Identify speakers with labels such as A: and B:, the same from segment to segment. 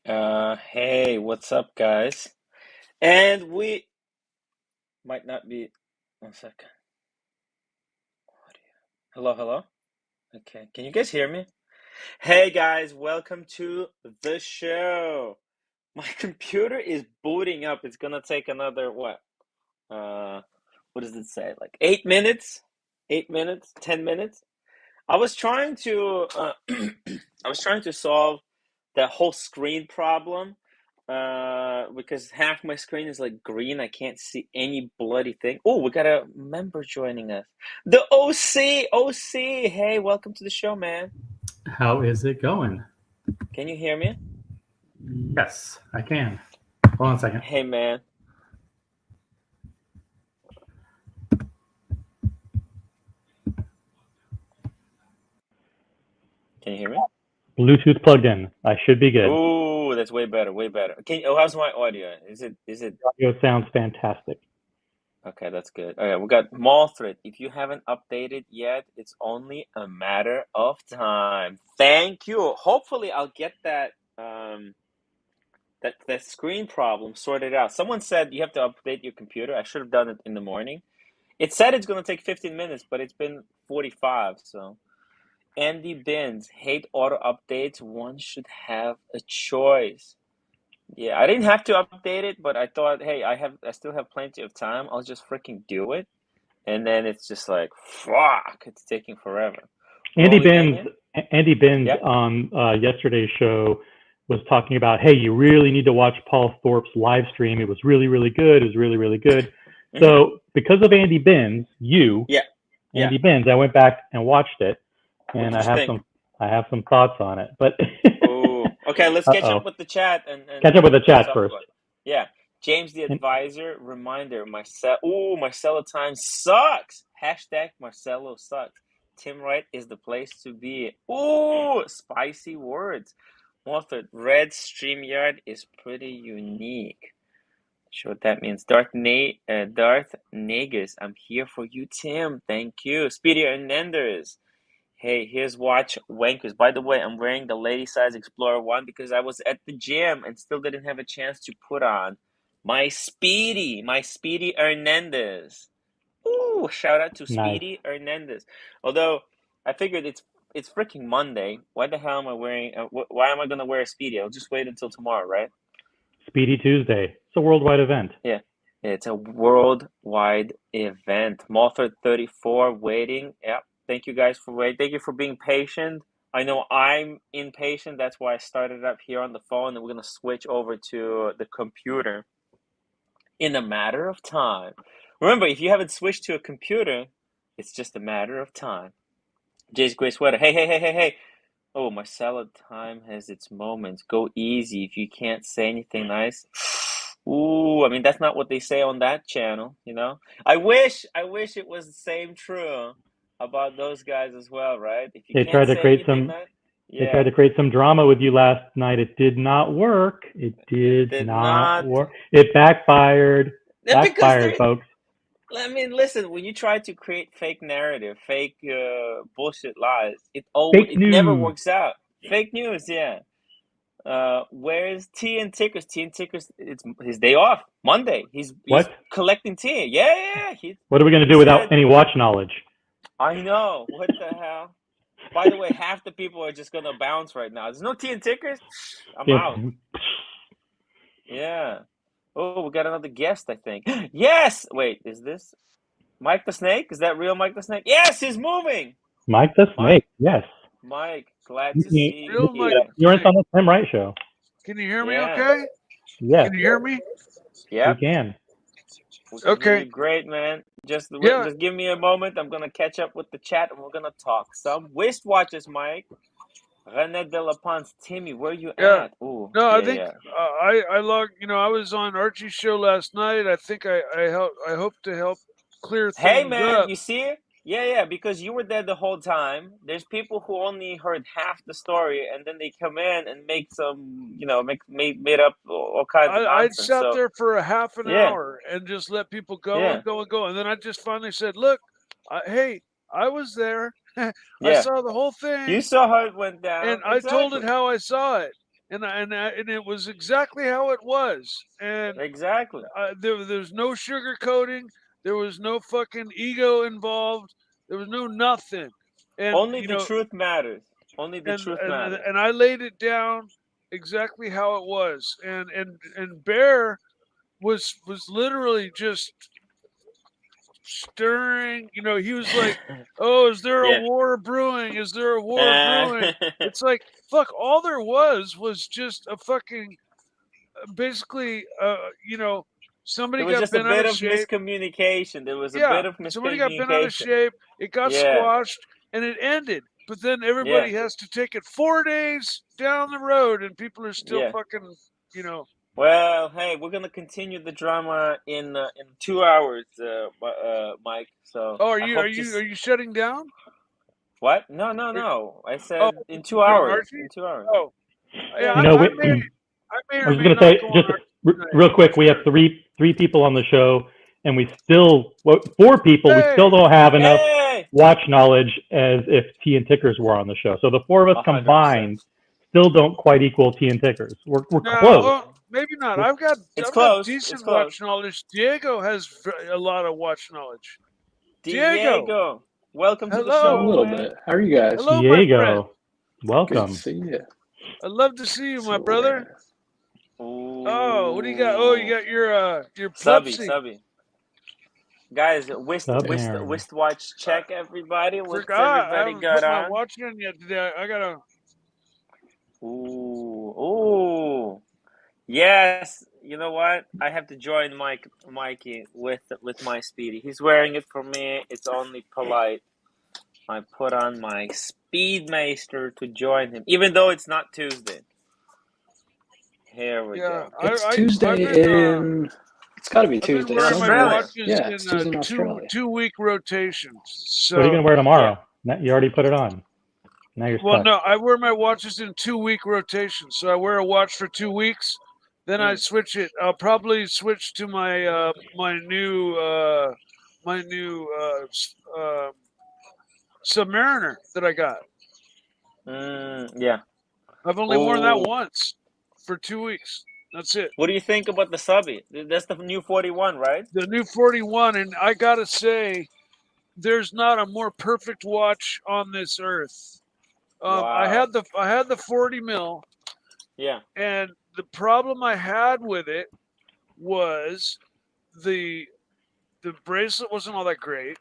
A: Hey, what's up, guys? And we might not be. 1 second. Hello, hello. Okay, can you guys hear me? Hey, guys, welcome to the show. My computer is booting up. It's gonna take another what? Uh, what does it say? Like 8 minutes? 8 minutes? 10 minutes? I was trying to. I was trying to solve that whole screen problem because half my screen is like green. I can't see any bloody thing. Oh, we got a member joining us. The OC. Hey, welcome to the show, man.
B: How is it going?
A: Can you hear me?
B: Yes, I can. Hold on a second.
A: Hey, man. Can you hear me?
B: Bluetooth plugged in. I should be good.
A: Oh, that's way better, way better. How's my audio? Is it
B: Audio sounds fantastic.
A: okay, that's good. Okay, we got Malthred. If you haven't updated yet, it's only a matter of time. Thank you. Hopefully I'll get that that screen problem sorted out. Someone said you have to update your computer. I should have done it in the morning. It said it's gonna take 15 minutes, but it's been 45, so Andy Bins, hate auto updates. One should have a choice. Yeah, I didn't have to update it, but I thought, hey, I still have plenty of time. I'll just freaking do it. And then it's just like, fuck, it's taking forever. We're
B: Andy
A: only
B: Binns,
A: hanging?
B: Andy Binns
A: Yeah.
B: on yesterday's show was talking about, hey, you really need to watch Paul Thorpe's live stream. It was really, really good. It was really, really good.
A: Mm-hmm.
B: So because of Andy Binns,
A: Yeah. Yeah.
B: Andy Binns, I went back and watched it,
A: What
B: and
A: did you think?
B: I have some thoughts on it. But
A: Oh, okay, let's catch up
B: uh-oh,
A: with the chat
B: catch up with the
A: and
B: chat
A: talk
B: first.
A: about it. Yeah. James the
B: And
A: advisor, reminder, Marcelo time sucks. Hashtag Marcelo sucks. Timwrite is the place to be. Ooh, spicy words. Author, Red StreamYard is pretty unique. Sure what that means. Darth Nagus, I'm here for you, Tim. Thank you. Speedy Hernandez. Hey, here's watch wankers. By the way, I'm wearing the lady size Explorer 1 because I was at the gym and still didn't have a chance to put on my Speedy Hernandez. Ooh, shout out to
B: nice.
A: Speedy Hernandez. Although I figured it's freaking Monday. Why the hell am I wearing? Why am I gonna wear a Speedy? I'll just wait until tomorrow, right?
B: Speedy Tuesday. It's a worldwide event.
A: Yeah, it's a worldwide event. Mothra 34 waiting. Yeah, thank you guys for waiting. Thank you for being patient. I know I'm impatient. That's why I started up here on the phone, and we're gonna switch over to the computer in a matter of time. Remember, if you haven't switched to a computer, it's just a matter of time. Jay's Gray Sweater. Hey. Oh, Marcella time has its moments. Go easy if you can't say anything nice. Ooh, I mean that's not what they say on that channel, you know? I wish it was the same true about those guys as well, right? If you
B: They
A: can't
B: tried to
A: say
B: create
A: anything
B: some
A: nice,
B: They tried
A: yeah,
B: to create some drama with you last night. It did not work. It
A: it
B: did
A: did
B: not
A: not.
B: work. It backfired.
A: Because
B: Backfired,
A: they're
B: folks.
A: I mean, listen, when you try to create fake narrative, fake bullshit lies,
B: Fake
A: it never
B: news.
A: works out. Fake news, yeah. Where's T and Tickers? T and Tickers, it's his day off, Monday. He's
B: What?
A: collecting tea. Yeah.
B: What are we going to
A: He
B: do without
A: said,
B: any watch knowledge?
A: I know. What the hell? By the way, half the people are just gonna bounce right now. There's no Tea and Tickers. I'm
B: Yeah.
A: out. Yeah. Oh, we got another guest, I think. Yes. Wait, is this Mike the Snake? Is that real Mike the Snake? Yes, he's moving.
B: Mike the
A: Mike,
B: Snake. Yes.
A: Mike, glad
B: You
A: to
B: can
A: see
B: you
C: Real
B: can
C: Mike
B: get
A: you.
B: appearance
C: Snake.
B: on the Tim Wright show.
C: Can you hear me
A: Yeah.
C: okay?
B: Yes,
C: Can you hear me?
B: we
A: Yep.
B: can.
A: We can hear
C: Okay.
A: you great, man.
C: Yeah.
A: Just give me a moment. I'm gonna catch up with the chat and we're gonna talk some wristwatches, Mike. René de la Ponce, Timmy, where you
C: Yeah.
A: at? Ooh,
C: No, I
A: yeah,
C: think
A: yeah.
C: I logged. I was on Archie's show last night. I think I hope to help clear
A: Hey,
C: things
A: man,
C: up.
A: you see it? Yeah, because you were there the whole time. There's people who only heard half the story, and then they come in and make some, made up all kinds of
C: I
A: nonsense.
C: sat
A: So,
C: there for a half an
A: yeah,
C: hour and just let people go
A: yeah,
C: and go and go, and then I just finally said, "Look, hey, I was there. I
A: yeah.
C: saw the whole
A: You
C: thing,
A: saw how it went
C: and
A: down.
C: I told it
A: Exactly.
C: how I saw it." and it was exactly how it was. And
A: Exactly.
C: there's no sugarcoating. There was no fucking ego involved. There was no nothing. And
A: Only the truth matters. Only the truth matters.
C: and I laid it down exactly how it was. And Bear was literally just stirring. He was like, "Oh, is there a
A: Yeah.
C: war brewing? Is there a war brewing?" It's like, fuck. All there was just a fucking basically, somebody
A: There was
C: got
A: just a
C: bent out
A: bit
C: of
A: of
C: shape.
A: miscommunication. There was a
C: Yeah,
A: bit of
C: somebody got bent out of
A: miscommunication.
C: shape. It got
A: Yeah.
C: squashed, and it ended. But then
A: Yeah.
C: everybody has to take it 4 days down the road, and people are still
A: Yeah.
C: fucking,
A: Well, hey, we're gonna continue the drama in 2 hours, Mike. So
C: Oh, are
A: I
C: you are
A: hope to.
C: you are you shutting down?
A: What? No, no,
C: Are-
A: no. I
C: Oh,
A: said in
C: you
A: 2 hours.
C: Archie?
A: In 2 hours.
C: Oh, yeah.
A: Yeah.
B: You know,
C: I may
B: I
C: or
B: was
C: may
B: going to
C: not
B: say,
C: go on
B: just
C: Archie tonight.
B: real quick,
C: Not
B: we have
C: sure.
B: three people on the show, and we still, 4 people, we still
C: Hey,
B: don't have enough
A: Hey.
B: watch knowledge as if tea and tickers were on the show. So the 4 of us
A: 100%.
B: combined still don't quite equal tea and tickers. We're
C: no,
B: close.
C: well, maybe not.
B: We're,
C: I've got
A: It's close. It's
C: decent
A: close.
C: watch knowledge. Diego has a lot of watch knowledge. Diego,
A: Diego, welcome to the
D: A
C: hello,
A: show,
D: little
A: man.
D: bit. How are you guys?
C: hello, my friend.
B: Diego,
D: Good
B: welcome.
D: to see you.
C: I'd love to see you, my
D: So,
C: brother. Oh, what do you got? Oh, you got your
A: Subby,
C: Pepsi.
A: subby. Guys,
B: Submariner.
A: wristwatch check, everybody. What's
C: Forgot. I
A: everybody
C: haven't
A: got
C: put my
A: on?
C: watch in yet today. I gotta.
A: Ooh. Yes. You know what? I have to join Mikey with my Speedy. He's wearing it for me. It's only polite. I put on my Speedmaster to join him, even though it's not Tuesday. Here we
C: Yeah,
A: go.
D: it's
C: I've
D: Tuesday
C: been
D: in. It's got to be
C: I've been
D: Tuesday
A: In
C: wearing my
D: somewhere.
A: Australia.
C: watches
D: Yeah, it's
C: in
D: Tuesday in
C: two
D: Australia.
C: 2 week rotations.
B: What are you going
C: So,
B: to wear tomorrow?
A: Yeah.
B: You already put it on. Now you're
C: well,
B: stuck.
C: no, I wear my watches in 2 week rotations. So I wear a watch for 2 weeks, then I switch it. I'll probably switch to my my new Submariner that I got.
A: Yeah.
C: I've only worn that
A: Oh,
C: once for 2 weeks. That's it.
A: what do you think about the subby? That's the new 41, right?
C: The new 41, and I gotta say, there's not a more perfect watch on this earth. I
A: Wow.
C: had the 40 mil,
A: Yeah.
C: and the problem I had with it was the bracelet wasn't all that great.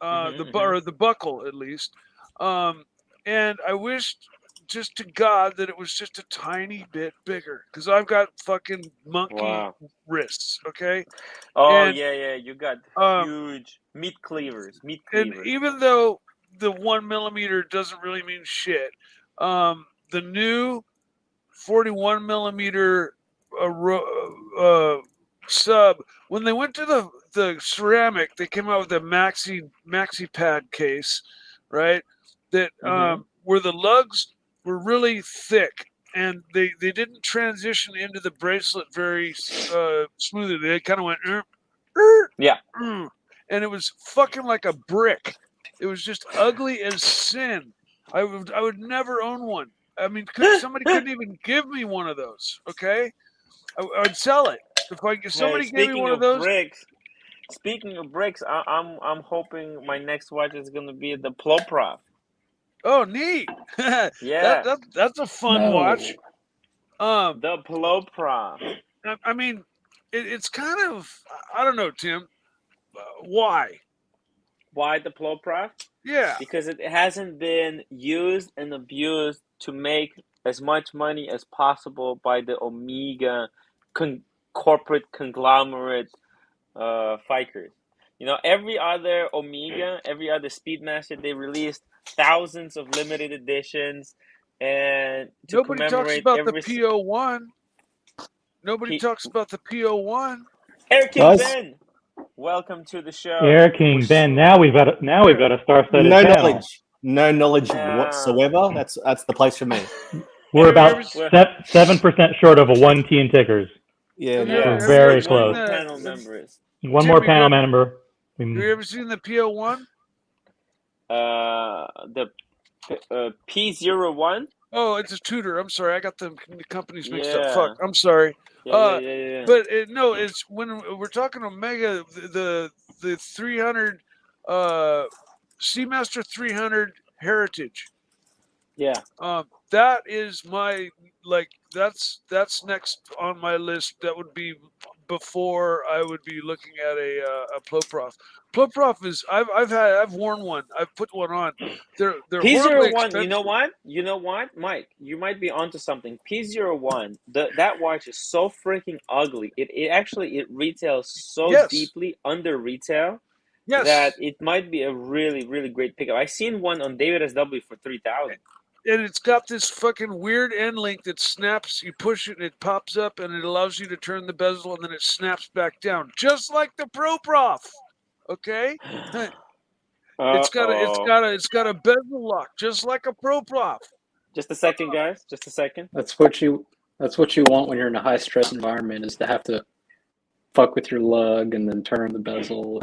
C: The buckle at least, and I wished just to God that it was just a tiny bit bigger because I've got fucking monkey
A: Wow.
C: wrists. Okay,
A: Oh
C: and
A: yeah. You got huge meat cleavers.
C: and even though the 1 millimeter doesn't really mean shit, the new 41 millimeter sub, when they went to the ceramic, they came out with a maxi pad case, right? That where the lugs were really thick, and they didn't transition into the bracelet very smoothly. They kind of went
A: Yeah.
C: and it was fucking like a brick. It was just ugly as sin. I would never own one. I mean, somebody couldn't even give me one of those. Okay, I'd sell it if somebody
A: Hey,
C: gave me one of those.
A: Speaking of bricks, I'm hoping my next watch is gonna be the Ploprof.
C: Oh, neat!
A: Yeah.
C: That's a fun
D: No.
C: watch.
A: The Ploprof.
C: I mean, it's kind of, I don't know, Tim. Why?
A: Why the Ploprof?
C: Yeah.
A: Because it hasn't been used and abused to make as much money as possible by the Omega corporate conglomerate fikers. You know, every other Omega, every other Speedmaster, they released thousands of limited editions, and to
C: Nobody talks
A: commemorate
C: about the
A: every
C: P01. Nobody talks about the P01.
A: Air King
E: Guys,
A: Ben, welcome to the show.
B: Air King Ben. Now we've got a star-studded
E: no
B: panel.
E: knowledge whatsoever. That's the place for me.
B: We're about 7% short of a 1 tea and tickers.
E: Yeah,
B: We're
C: Have you
B: very
C: ever seen
B: close.
A: Panel members.
B: One
C: Tim,
B: more panel member.
C: Have you ever seen the P01?
A: The P01.
C: Oh, it's a Tudor. I'm sorry, I got the companies mixed up.
A: Yeah.
C: Fuck, I'm sorry.
A: Yeah.
C: But no, it's when we're talking Omega, the 300, Seamaster 300 Heritage.
A: Yeah.
C: That is my that's next on my list. That would be before I would be looking at a Ploprof. Ploprof is I've worn one. I've put one on. They're horribly
A: P01.
C: expensive.
A: You know what, Mike? You might be onto something. P01. That watch is so freaking ugly. It retails so deeply under retail.
C: Yes.
A: That it might be a really, really great pickup. I seen one on David SW for 3,000.
C: And it's got this fucking weird end link that snaps. You push it and it pops up, and it allows you to turn the bezel, and then it snaps back down, just like the Proprof. Okay. It's got a bezel lock, just like a Proprof.
A: Just a second, guys. Just a second.
D: That's what you want when you're in a high stress environment, is to have to fuck with your lug and then turn the bezel.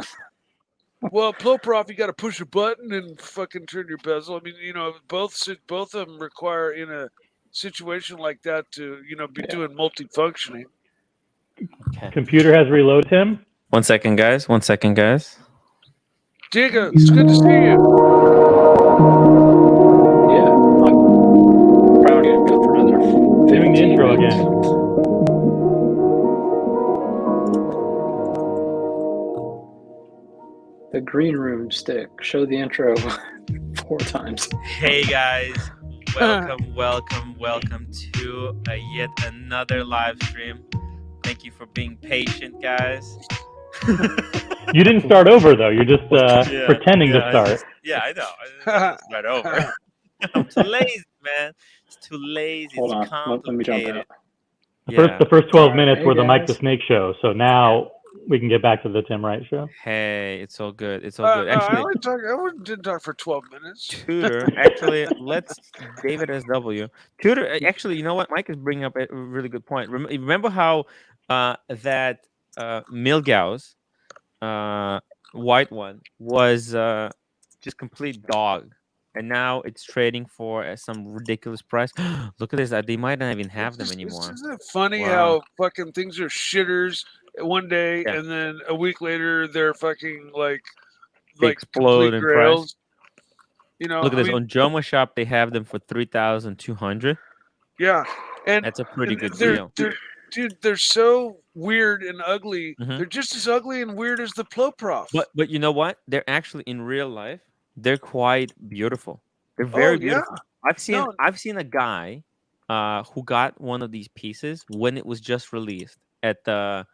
C: Well, Ploprof, you got to push a button and fucking turn your bezel. I mean, both of them require, in a situation like that, to be doing multifunctioning.
B: Okay. Computer has reloaded him.
A: 1 second, guys. 1 second, guys.
C: Diego, it's good to see you.
D: Yeah, I'm proud of you for another 15
B: Doing the intro
D: minutes.
B: again.
D: The green room stick. Show the intro 4 times.
A: Hey guys, welcome to yet another live stream. Thank you for being patient, guys.
B: You didn't start over though. You're just pretending to start.
A: I know. I just start over. I'm too lazy, man. It's too lazy.
D: Hold
A: it's
D: on. Let me jump out.
B: The first 12 minutes
D: Hey,
B: were the Mike
D: guys.
B: the Snake show. So now we can get back to the Tim Wright show.
A: Hey, it's all good. It's all good. Actually,
C: I didn't talk for 12 minutes.
A: Tudor, actually, let's David SW. Tudor, actually, you know what? Mike is bringing up a really good point. Remember how that Milgauss white one was just complete dog, and now it's trading for some ridiculous price. Look at this. They might not even have them anymore.
C: Isn't it funny how fucking things are shitters one day, and then a week later they're fucking like
A: explode in
C: grails.
A: price. Look at this. On Joma Shop, they have them for 3,200.
C: Yeah, and
A: that's a pretty good deal.
C: Dude, they're so weird and ugly. Mm-hmm. They're just as ugly and weird as the Ploprof.
A: But you know what? They're actually, in real life, they're quite beautiful. They're very beautiful. I've seen a guy who got one of these pieces when it was just released at the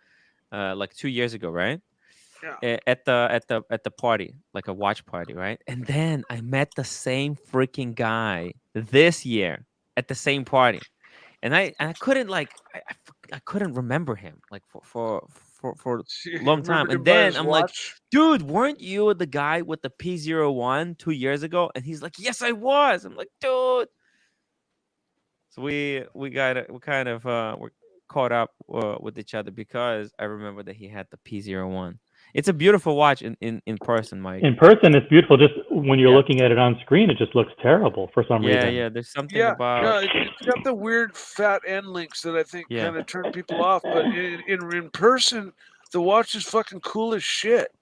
A: like 2 years ago, right?
C: Yeah.
A: At the party, like a watch party, right? And then I met the same freaking guy this year at the same party, and I couldn't I couldn't remember him like for a long time. And then I'm like, dude, weren't you the guy with the P01 2 years ago? And he's like, yes, I was. I'm like, dude. So we're caught up with each other because I remember that he had the P01. It's a beautiful watch in person, Mike.
B: In person, it's beautiful. Just when you're looking at it on screen, it just looks terrible for some reason.
A: Yeah, there's something about...
C: Yeah, it's got the weird fat end links that I think kind of turn people off. But in person, the watch is fucking cool as shit.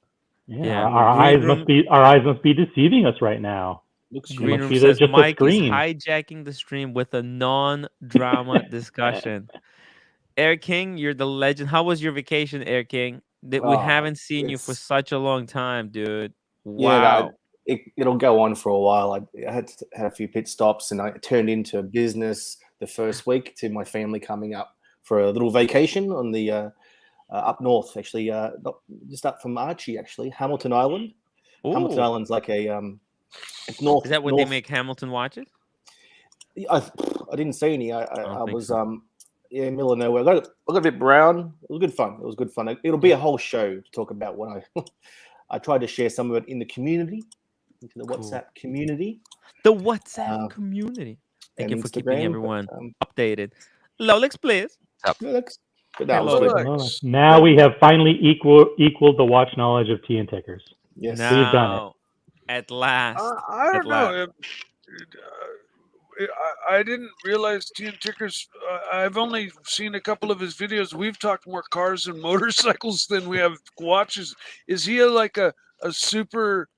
B: Yeah, our eyes must be deceiving us right now.
A: Green Room says Mike is hijacking the stream with a non-drama discussion. Air King, you're the legend. How was your vacation, Air King? We haven't seen you for such a long time, dude. Wow.
E: Yeah, it'll go on for a while. I had a few pit stops, and I turned into business the first week to my family coming up for a little vacation on the up north, actually, just up from Archie, actually, Hamilton Island. Ooh. Hamilton Island's like a north.
A: Is that where they make Hamilton watches?
E: I didn't see any. I was middle of nowhere. I got a bit brown. It was good fun. It'll be a whole show to talk about when I tried to share some of it in the community, into the WhatsApp community.
A: The WhatsApp community. Thank you for keeping everyone updated. Rolex, please.
B: Rolex. Now we have finally equaled the watch knowledge of tea and tickers.
E: Yes,
B: we've done it
A: at last.
C: I don't know. I didn't realize Tian Ticker's. I've only seen a couple of his videos. We've talked more cars and motorcycles than we have watches. Is he like a super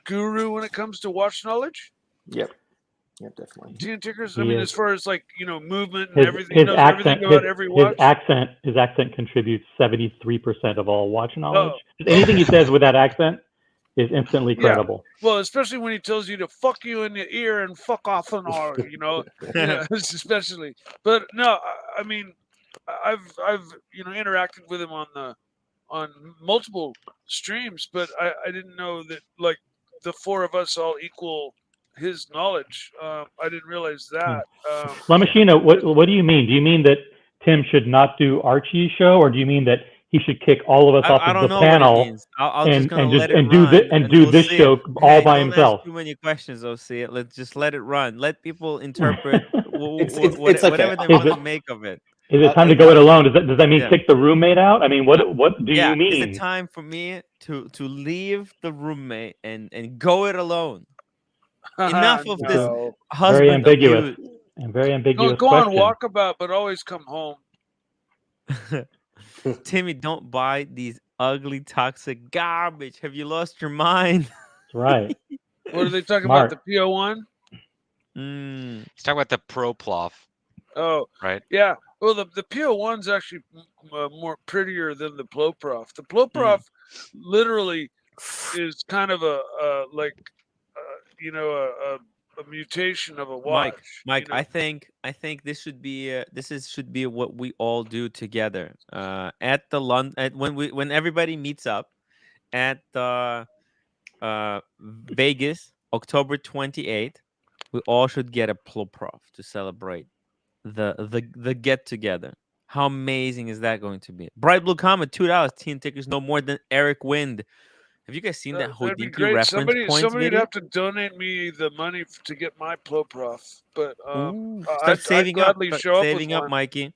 C: guru when it comes to watch knowledge?
E: Yep, definitely.
C: Tian Ticker's.
B: He
C: I mean,
B: is.
C: as far as like movement and everything, he knows everything about every
B: his
C: watch.
B: accent contributes 73% of all watch knowledge. Anything he says with that accent is instantly credible.
C: Well, especially when he tells you to fuck you in the ear and fuck off and all, especially. But no, I mean, I've interacted with him on multiple streams, but I didn't know that like the four of us all equal his knowledge. I didn't realize that.
B: Lamashina, what do you mean? Do you mean that Tim should not do Archie's show, or do you mean that he should kick all of us off of the panel and do this show all by himself?
F: Ask too many questions, OC. Let's just let it run. Let people interpret
E: it's
F: whatever they want to make of it.
B: Is it time to go it alone? Does that mean kick the roommate out? I mean, what do you mean?
F: Is it time for me to leave the roommate and go it alone? Enough of this husband
B: very ambiguous
F: abuse.
B: and very ambiguous.
C: Go on walkabout, but always come home.
F: Timmy, don't buy these ugly, toxic garbage. Have you lost your mind?
B: That's right.
C: What are they talking about? The PO1?
G: He's talking about the Pro Plof.
C: Oh,
G: right.
C: Yeah. Well, the PO1's actually more prettier than the Ploprof. The Ploprof literally is kind of a mutation of a watch.
F: Mike, I think this should be should be what we all do together at the when everybody meets up at Vegas, October 28th. We all should get a Ploprof to celebrate the get together. How amazing is that going to be? Bright Blue Comet, $2. Teen Tickers no more than Eric Wind. Have you guys seen that Hodinkee reference points
C: Somebody'd
F: video?
C: have to donate me the money to get my Ploprof, but
F: start saving
C: I'd
F: up.
C: gladly
F: Start
C: show up
F: saving
C: with
F: up,
C: one.
F: Mikey.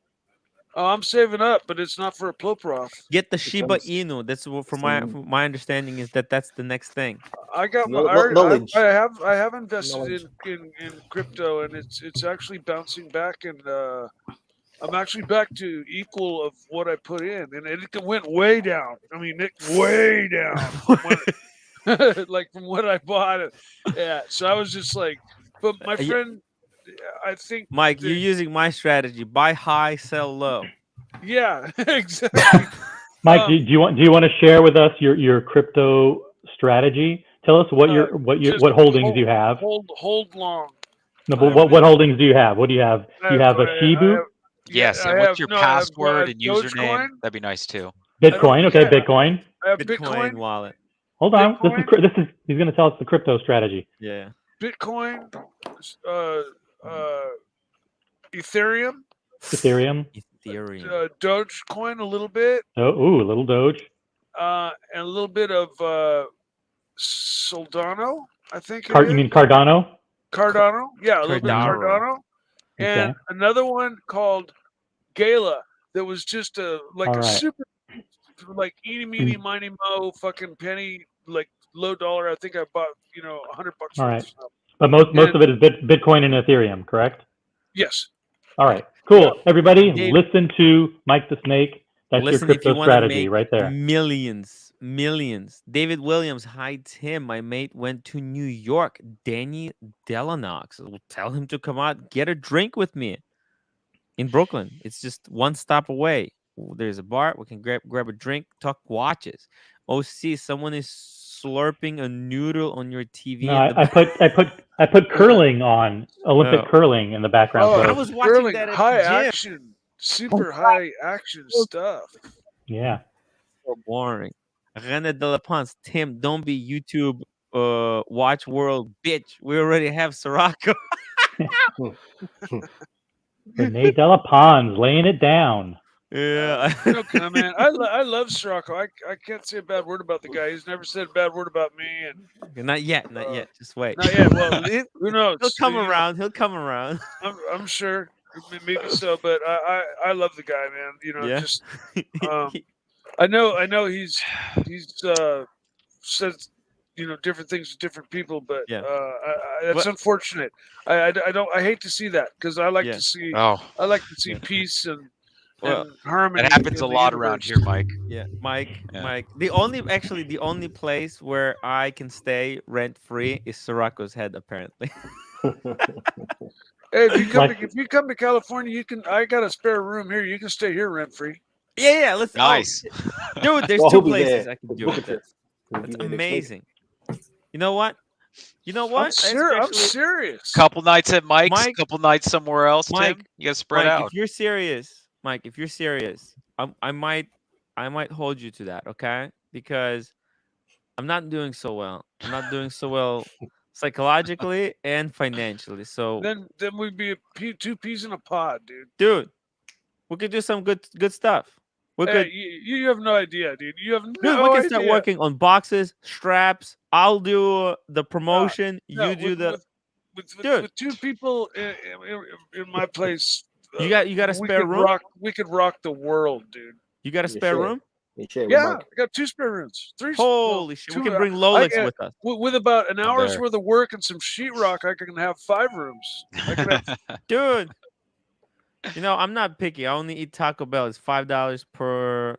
C: Oh, I'm saving up, but it's not for a Ploprof.
F: Get the Shiba Inu. That's what, from my understanding is that's the next thing.
C: I got
E: knowledge.
C: I have invested in crypto, and it's actually bouncing back, and I'm actually back to equal of what I put in, and it went way down. I mean, way down. Like from what I bought it. Yeah. So I was just like, but my friend, I think
F: Mike, you're using my strategy: buy high, sell low.
C: Yeah, exactly.
B: Mike, do you want to share with us your crypto strategy? Tell us what holdings you have.
C: Hold long.
B: No, but what holdings do you have? What do you have? Do you have a Shibu?
G: Yes, and what's your password and username? That'd be nice too.
B: Bitcoin, okay, Bitcoin.
C: I have
F: Bitcoin wallet.
B: Hold on, this is he's going to tell us the crypto strategy.
F: Yeah.
C: Bitcoin, Ethereum. Dogecoin a little bit.
B: Oh, ooh, a little Doge.
C: And a little bit of Soldano, I think.
B: You mean Cardano?
C: Cardano, yeah, a little bit of Cardano. And
B: Okay.
C: another one called Gala that was just a super, like eeny meeny miny mo fucking penny, like low dollar. I think I bought $100.
B: All right, but most of it is Bitcoin and Ethereum, correct?
C: Yes.
B: All right, cool. Everybody, listen to Mike the Snake. That's your crypto strategy right there.
F: Millions. David Williams, hi Tim. My mate went to New York. Danny Delanox. We'll tell him to come out, get a drink with me in Brooklyn. It's just one stop away. There's a bar. We can grab a drink, talk watches. OC, someone is slurping a noodle on your TV.
B: No, I put curling on, Olympic curling in the background.
C: Oh,
F: I was watching
C: curling,
F: that at
C: high
F: the gym.
C: action, super high action stuff.
B: Yeah.
F: So boring. René de la Ponce, Tim, don't be YouTube watch world bitch. We already have Sirocco.
B: Renee Della Pons laying it down.
F: Yeah.
C: No comment. I love Sirocco. I can't say a bad word about the guy. He's never said a bad word about me. And
F: Not yet. Just wait.
C: Not yet. Well, who knows?
F: He'll come around. He'll come around.
C: I'm sure. Maybe so, but I love the guy, man.
F: Yeah.
C: Just I know he's said different things to different people, but that's unfortunate. I hate to see that because I like to see peace and harmony.
G: That happens a lot
C: universe.
G: around here, Mike.
F: Yeah, Mike. The only place where I can stay rent free is Sirocco's Head, apparently.
C: Hey, if you come to California, I got a spare room here. You can stay here rent free.
F: Yeah. Let's
G: nice,
F: dude. There's 2 places I can do it. That's amazing. You know what? I'm
C: serious.
G: Couple nights at Mike's, couple nights somewhere else.
F: Mike,
G: Tim, you gotta spread out.
F: If you're serious, Mike, I might hold you to that, okay? Because I'm not doing so well. I'm not doing so well psychologically and financially. So
C: then we'd be 2 peas in a pod, dude.
F: Dude, we could do some good stuff.
C: You have no idea, dude. You have no idea.
F: We can start working on boxes, straps. I'll do the promotion. You do
C: with 2 people in my place.
F: You got a spare room?
C: We could rock the world, dude.
F: You got a spare room?
C: Yeah, I got 2 spare rooms. 3.
F: Holy shit! We can bring Rolex with us.
C: With about an hour's worth of work and some sheetrock, I can have 5 rooms.
F: Dude. I'm not picky. I only eat Taco Bell. It's $5 per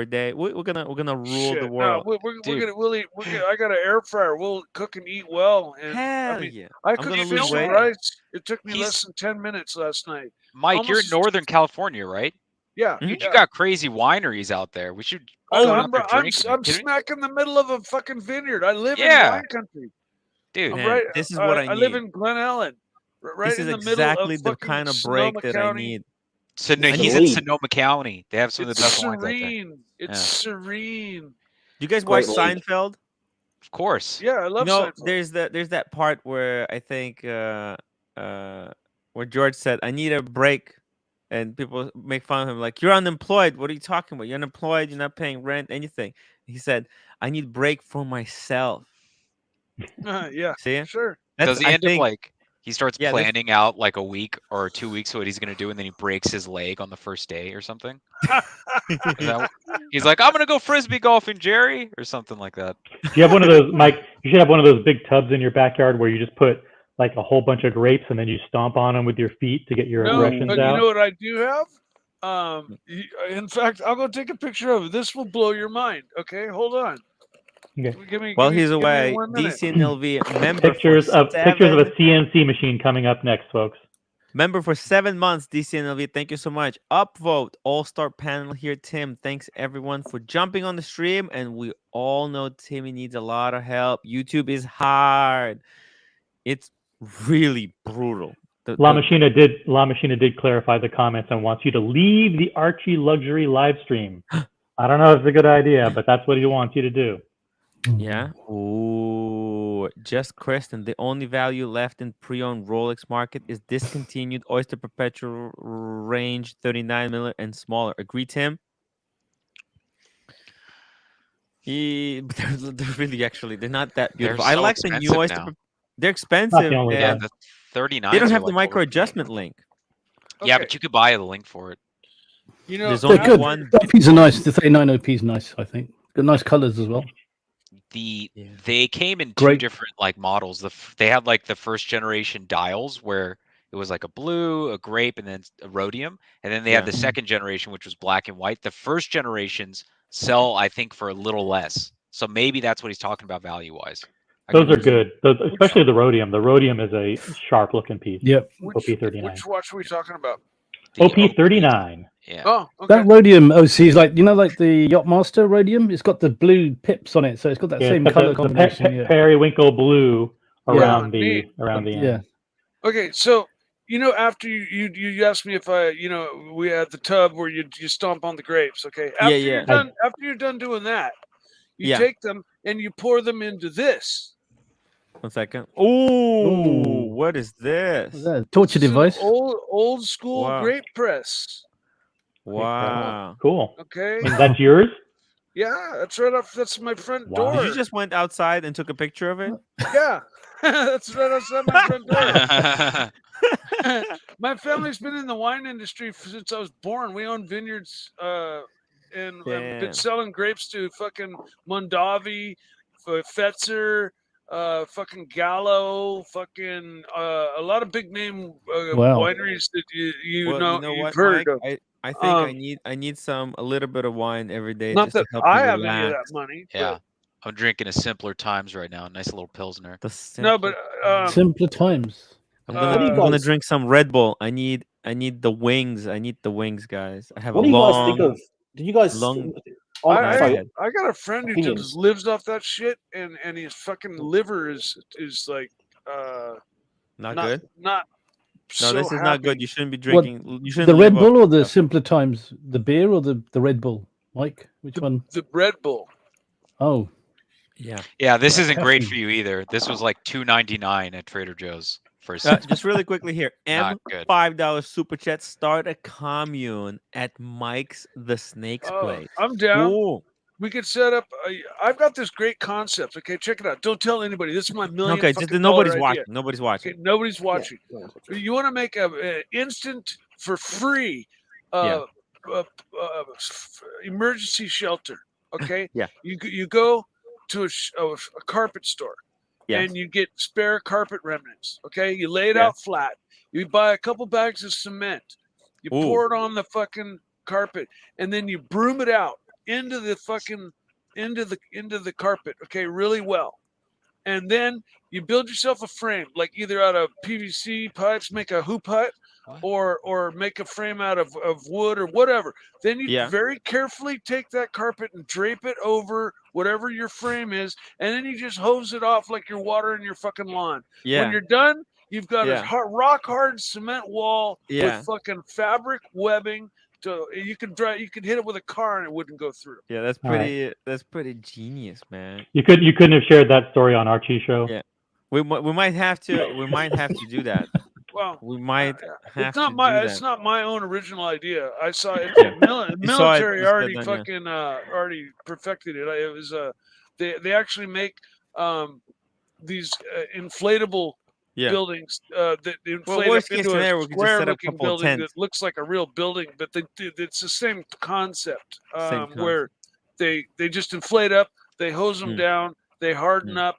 F: day. We're gonna rule the world.
C: No, we'll eat. I got an air fryer. We'll cook and eat well. And
F: Hell yeah!
C: I cooked fish and rice. It took me less than 10 minutes last night.
G: Mike, you're in Northern California, right?
C: Yeah.
G: You got crazy wineries out there. We should.
C: I'm smack in the middle of a fucking vineyard. I live in wine country,
G: dude.
F: This is what I need.
C: I live in Glen Ellen. Right
F: this is exactly the kind of break that I need.
G: So he's in Sonoma County. They have some of the best wines out there.
C: It's serene.
F: Do you guys watch Seinfeld?
G: Of course.
C: Yeah, I love Seinfeld.
F: There's that part where I think where George said, "I need a break," and people make fun of him like, "You're unemployed. What are you talking about? You're unemployed. You're not paying rent, anything." He said, "I need a break for myself."
C: Yeah.
F: See?
C: Sure.
G: Does he end up like? He starts planning out like a week or 2 weeks what he's going to do, and then he breaks his leg on the first day or something. He's like, I'm going to go frisbee golfing, Jerry, or something like that.
B: Do you have one of those, Mike? You should have one of those big tubs in your backyard where you just put like a whole bunch of grapes and then you stomp on them with your feet to get your aggressions out.
C: You know what I do have? In fact, I'll go take a picture of it. This will blow your mind. Okay, hold on.
B: Okay.
F: While he's away, DCNLV member
B: pictures of a CNC machine coming up next, folks.
F: Member for 7 months, DCNLV. Thank you so much. Upvote all-star panel here, Tim. Thanks everyone for jumping on the stream, and we all know Timmy needs a lot of help. YouTube is hard. It's really brutal.
B: La Machina did clarify the comments and wants you to leave the Archie luxury live stream. I don't know if it's a good idea, but that's what he wants you to do.
F: Yeah. Ooh, just Kristen. The only value left in pre-owned Rolex market is discontinued Oyster Perpetual range 39mm and smaller. Agree, Tim? They're really they're not that beautiful. I like the new Oyster. They're expensive.
G: Yeah, the 39.
F: They don't have the micro adjustment link.
G: Yeah, but you could buy the link for it.
F: There's only
H: good.
F: one.
H: OPs are nice. The 39 OP is nice. I think got nice colors as well.
G: They came in 2 different models. They had the first generation dials where it was like a blue, a grape, and then a rhodium, and then they had the second generation, which was black and white. The first generations sell, I think, for a little less. So maybe that's what he's talking about value wise.
B: Those are good. Especially the rhodium. The rhodium is a sharp looking piece.
H: Yep.
C: OP39. Which watch are we talking about?
B: OP39.
G: Yeah.
C: Oh, okay.
H: That rhodium OC is like the Yachtmaster rhodium. It's got the blue pips on it, so it's got that same color combination.
B: The periwinkle blue around the end.
H: Yeah.
C: Okay, so after you asked me if we had the tub where you stomp on the grapes. Okay. After you're done doing that, you take them and you pour them into this.
F: 1 second. Ooh, what is this?
H: Is that a torture device?
C: Old school grape press.
F: Wow.
B: Cool.
C: Okay.
B: And that's yours?
C: Yeah, that's right up. That's my front door.
F: Did you just went outside and took a picture of it?
C: Yeah, that's right outside my front door. My family's been in the wine industry since I was born. We own vineyards and I've been selling grapes to fucking Mondavi, Fetzer, fucking Gallo, fucking a lot of big name wineries that you've heard
F: Mike?
C: of.
F: I think I need a little bit of wine every day
C: Not
F: just to
C: that
F: help
C: I
F: me
C: have
F: relax.
C: any of that money.
G: Yeah, I'm drinking a Simpler Times right now. Nice little Pilsner.
C: But
H: Simpler Times.
F: I'm gonna drink some Red Bull. I need the wings. I need the wings, guys. I have
E: what
F: a
E: do you
F: long.
E: guys think of? Did you guys?
C: I got a friend who
E: opinions.
C: just lives off that shit, and his fucking liver is like
F: not good.
C: Not
F: no,
C: so
F: this is not good. You shouldn't be
H: What,
F: drinking. You shouldn't
H: the Red
F: live
H: Bull
F: off
H: or the
F: stuff.
H: Simpler Times? The beer or the Red Bull? Mike, which one?
C: The Red Bull.
H: Oh.
G: Yeah, this isn't great for you either. This was like $2.99 at Trader Joe's for a
F: just really quickly here.
G: Not good.
F: $5 super chat. Start a commune at Mike's the Snake's place.
C: I'm down.
F: Ooh.
C: We could set up. I've got this great concept. Okay, check it out. Don't tell anybody. This is my million.
F: Okay,
C: just
F: nobody's watching. Nobody's watching.
C: Okay, nobody's watching. Yeah. You want to make a instant for free emergency shelter. Okay.
F: Yeah.
C: You go to a carpet store.
F: Yes.
C: And you get spare carpet remnants. Okay, you lay it out flat. You buy a couple bags of cement. You pour it on the fucking carpet, and then you broom it out into the carpet. Okay, really well. And then you build yourself a frame, like either out of PVC pipes, make a hoop hut, or make a frame out of wood or whatever. Then you very carefully take that carpet and drape it over whatever your frame is, and then you just hose it off like you're watering your fucking lawn.
F: Yeah.
C: When you're done, you've got a rock hard cement wall with fucking fabric webbing. You could hit it with a car and it wouldn't go through.
F: Yeah, that's pretty. That's pretty genius, man.
B: You couldn't have shared that story on Archie's show.
F: Yeah, we might have to. We might have to do that.
C: Well,
F: we might have
C: it's not
F: to
C: my.
F: do that.
C: It's not my own original idea. I saw it. Military already fucking already perfected it. It was they actually make these inflatable. Buildings that inflate up into a square-looking building that looks like a real building, but it's the same concept. Where they just inflate up, they hose them down, they harden up.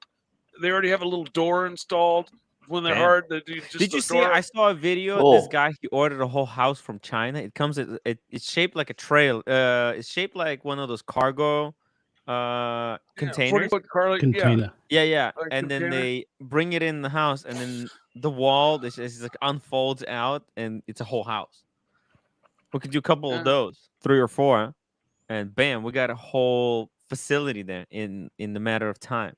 C: They already have a little door installed. When they're hard, they do just.
F: Did you see? I saw a video. This guy, he ordered a whole house from China. It comes. It's shaped like a trail. It's shaped like one of those cargo containers.
C: 40-foot
H: container.
F: Yeah. And then they bring it in the house, and then the wall is like unfolds out, and it's a whole house. We could do a couple of those, 3 or 4, and bam, we got a whole facility there in the matter of time.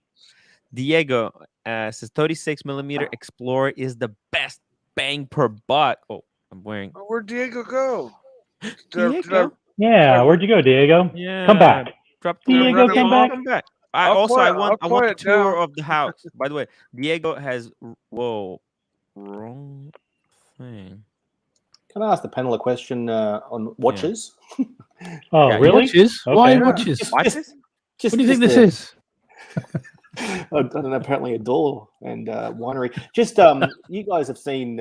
F: Diego says 36mm Explorer is the best bang per buck. Oh, I'm wearing.
C: Where'd Diego go?
B: Yeah, where'd you go, Diego?
F: Yeah,
B: come back.
F: Diego, come back. I want a tour of the house. By the way, Diego has wrong thing.
E: Can I ask the panel a question on watches?
B: Oh, really?
H: Watches?
B: Okay.
H: Why watches?
F: Watches?
H: What do you think this is?
E: I don't know, apparently a door and winery. Just you guys have seen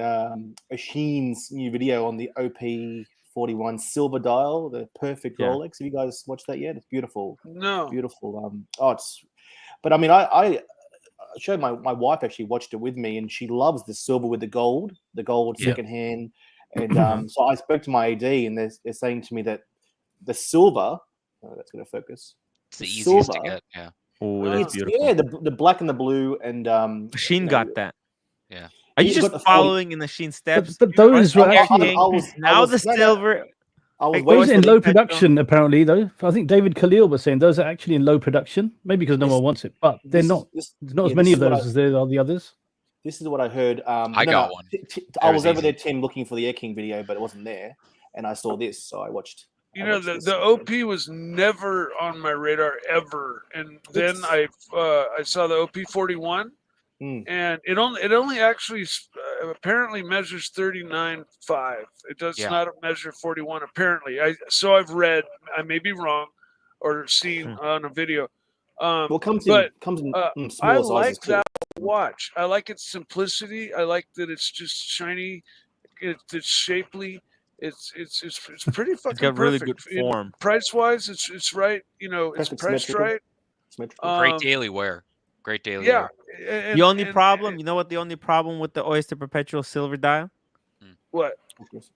E: Asheen's new video on the OP41 silver dial, the perfect Rolex. Have you guys watched that yet? It's beautiful.
C: No.
E: Beautiful. But I mean, I showed my wife actually watched it with me, and she loves the silver with the gold secondhand. And so I spoke to my AD, and they're saying to me that the silver, that's going to focus.
G: It's the easiest to get, yeah.
F: Oh, that's beautiful.
E: Yeah, the black and the blue, and
F: Sheen got that.
G: Yeah.
F: Are you just following in the Sheen steps?
H: But those were actually
F: the silver.
H: Those are in low production, apparently. Though I think David Khalil was saying those are actually in low production, maybe because no one wants it. But they're not. There's not as many of those as there are the others.
E: This is what I heard.
G: I got one.
E: I was over there, Tim, looking for the Air King video, but it wasn't there, and I saw this, so I watched.
C: You know, the OP was never on my radar ever, and then I saw the OP41, and it only actually apparently measures 39.5. It does not measure 41 apparently. I've read. I may be wrong, or seen on a video.
E: Comes in smaller
C: I like
E: sizes
C: that watch. I like its simplicity. I like that it's just shiny. It's shapely. It's pretty fucking.
F: It's got really good form.
C: Price wise, it's right. You know, it's priced right.
G: Great daily wear. Great daily
C: Yeah.
G: wear.
F: The only problem, you know what the only problem with the Oyster Perpetual Silver dial?
C: What?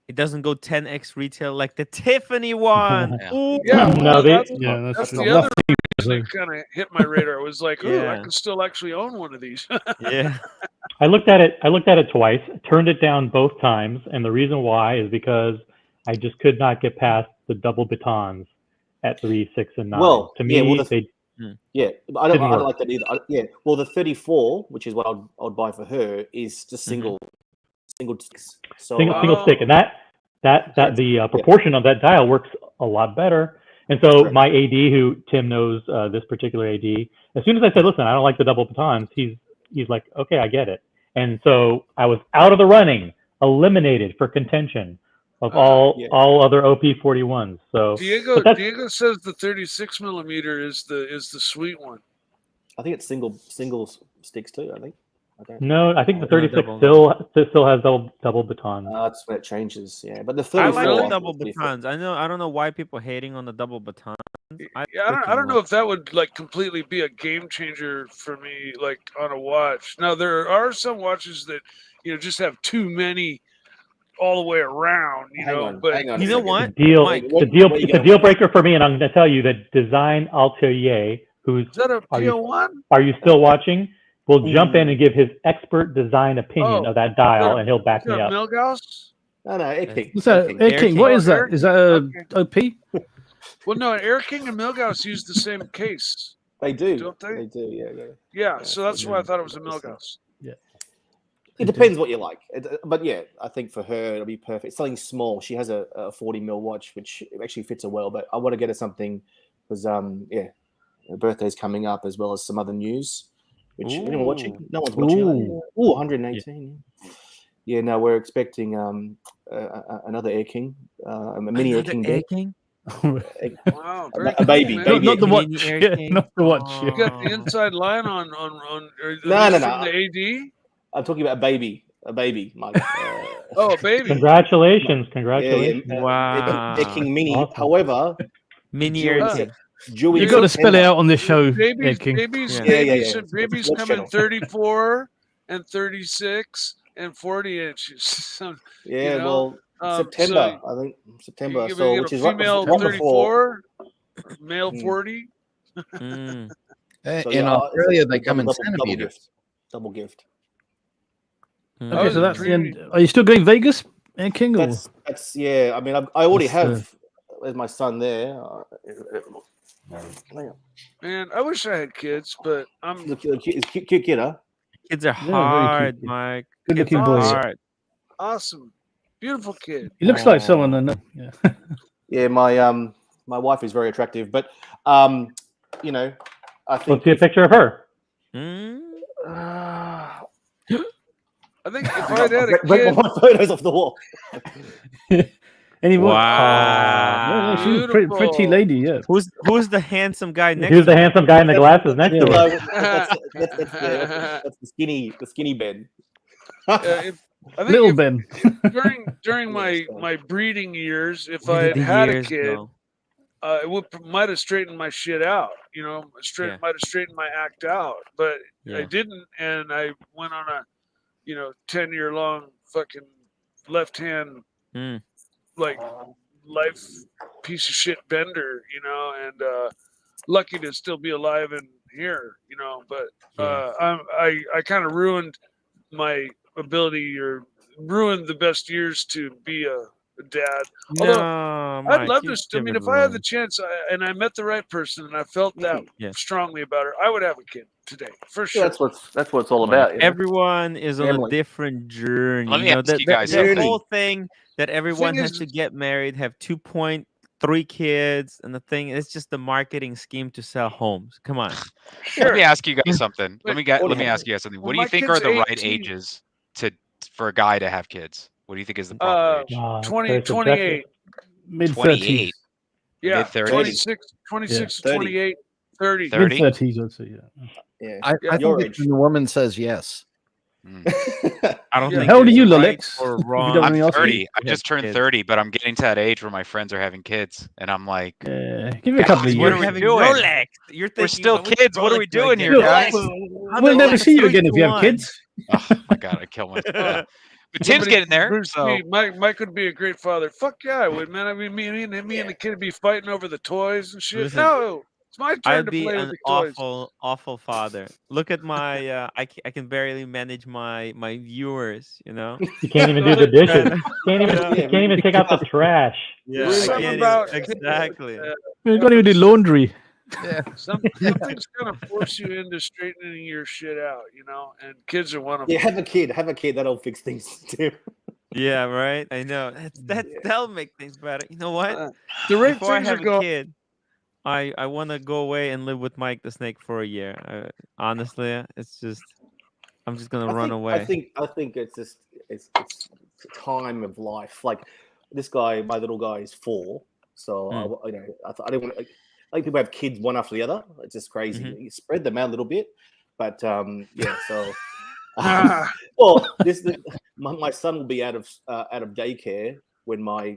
F: It doesn't go 10x retail like the Tiffany one.
C: Yeah,
B: No,
C: that's
B: that's
C: the other thing that kind of hit my radar. It was like, oh, I could still actually own one of these.
F: Yeah.
B: I looked at it twice, turned it down both times, and the reason why is because I just could not get past the double batons at 3, 6, and 9.
E: Well,
B: to me,
E: I don't like that either. Well, the 34, which is what I would buy for her, is just single sticks. So
B: single stick, and that the proportion of that dial works a lot better. And so my AD, who Tim knows, this particular AD, as soon as I said, "Listen, I don't like the double batons," he's like, "Okay, I get it." And so I was out of the running, eliminated for contention of all other OP41s. So
C: Diego says the 36 millimeter is the sweet one.
E: I think it's single sticks too. I think.
B: No, I think the 36 still has double baton.
E: That's when it changes, yeah. But the 34,
F: I like the double batons. I don't know why people are hating on the double batons.
C: I don't know if that would like completely be a game changer for me, like on a watch. Now there are some watches that just have too many all the way around, But
F: you know what?
B: The deal breaker for me, and I'm going to tell you that Design Atelier, who's
C: is that a PO1?
B: Are you still watching? Will jump in and give his expert design opinion of that dial, and he'll back me up.
C: Milgauss?
E: No, Air King.
H: What's that? Air King. What is that? Is that a OP?
C: Well, no, Air King and Milgauss use the same case.
E: They do,
C: don't they?
E: They do, yeah.
C: Yeah, so that's why I thought it was a Milgauss.
H: Yeah.
E: It depends what you like, but yeah, I think for her it'll be perfect. It's something small. She has a 40 mil watch, which actually fits her well. But I want to get her something because her birthday's coming up, as well as some other news. Which anyone watching? No one's watching. 118. Yeah, no, we're expecting another Air King, a mini Air King.
F: Air King?
C: Wow,
E: a baby,
C: cool,
E: baby.
H: Not the watch. Not the watch.
C: You got the inside line on
E: No.
C: the AD.
E: I'm talking about a baby, Mike.
C: A baby.
B: Congratulations.
F: Wow.
E: Air King Mini.
B: Awesome.
E: However,
F: Mini Air King.
H: You've got to spell it out on this show.
C: Babies
E: What
C: come in 34 and 36 and 40 inches. So,
E: well, September. I think September.
C: So,
E: which is
C: female
E: right
C: 34, male 40.
I: In Australia, they come in centimeters.
E: Double gift.
H: Okay, so that's the end. Are you still going Vegas, Air King? Or?
E: That's I mean, I already have. There's my son there.
C: Man, I wish I had kids, but I'm
E: cute kid, huh?
F: Kids are hard, Mike.
H: Good looking boy.
C: Awesome, beautiful kid.
H: He looks like someone I know. Yeah.
E: Yeah, my wife is very attractive, but I think.
B: Let's see a picture of her.
C: I think if I had a
E: break my photos off the wall.
H: Anymore?
F: Wow.
H: No, she's a pretty lady, yeah.
F: Who's the handsome guy next?
B: Who's the handsome guy in the glasses next to her?
E: That's the skinny Ben.
H: Little Ben.
C: During my breeding years, if I had a kid, it might have straightened my shit out. Might have straightened my act out, but I didn't, and I went on a 10-year long fucking left hand like life piece of shit bender, and lucky to still be alive and here, but I kind of ruined my ability or ruined the best years to be a dad. Although I'd love to. I mean, if I had the chance and I met the right person and I felt that strongly about her, I would have a kid today for sure.
E: That's what it's all about.
F: Everyone is on a different journey.
G: Let me ask you guys
F: the whole thing that everyone has to get married, have 2.3 kids, and the thing is just the marketing scheme to sell homes. Come on.
G: Sure. Let me ask you guys something. Let me ask you guys something. What do you think are the right ages for a guy to have kids? What do you think is the proper age?
C: 28.
H: Mid-30s.
C: Yeah,
G: mid-30s.
C: 26 to 28, 30.
H: Mid-30s, I'd say,
I: I think it's when the woman says yes.
F: I don't think.
H: How old are you,
F: right
H: Rolex?
F: or wrong.
G: I'm 30. I just turned 30, but I'm getting to that age where my friends are having kids, and I'm like,
H: give me a couple of
G: what
H: years.
G: are we doing?
F: Rolex. You're thinking,
G: we're still kids. What are we doing here, guys?
H: We'll never see you again if you have kids.
G: Oh my god, I kill myself. But Tim's getting there.
C: Bruce,
G: So
C: Mike would be a great father. Fuck yeah, I would, man. I mean, me and the kid would be fighting over the toys and shit.
F: Listen,
C: no, it's my turn
F: I'd
C: to
F: be
C: play
F: an
C: with the toys.
F: awful father. Look at my. I can barely manage my viewers. You know.
B: You can't even do the dishes. You can't even take out the trash.
F: Yeah, exactly.
H: You can't even do laundry.
I: Yeah.
C: Something's gonna force you into straightening your shit out, you know. And kids are one of them.
E: Yeah, have a kid. That'll fix things too.
F: Yeah, right. I know that'll make things better. You know what?
C: The right
F: Before I
C: things
F: have
C: are
F: a
C: going.
F: kid, I want to go away and live with Mike the Snake for a year. Honestly, it's just I'm just gonna run away.
E: I think it's just it's time of life. Like this guy, my little guy is 4, so I don't want to. Like people have kids one after the other. It's just crazy. You spread them out a little bit, but yeah. So, well, my son will be out of daycare when my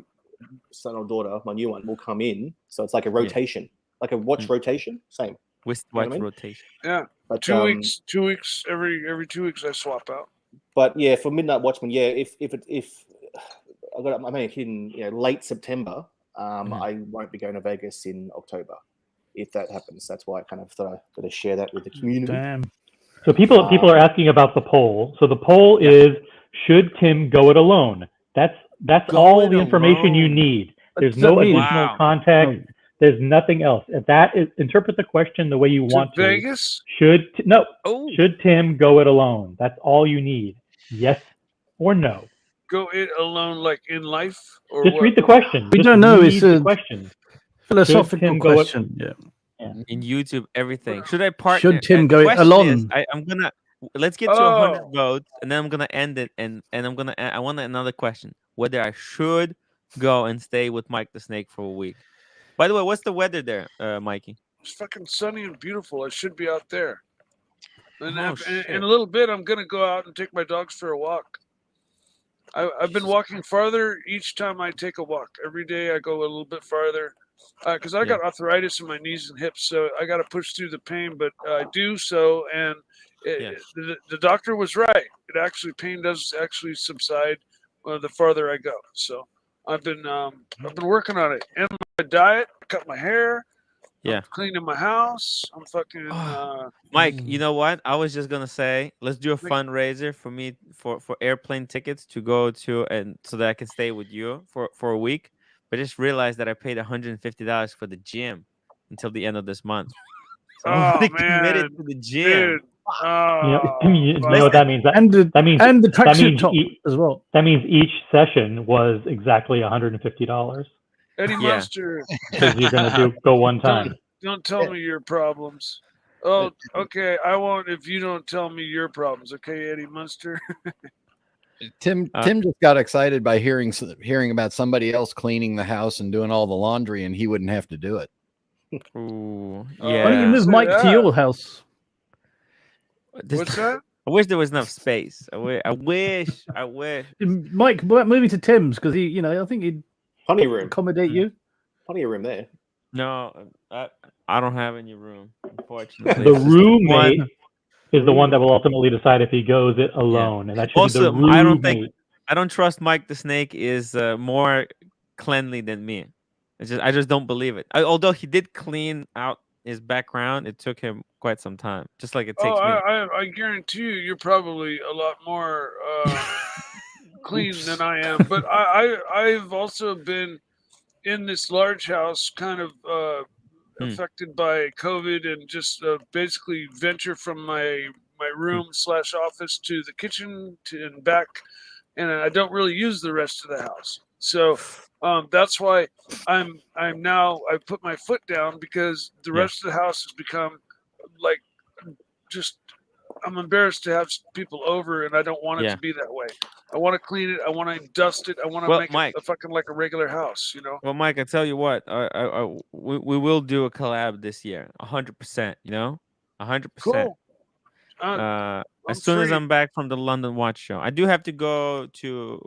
E: son or daughter, my new one, will come in. So it's like a rotation, like a watch rotation. Same.
F: Watch rotation.
C: Yeah.
E: But,
C: 2 weeks. 2 weeks. Every 2 weeks I swap out.
E: But yeah, for Midnight Watchman, yeah. If I'm having a kid in late September. I won't be going to Vegas in October if that happens. That's why I kind of thought I better share that with the community.
H: Damn.
B: So people are asking about the poll. So the poll is: should Tim go it alone? That's all the information you need. There's no additional context. There's nothing else. If that is, interpret the question the way you want to.
C: Vegas?
B: Should Tim go it alone? That's all you need. Yes or no.
C: Go it alone, like in life, or
B: just
C: what?
B: read the question.
H: We don't know. It's a
B: question.
H: Philosophical question. Yeah.
F: In YouTube, everything. Should I partner?
H: Should Tim go it alone?
F: Let's get to 100 votes, and then I'm gonna end it. And I want another question: whether I should go and stay with Mike the Snake for a week. By the way, what's the weather there, Mikey?
C: It's fucking sunny and beautiful. I should be out there. And in a little bit, I'm gonna go out and take my dogs for a walk. I've been walking farther each time I take a walk. Every day I go a little bit farther because I got arthritis in my knees and hips, so I got to push through the pain. But I do so, and the doctor was right. Pain does actually subside the farther I go. So I've been working on it. And my diet, I cut my hair.
F: Yeah,
C: I'm cleaning my house. I'm fucking.
F: Mike, you know what? I was just gonna say, let's do a fundraiser for me for airplane tickets to go to, and so that I can stay with you for a week. But just realized that I paid $150 for the gym until the end of this month. So I'm committed to the gym.
C: Dude.
B: You know what that means? That means
H: the tracksuit top as well.
B: That means each session was exactly $150.
C: Eddie Munster.
B: Because you're gonna go one time.
C: Don't tell me your problems. Oh, okay. I won't if you don't tell me your problems. Okay, Eddie Munster.
I: Tim just got excited by hearing about somebody else cleaning the house and doing all the laundry, and he wouldn't have to do it.
F: Ooh,
H: yeah. Why don't you move Mike to your house?
C: What's that?
F: I wish there was enough space. I wish.
H: Mike, moving to Tim's because he, I think he'd
E: plenty of room.
H: Accommodate you.
E: Plenty of room there.
F: No, I don't have any room, unfortunately.
B: The roommate is the one that will ultimately decide if he goes it alone, and that should
F: also,
B: be the roommate.
F: I don't trust Mike the Snake is more cleanly than me. I just don't believe it. Although he did clean out his background, it took him quite some time, just like it takes me.
C: I guarantee you're probably a lot more clean than I am. But I've also been in this large house, kind of affected by COVID, and just basically venture from my room / office to the kitchen and back, and I don't really use the rest of the house. So that's why I'm now I put my foot down, because the rest of the house has become like just I'm embarrassed to have people over, and I don't want it to be that way. I want to clean it. I want to dust it. I want to make it fucking like a regular house, Well,
F: Mike, I tell you what, we will do a collab this year, 100%. 100%.
C: Cool.
F: As soon as I'm back from the London Watch Show. I do have to go to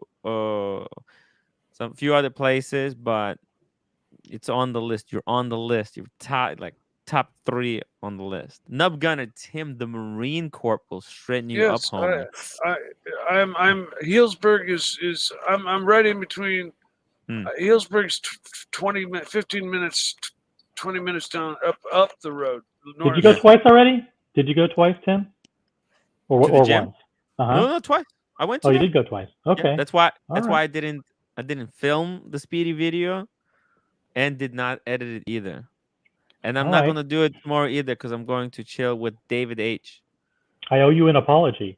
F: some few other places, but it's on the list. You're on the list. You're top 3 on the list. Nub Gunner Tim, the Marine Corps, will straighten you up, homie.
C: I'm Healdsburg is I'm right in between. Healdsburg's 15 minutes, 20 minutes down up the road.
B: Did you go twice already? Did you go twice, Tim? Or once?
F: No, twice. I went to
B: you did go twice. Okay.
F: Yeah, that's why I didn't film the Speedy video and did not edit it either. And I'm not going to do it tomorrow either because I'm going to chill with David H.
B: I owe you an apology.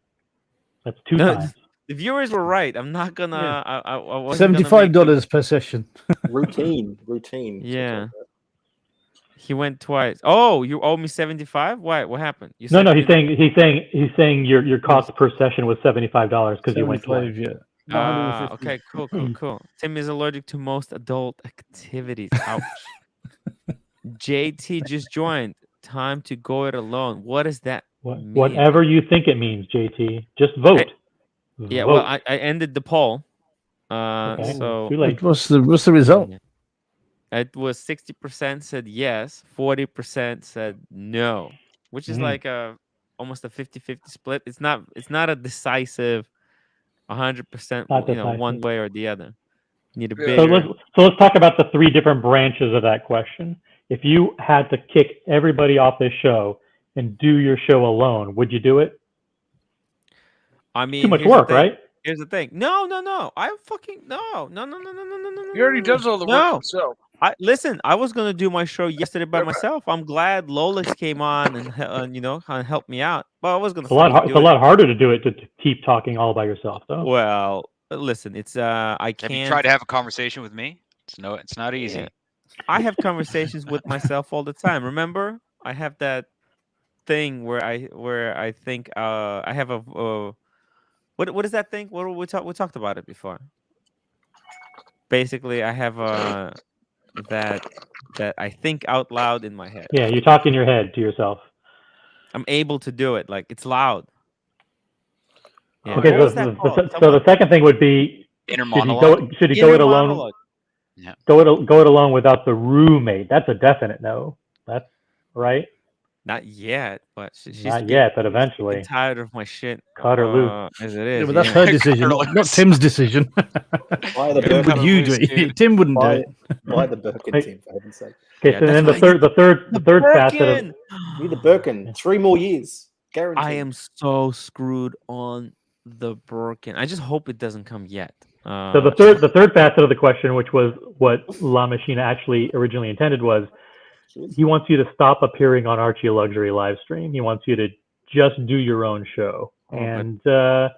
B: That's 2 times.
F: The viewers were right. I'm not going to...
H: $75 per session.
E: Routine.
F: Yeah. He went twice. Oh, you owe me 75? Why? What happened?
B: He's saying your cost per session was $75 because you went twice.
F: Yeah. Okay, cool. Tim is allergic to most adult activities. Ouch. JT just joined. Time to go it alone. What does that mean?
B: Whatever you think it means, JT. Just vote.
F: Vote. Well, I ended the poll. So
B: too late.
H: What's the result?
F: It was 60% said yes, 40% said no, which is like almost a 50-50 split. It's not a decisive 100%, one way or the other. Need a bigger.
B: So let's talk about the 3 different branches of that question. If you had to kick everybody off this show and do your show alone, would you do it?
F: I mean,
B: too much work, right?
F: Here's the thing. No. I fucking no.
C: He already does all the work himself.
F: Listen, I was gonna do my show yesterday by myself. I'm glad Rolex came on and helped me out. But I was gonna.
B: It's a lot harder to do it to keep talking all by yourself, though.
F: Well, listen, it's I can't.
G: Have you tried to have a conversation with me? It's not easy.
F: Yeah. I have conversations with myself all the time. Remember, I have that thing where I think I have a what is that thing? What we talked about it before. Basically, I have that I think out loud in my head.
B: Yeah, you talk in your head to yourself.
F: I'm able to do it. Like, it's loud.
B: Yeah. Okay, so the second thing would be
G: inner monologue.
B: Should he go it alone? Monologue. Yeah. Go it alone without the roommate. That's a definite no. That's right.
F: Not yet, but she's
B: not yet, but eventually.
F: Tired of my shit.
B: Cut her loose.
F: As it is.
H: Yeah, but that's her decision, not Tim's decision. Tim would you do it? Tim wouldn't do it.
E: Why the Birkin, Tim? For heaven's sake.
B: Okay, so then the third facet of
E: the Birkin. 3 more years, guaranteed.
F: I am so screwed on the Birkin. I just hope it doesn't come yet.
B: So the third facet of the question, which was what La Machina actually originally intended, was he wants you to stop appearing on Archie Luxury live stream. He wants you to just do your own show. And I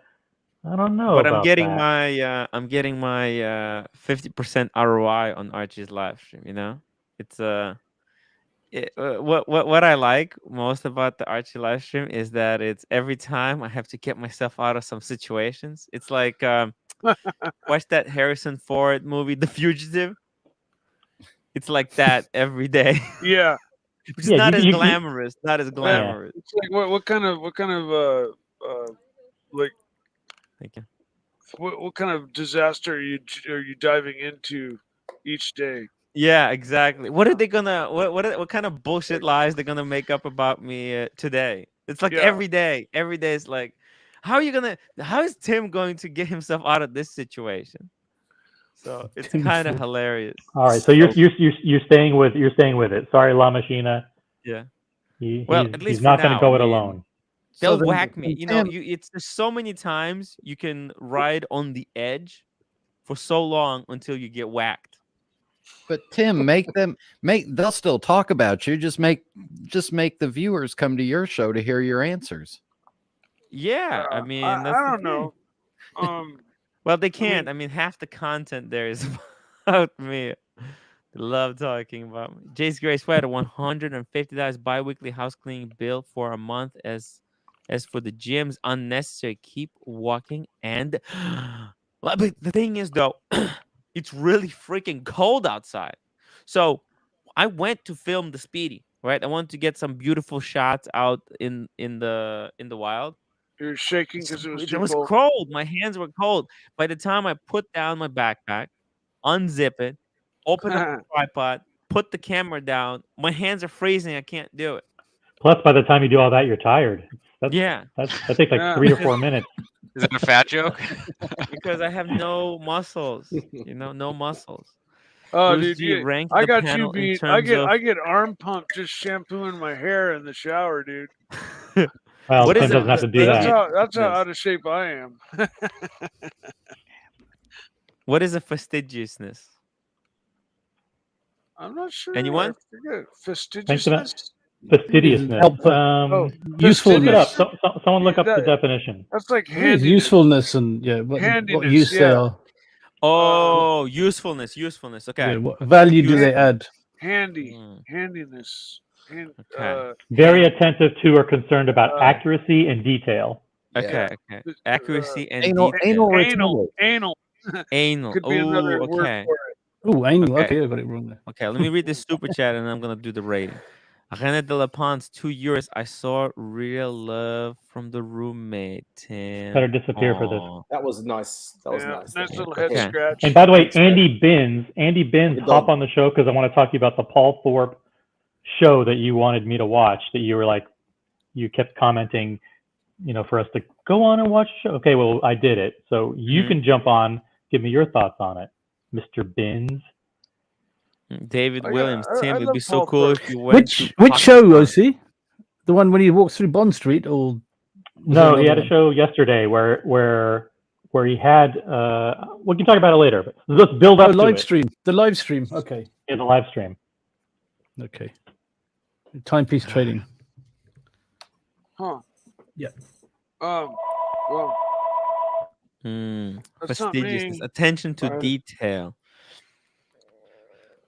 B: don't know.
F: But
B: I'm
F: getting my 50% ROI on Archie's live stream. You know, it's what I like most about the Archie live stream is that it's every time I have to get myself out of some situations. It's like watch that Harrison Ford movie, The Fugitive. It's like that every day.
C: Yeah.
F: Which is not as glamorous. Not as glamorous.
C: It's like what kind of like
F: thank you.
C: What kind of disaster are you diving into each day?
F: Yeah, exactly. What are they gonna what kind of bullshit lies they're gonna make up about me today? It's like every day. Every day is like, how is Tim going to get himself out of this situation? So it's kind of hilarious.
B: All right, so you're staying with it. Sorry, La Machina.
F: Yeah.
B: At least he's not going to go it alone.
F: They'll whack me. You know, there's so many times you can ride on the edge for so long until you get whacked.
I: But Tim, they'll still talk about you. Just make the viewers come to your show to hear your answers.
F: Yeah, I mean,
C: I don't know.
F: Well, they can't. I mean, half the content there is about me. They love talking about me. Jace Gray Sweater, $150 bi-weekly house cleaning bill for a month. As for the gyms, unnecessary. Keep walking. And but the thing is, though, it's really freaking cold outside. So I went to film the Speedy. right? I want to get some beautiful shots out in the wild.
C: You're shaking because
F: it was cold. My hands were cold. By the time I put down my backpack, unzip it, open up the tripod, put the camera down, my hands are freezing. I can't do it.
B: Plus, by the time you do all that, you're tired. That takes like 3 or 4 minutes.
G: Is that a fat joke?
F: Because I have no muscles. No muscles.
C: Oh,
F: Bruce
C: dude,
F: G ranked
C: I
F: the
C: got
F: panel
C: you beat.
F: in
C: I
F: terms
C: get arm pump just shampooing my hair in the shower, dude.
B: Well,
F: What
B: Tim
F: is
B: doesn't have to do that.
C: That's how out of shape I am.
F: What is a fastidiousness?
C: I'm not sure.
F: Anyone?
C: Fastidiousness.
B: Fastidiousness.
H: Usefulness.
B: Look it up. Someone look up the definition.
C: That's like
H: handiness. Usefulness and what use they are.
F: Oh, usefulness. Okay.
H: Yeah, what value do they add?
C: Handiness.
F: Okay.
B: Very attentive to or concerned about accuracy and detail.
F: Okay. Accuracy and
I: anal.
F: Anal.
C: Could be another word for it.
H: Oh, anal. Okay, I got it wrong there.
F: Okay, let me read this super chat and I'm gonna do the rating. René de la Ponce, 2 years. I saw real love from the roommate. Tim.
B: Better disappear for this.
E: That was nice. That was nice.
C: Nice little head scratch.
B: And by the way, Andy Binns, hop on the show because I want to talk to you about the Paul Thorpe show that you wanted me to watch. That you were like, you kept commenting, for us to go on and watch the show. Okay, well, I did it, so you can jump on. Give me your thoughts on it, Mr. Binns.
F: David Williams, Tim, it'd be so cool if you went.
H: Which show was he? The one when he walks through Bond Street, or
B: no? He had a show yesterday where he had. We can talk about it later, but let's build up.
H: Live stream. The live stream. Okay.
B: Yeah, the live stream.
H: Okay. Timepiece trading.
C: Huh.
H: Yeah.
C: Well.
F: Fastidiousness, attention to detail.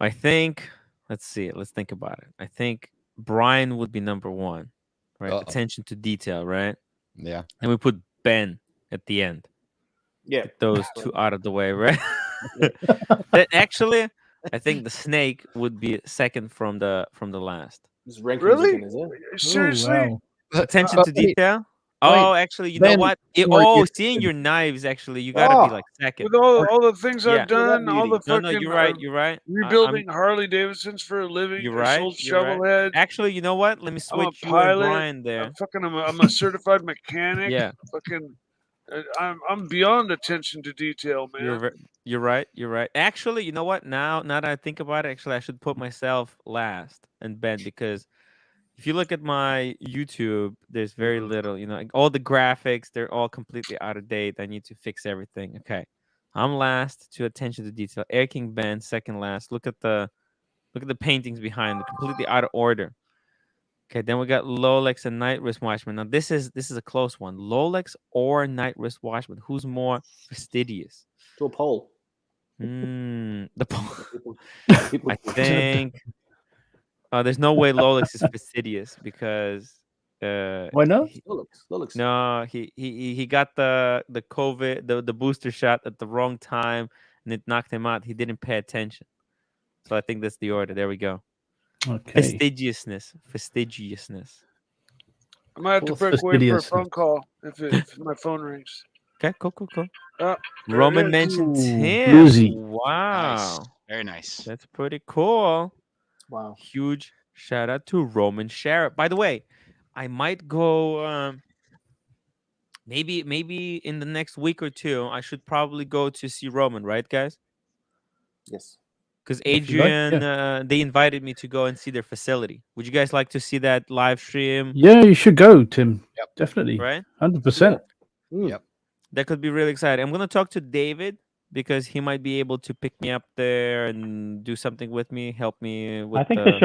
F: I think, let's think about it. I think Brian would be number one, right? Attention to detail, right?
I: Yeah.
F: And we put Ben at the end.
E: Yeah.
F: Get those two out of the way, right? Actually, I think the snake would be second from the last.
C: Really? Seriously?
H: Oh, wow.
F: Attention to detail? Oh, actually, you know what? Seeing your knives, actually, you gotta be like second.
C: With all the things I've done, all the fucking...
F: No, you're right.
C: Rebuilding Harley Davidsons for a living.
F: You're right.
C: Sold Shovelhead.
F: Actually, you know what? Let me switch you and Brian there.
C: I'm a certified mechanic.
F: Yeah.
C: Fucking... I'm beyond attention to detail, man.
F: You're right. Actually, you know what? Now that I think about it, actually, I should put myself last and Ben, because if you look at my YouTube, there's very little, like all the graphics, they're all completely out of date. I need to fix everything. Okay. I'm last to attention to detail. Air King Ben, second last. Look at the paintings behind, they're completely out of order. Okay, then we got Rolex and Night Wrist Watchman. Now this is a close one. Rolex or Night Wrist Watchman? Who's more fastidious?
E: To a poll.
F: The poll. I think. There's no way Rolex is fastidious because.
H: Why not?
E: Rolex.
F: No, he got the COVID, the booster shot at the wrong time, and it knocked him out. He didn't pay attention, so I think that's the order. There we go.
H: Okay.
F: Fastidiousness.
C: I might have to break away for a phone call if my phone rings.
F: Okay, cool. Roman mentioned Tim.
H: Bluesy.
F: Wow.
G: Nice. Very nice.
F: That's pretty cool.
E: Wow.
F: Huge shout out to Roman Sharrett. By the way, I might go maybe in the next week or two. I should probably go to see Roman, right, guys?
E: Yes.
F: Because Adrian, they invited me to go and see their facility. Would you guys like to see that live stream?
H: Yeah, you should go, Tim.
I: Yep.
H: Definitely.
F: Right?
H: 100%.
I: Yep.
F: That could be really exciting. I'm going to talk to David because he might be able to pick me up there and do something with me, help me with
B: I think the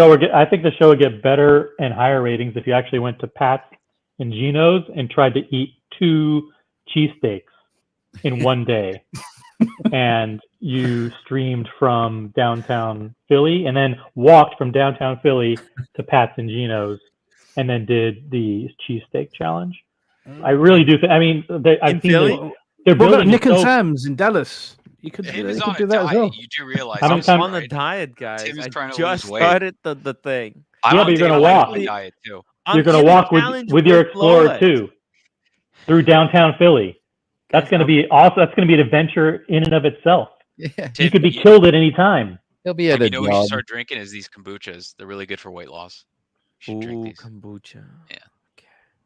B: show would get better and higher ratings if you actually went to Pat's and Gino's and tried to eat 2 cheesesteaks in one day. And you streamed from downtown Philly and then walked from downtown Philly to Pat's and Gino's and then did the cheesesteak challenge. I really do think, I've seen they're building
H: Nick and Sam's in Dallas. You could
G: Tim
H: do
G: is on
H: that
G: a
H: as well.
G: diet. You do realize
F: I'm on a diet, guys.
G: Tim is
F: I
G: trying to
F: just
G: lose weight.
F: started the thing.
B: Yeah, but you're gonna walk.
G: Diet too.
B: You're gonna walk with your Explorer too through downtown Philly. That's gonna be awesome. That's gonna be an adventure in and of itself.
I: Yeah.
B: You could be killed at any time.
I: He'll be at a
G: what you should start drinking is these kombuchas. They're really good for weight loss. You should drink these.
F: Kombucha.
G: Yeah.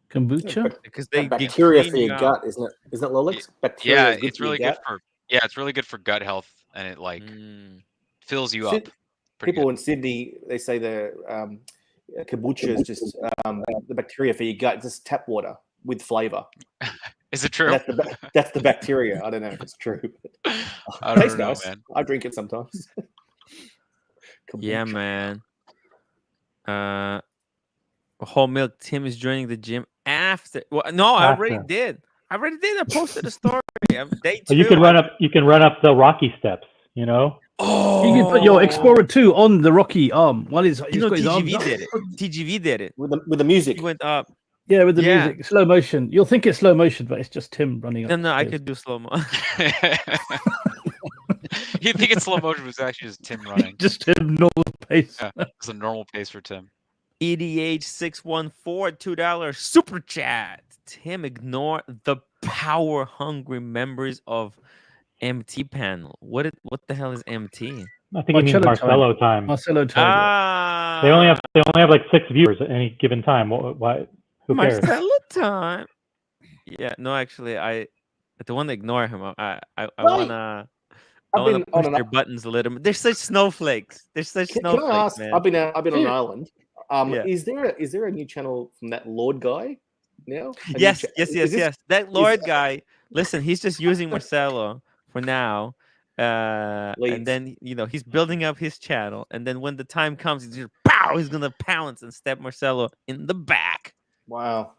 H: Kombucha?
E: Because they bacteria for your gut, isn't it? Isn't it, Lolex? Bacteria
G: it's really good for it's really good for gut health, and it like fills you up.
E: People in Sydney, they say the kombucha is just the bacteria for your gut, just tap water with flavor.
G: Is it true?
E: That's the bacteria. I don't know if it's true.
G: I don't know,
E: nice.
G: man.
E: I drink it sometimes.
F: Yeah, man. Whole milk. Tim is joining the gym after. Well, no, I already did. I posted a story. Day 2.
B: You can run up. You can run up the Rocky steps. You know.
H: Oh, you can put your Explorer 2 on the Rocky arm while he's got his
F: TGV
H: arms
F: did it. TGV did it
E: with the music.
F: He went up.
H: Yeah, with the music, slow motion. You'll think it's slow motion, but it's just Tim running up.
F: No, I could do slow mo.
G: You think it's slow motion, but it's actually just Tim running.
H: Just Tim, normal pace.
G: Yeah, it's a normal pace for Tim.
F: EDH614, $2 super chat. Tim, ignore the power hungry members of MT panel. What the hell is MT?
B: I think it means Marcelo time.
H: Marcelo time.
B: They only have like 6 viewers at any given time. Why? Who cares?
F: Marcelo time. Yeah, no, actually, I don't want to ignore him. I wanna push their buttons a little bit. They're such snowflakes.
E: Can I ask,
F: man.
E: I've been on an island. Is there a new channel from that Lord guy now?
F: Yes. That Lord guy. Listen, he's just using Marcelo for now. And then he's building up his channel, and then when the time comes, he's gonna pounce and step Marcelo in the back.
E: Wow.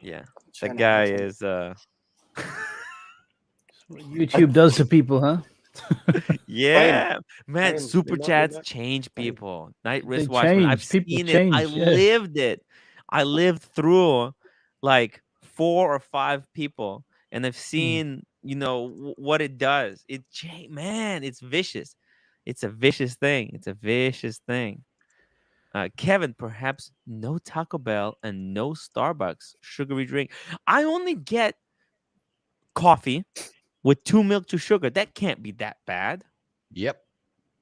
F: Yeah, that guy is
H: what YouTube does to people, huh?
F: Yeah, man. Super chats change people. Night wristwatch. I've seen it. I lived it. I lived through like 4 or 5 people, and I've seen what it does. It's vicious. It's a vicious thing. Kevin, perhaps no Taco Bell and no Starbucks sugary drink. I only get coffee with 2 milk, 2 sugar. That can't be that bad.
I: Yep.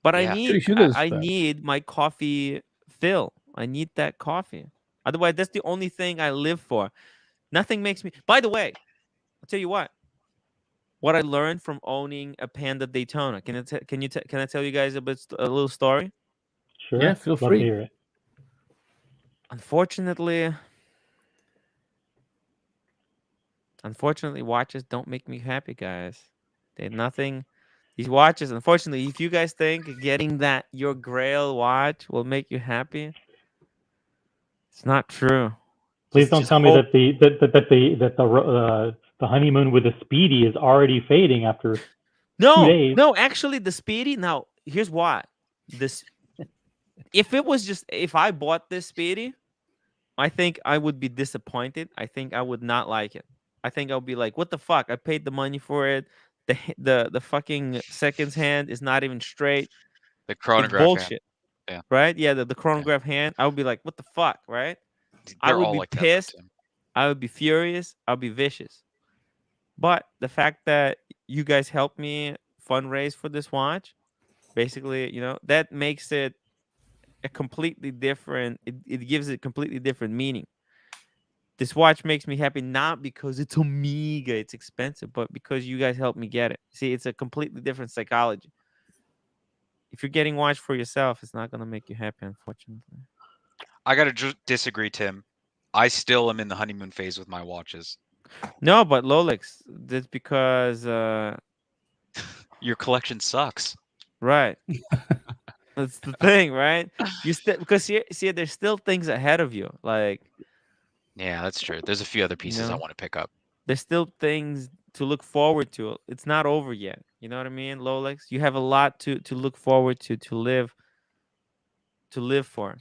F: But I need my coffee fill. I need that coffee. Otherwise, that's the only thing I live for. Nothing makes me. By the way, I'll tell you what I learned from owning a Panda Daytona. Can I tell you guys a little story?
B: Sure.
H: Yeah, feel free.
B: To hear it.
F: Unfortunately, watches don't make me happy, guys. They're nothing. These watches, unfortunately, if you guys think getting your Grail watch will make you happy, it's not true.
B: Please don't tell me that the honeymoon with the Speedy is already fading after 2 days.
F: No, actually, the Speedy. Now, here's why. If I bought this Speedy, I think I would be disappointed. I think I would not like it. I think I'll be like, what the fuck? I paid the money for it. The fucking seconds hand is not even straight.
G: The chronograph
F: bullshit.
G: Hand. Yeah.
F: Right? Yeah, the chronograph hand. I would be like, what the fuck, right? I would be pissed. I would be furious. I'll be vicious. But the fact that you guys helped me fundraise for this watch, basically, that makes it a completely different. It gives it completely different meaning. This watch makes me happy not because it's Omega, it's expensive, but because you guys helped me get it. See, it's a completely different psychology. If you're getting watch for yourself, it's not going to make you happy, unfortunately.
G: I got to disagree, Tim. I still am in the honeymoon phase with my watches.
F: No, but Rolex, that's because
G: your collection sucks.
F: Right. That's the thing, right? Because there's still things ahead of you. Like,
G: yeah, that's true. There's a few other pieces I want to pick up.
F: There's still things to look forward to. It's not over yet. You know what I mean, Rolex? You have a lot to look forward to live for.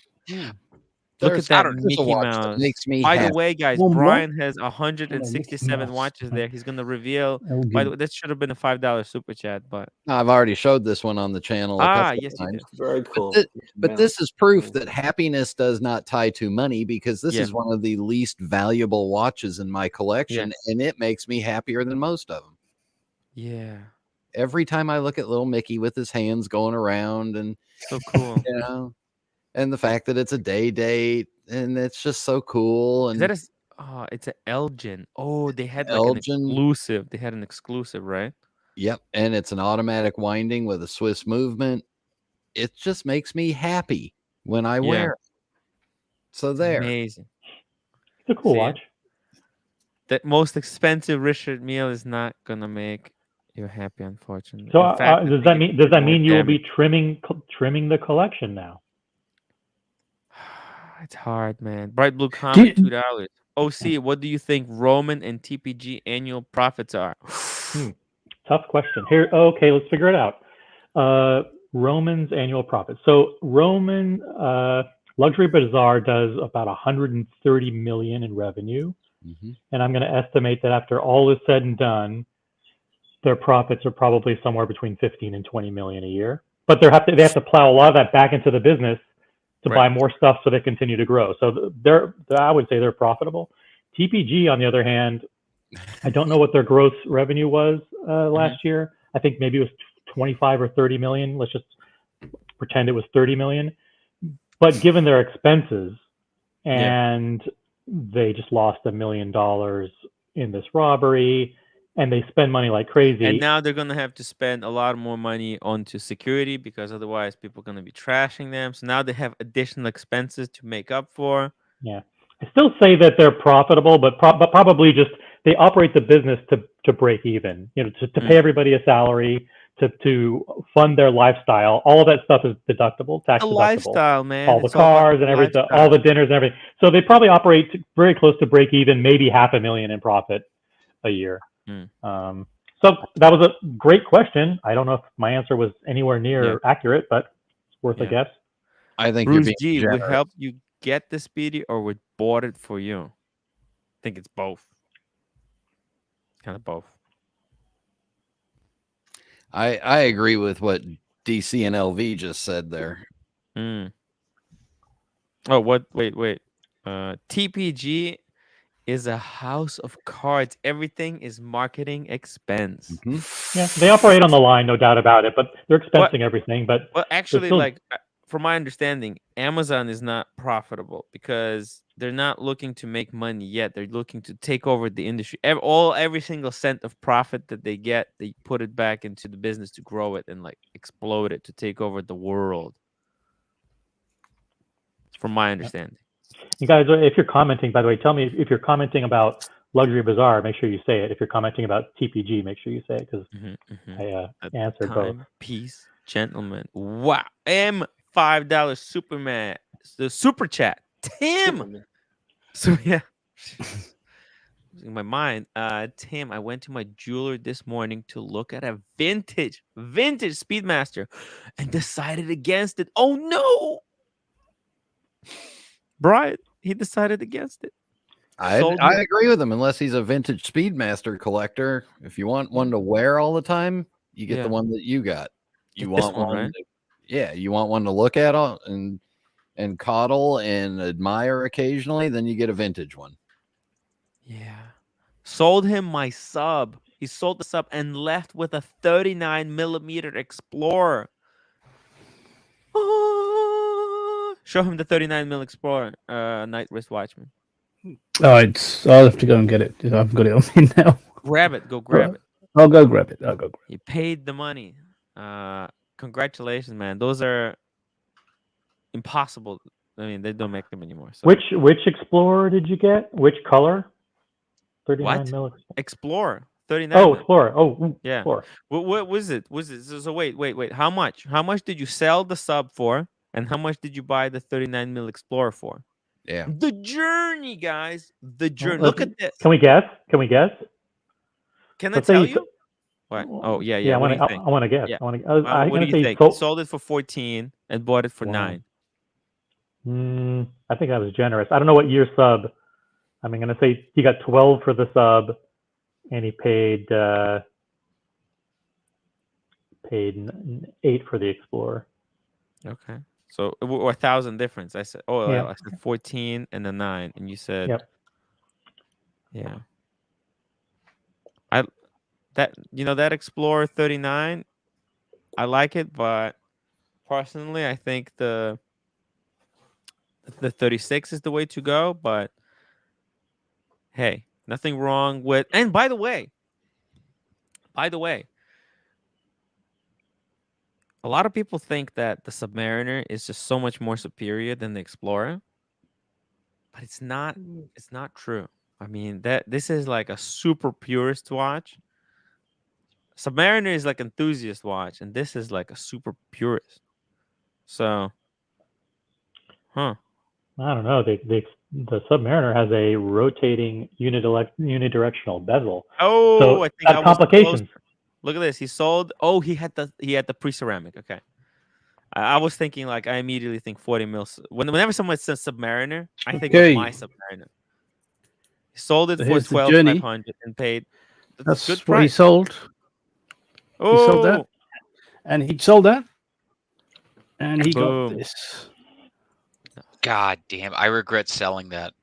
F: Look at that
I: There's a
F: Mickey
I: watch that
F: Mouse.
I: makes me
F: By the
I: happy.
F: way, guys,
H: One what?
F: Brian has
H: Mickey
F: 167
H: Mouse.
F: watches there. He's gonna reveal.
H: I'll
F: By
H: give
F: the way, that should have been a $5 super chat, but
I: I've already showed this one on the channel a couple
F: yes,
I: of
F: you
I: times.
F: did.
E: Very cool.
I: But this is proof that happiness does not tie to money, because this is one of the least valuable watches in my collection, and it makes me happier than most of them.
F: Yeah.
I: Every time I look at little Mickey with his hands going around, and
F: so cool,
I: you know, and the fact that it's a day date, and it's just so cool. And
F: that is, it's an Elgin. Oh, they had like
I: Elgin.
F: an exclusive. They had an exclusive, right?
I: Yep, and it's an automatic winding with a Swiss movement. It just makes me happy when I wear it. So there.
F: Amazing.
B: It's a cool watch.
F: That most expensive Richard Mille is not gonna make you happy, unfortunately.
B: So does that mean you will be trimming the collection now?
F: It's hard, man. Bright Blue Comet, $2. OC, what do you think Roman and TPG annual profits are?
B: Tough question. Here, okay, let's figure it out. Roman's annual profit. So Roman Luxury Bazaar does about 130 million in revenue, and I'm going to estimate that after all is said and done, their profits are probably somewhere between 15 and 20 million a year. But they have to plow a lot of that back into the business to buy more stuff so they continue to grow. So I would say they're profitable. TPG, on the other hand, I don't know what their gross revenue was last year. I think maybe it was 25 or 30 million. Let's just pretend it was 30 million. But given their expenses, and they just lost $1 million in this robbery, and they spend money like crazy.
F: And now they're gonna have to spend a lot more money onto security, because otherwise people are gonna be trashing them. So now they have additional expenses to make up for.
B: Yeah, I still say that they're profitable, but probably just they operate the business to break even. You know, to pay everybody a salary, to fund their lifestyle. All of that stuff is deductible, tax deductible.
F: Lifestyle, man.
B: All the cars and everything, all the dinners and everything. So they probably operate very close to break even, maybe $500,000 in profit a year. So that was a great question. I don't know if my answer was anywhere near accurate, but it's worth a guess.
I: I think
F: Bruce G, we helped you get the Speedy, or we bought it for you? I think it's both. Kind of both.
I: I agree with what DC and LV just said there.
F: Oh, what? Wait. TPG is a house of cards. Everything is marketing expense.
B: Yeah, they operate on the line, no doubt about it, but they're expensing everything. But
F: actually, from my understanding, Amazon is not profitable because they're not looking to make money yet. They're looking to take over the industry. Every single cent of profit that they get, they put it back into the business to grow it and like explode it to take over the world. From my understanding.
B: You guys, if you're commenting, by the way, tell me if you're commenting about Luxury Bazaar, make sure you say it. If you're commenting about TPG, make sure you say it, because I answered both.
F: Peace, gentlemen. Wow. $5 Superman. The super chat. Tim. So yeah. In my mind, Tim, I went to my jeweler this morning to look at a vintage Speedmaster and decided against it. Oh no. Brian, he decided against it.
I: I agree with him, unless he's a vintage Speedmaster collector. If you want one to wear all the time, you get the one that you got. You want one, right? You want one to look at and coddle and admire occasionally, then you get a vintage one.
F: Yeah. Sold him my sub. He sold the sub and left with a 39mm Explorer. Show him the 39mm Explorer, night wristwatchman.
H: I'll have to go and get it. I've got it on me now.
F: Grab it. Go grab it.
H: I'll go grab it.
F: You paid the money. Congratulations, man. Those are impossible. I mean, they don't make them anymore. So.
B: Which Explorer did you get? Which color? 39mm
F: Explorer. 39.
B: Oh, Explorer. Oh,
F: yeah.
B: Explorer.
F: What was it? So wait. How much? How much did you sell the sub for? And how much did you buy the 39mm Explorer for?
I: Yeah.
F: The journey, guys. The journey. Look at this.
B: Can we guess?
F: Can I tell you? What? Oh, yeah.
B: I want to guess.
F: Yeah.
B: What
F: do you think? Sold it for 14 and bought it for 9.
B: I think I was generous. I don't know what year sub. I'm going to say he got 12 for the sub, and he paid 8 for the Explorer.
F: Okay. So 1,000 difference. I said,
B: Yeah.
F: I said 14 and a 9, and you said,
B: Yep.
F: Yeah. That Explorer 39, I like it, but personally, I think the 36 is the way to go. But hey, nothing wrong with. And by the way, a lot of people think that the Submariner is just so much more superior than the Explorer, but it's not. It's not true. I mean, this is like a super purist watch. Submariner is like enthusiast watch, and this is like a super purist. So,
B: I don't know. The Submariner has a rotating unidirectional bezel.
F: Oh,
B: so
F: I think that
B: complications.
F: Look at this. He sold. Oh, he had the pre-ceramic. Okay. I was thinking like I immediately think 40 mils. Whenever someone says Submariner, I think of my Submariner. He sold it for 12,500 and paid.
H: That's
F: good
H: what
F: price.
H: he sold.
F: Oh,
H: he sold that, and he sold that, and he got this.
G: God damn! I regret selling that.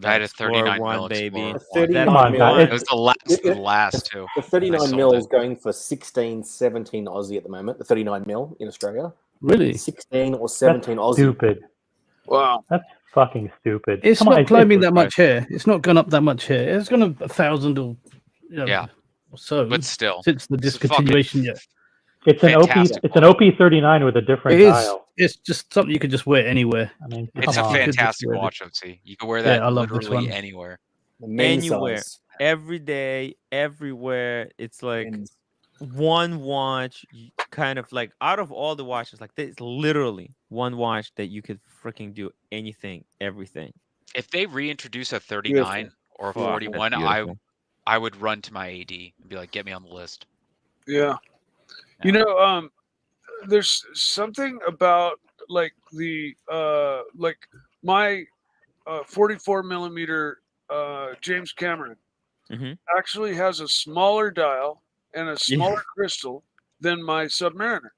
G: I had a 39 mil
F: baby.
G: Explorer.
B: Come on, guys.
G: It was the last two.
E: The 39 mil is going for 16, 17 Aussie at the moment. The 39 mil in Australia.
H: Really?
E: 16 or 17 Aussie.
B: Stupid.
C: Wow.
B: That's fucking stupid.
H: It's not climbing that much here. It's not gone up that much here. It's gone up 1,000 or or so.
G: But still,
H: since the discontinuation,
B: It's an OP. It's an OP39 with a different dial.
H: It's just something you could just wear anywhere.
B: I mean,
G: it's a fantastic watch, OC. You can wear that literally anywhere.
F: Anywhere, every day, everywhere. It's like one watch, kind of like out of all the watches, like it's literally one watch that you could freaking do anything, everything.
G: If they reintroduce a 39 or a 41, I would run to my AD and be like, "Get me on the list."
C: Yeah. You know, there's something about like the like my 44 millimeter James Cameron actually has a smaller dial and a smaller crystal than my Submariner.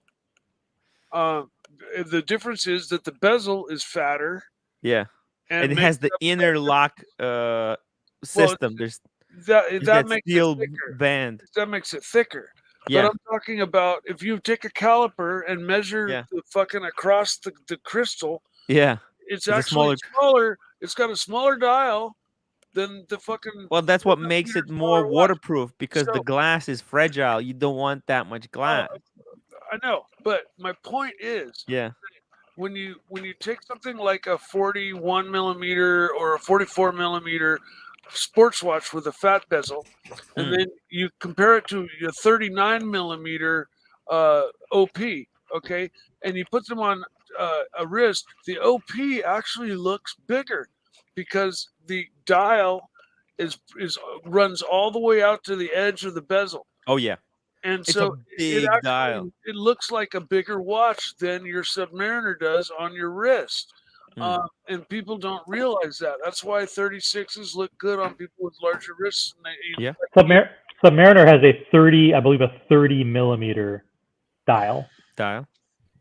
C: The difference is that the bezel is fatter.
F: Yeah, and it has the inner lock system. There's
C: that makes
F: steel
C: it thicker.
F: band.
C: That makes it thicker.
F: Yeah.
C: But I'm talking about if you take a caliper and measure the fucking across the crystal.
F: Yeah.
C: It's actually smaller. It's got a smaller dial than the fucking.
F: Well, that's what makes it more waterproof because the glass is fragile. You don't want that much glass.
C: I know, but my point is, when you take something like a 41 millimeter or a 44 millimeter sports watch with a fat bezel, and then you compare it to your 39 millimeter OP, okay, and you put them on a wrist, the OP actually looks bigger because the dial runs all the way out to the edge of the bezel.
F: Oh yeah,
C: and so it looks like a bigger watch than your Submariner does on your wrist. And people don't realize that. That's why 36s look good on people with larger wrists.
B: Submariner has a 30 millimeter dial.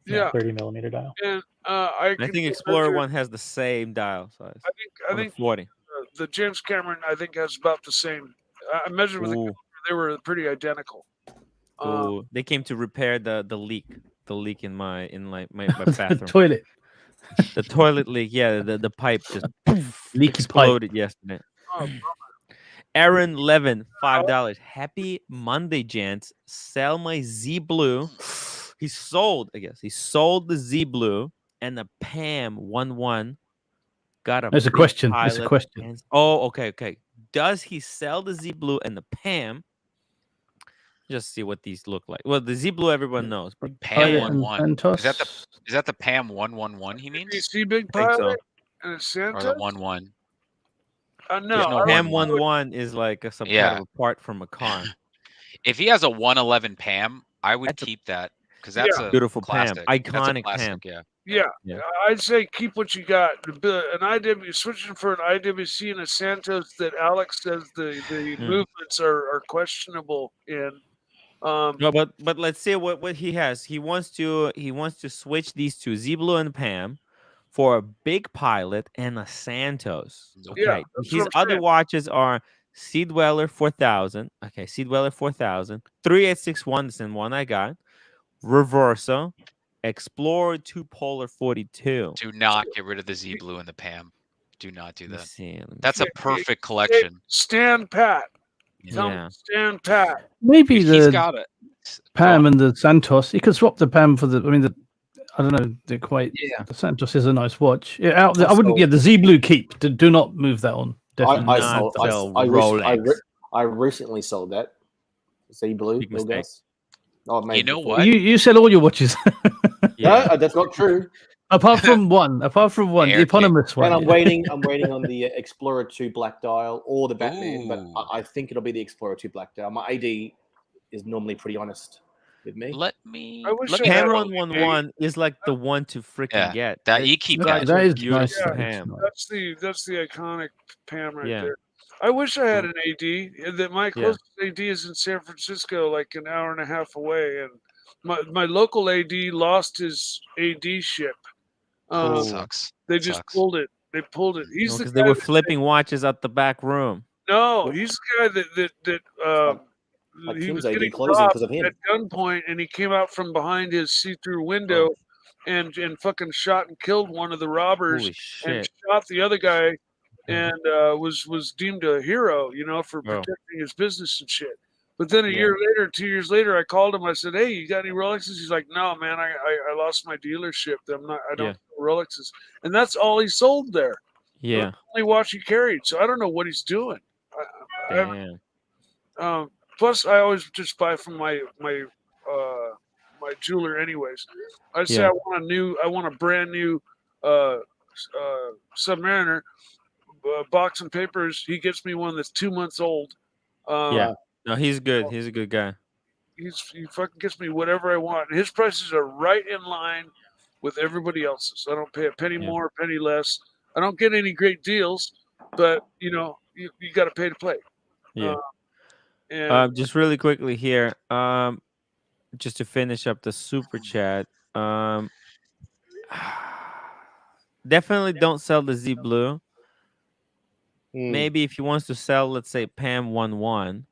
C: Yeah,
B: 30 millimeter dial.
C: And
F: I think Explorer one has the same dial size.
C: I think
F: 40.
C: The James Cameron I think has about the same. I measured with they were pretty identical.
F: They came to repair the leak in my bathroom.
H: Toilet.
F: The toilet leak, the pipe just exploded yesterday. Aaron Levin, $5. Happy Monday, gents. Sell my Z Blue. He sold the Z Blue and the PAM 11. Got a.
H: There's a question. There's a question.
F: Oh, okay. Does he sell the Z Blue and the PAM? Just see what these look like. Well, the Z Blue everyone knows. But
G: PAM 11. Is that the PAM 111 he means?
C: You see Big Pilot and a Santa?
G: Or the 11?
C: No,
F: PAM 11 is like some kind of a part from a car.
G: If he has a 111 PAM, I would keep that because that's a
F: beautiful
G: classic.
F: PAM, iconic
G: classic,
F: PAM.
C: Yeah, I'd say keep what you got. Switching for an IWC and a Santos that Alex says the movements are questionable in.
F: No, but let's see what he has. He wants to switch these two, Z Blue and Pam, for a big Pilot and a Santos. Okay,
C: Yeah,
F: his other watches are Sea Dweller 4000. Okay, Sea Dweller 4000, 3861 is in one I got. Reverso, Explorer 2 Polar 42.
G: Do not get rid of the Z Blue and the Pam. Do not do that.
F: Let me
G: That's a perfect collection.
C: Stand pat.
F: Yeah.
C: Stand pat.
H: Maybe
G: He's got it.
H: Pam and the Santos. You could swap the Pam for the. I mean, I don't know. They're quite. Yeah. The Santos is a nice watch. Yeah, I wouldn't. Yeah, the Z Blue keep. Do not move that on. Definitely.
E: I recently sold that Z Blue.
G: You know what?
H: You sell all your watches.
E: No, that's not true.
H: Apart from one, the eponymous one.
E: And I'm waiting on the Explorer 2 Black Dial or the Batman, but I think it'll be the Explorer 2 Black Dial. My AD is normally pretty honest with me.
F: Pam 111 is like the one to freaking get.
G: That you keep
H: that is nice.
F: Pam.
C: That's the iconic Pam right there. I wish I had an AD. That my closest AD is in San Francisco, like an hour and a half away, and my local AD lost his AD ship.
G: Sucks.
C: They just pulled it. They pulled it. He's
F: because they were flipping watches out the back room.
C: No, he's the guy that he was getting robbed at gunpoint, and he came out from behind his see-through window and fucking shot and killed one of the robbers and shot the other guy, and was deemed a hero, for protecting his business and shit. But then 2 years later, I called him. I said, "Hey, you got any Rolexes?" He's like, "No, man, I lost my dealership. I don't sell Rolexes," and that's all he sold there.
F: Yeah,
C: the only watch he carried. So I don't know what he's doing. Plus, I always just buy from my jeweler, anyways. I say I want a brand new Submariner box and papers. He gets me one that's 2 months old.
F: No, he's good. He's a good guy.
C: He fucking gets me whatever I want. And his prices are right in line with everybody else's. I don't pay a penny more, a penny less. I don't get any great deals, but you got to pay to play.
F: Yeah. Just really quickly here, just to finish up the super chat. Definitely don't sell the Z Blue. Maybe if he wants to sell, let's say Pam 11,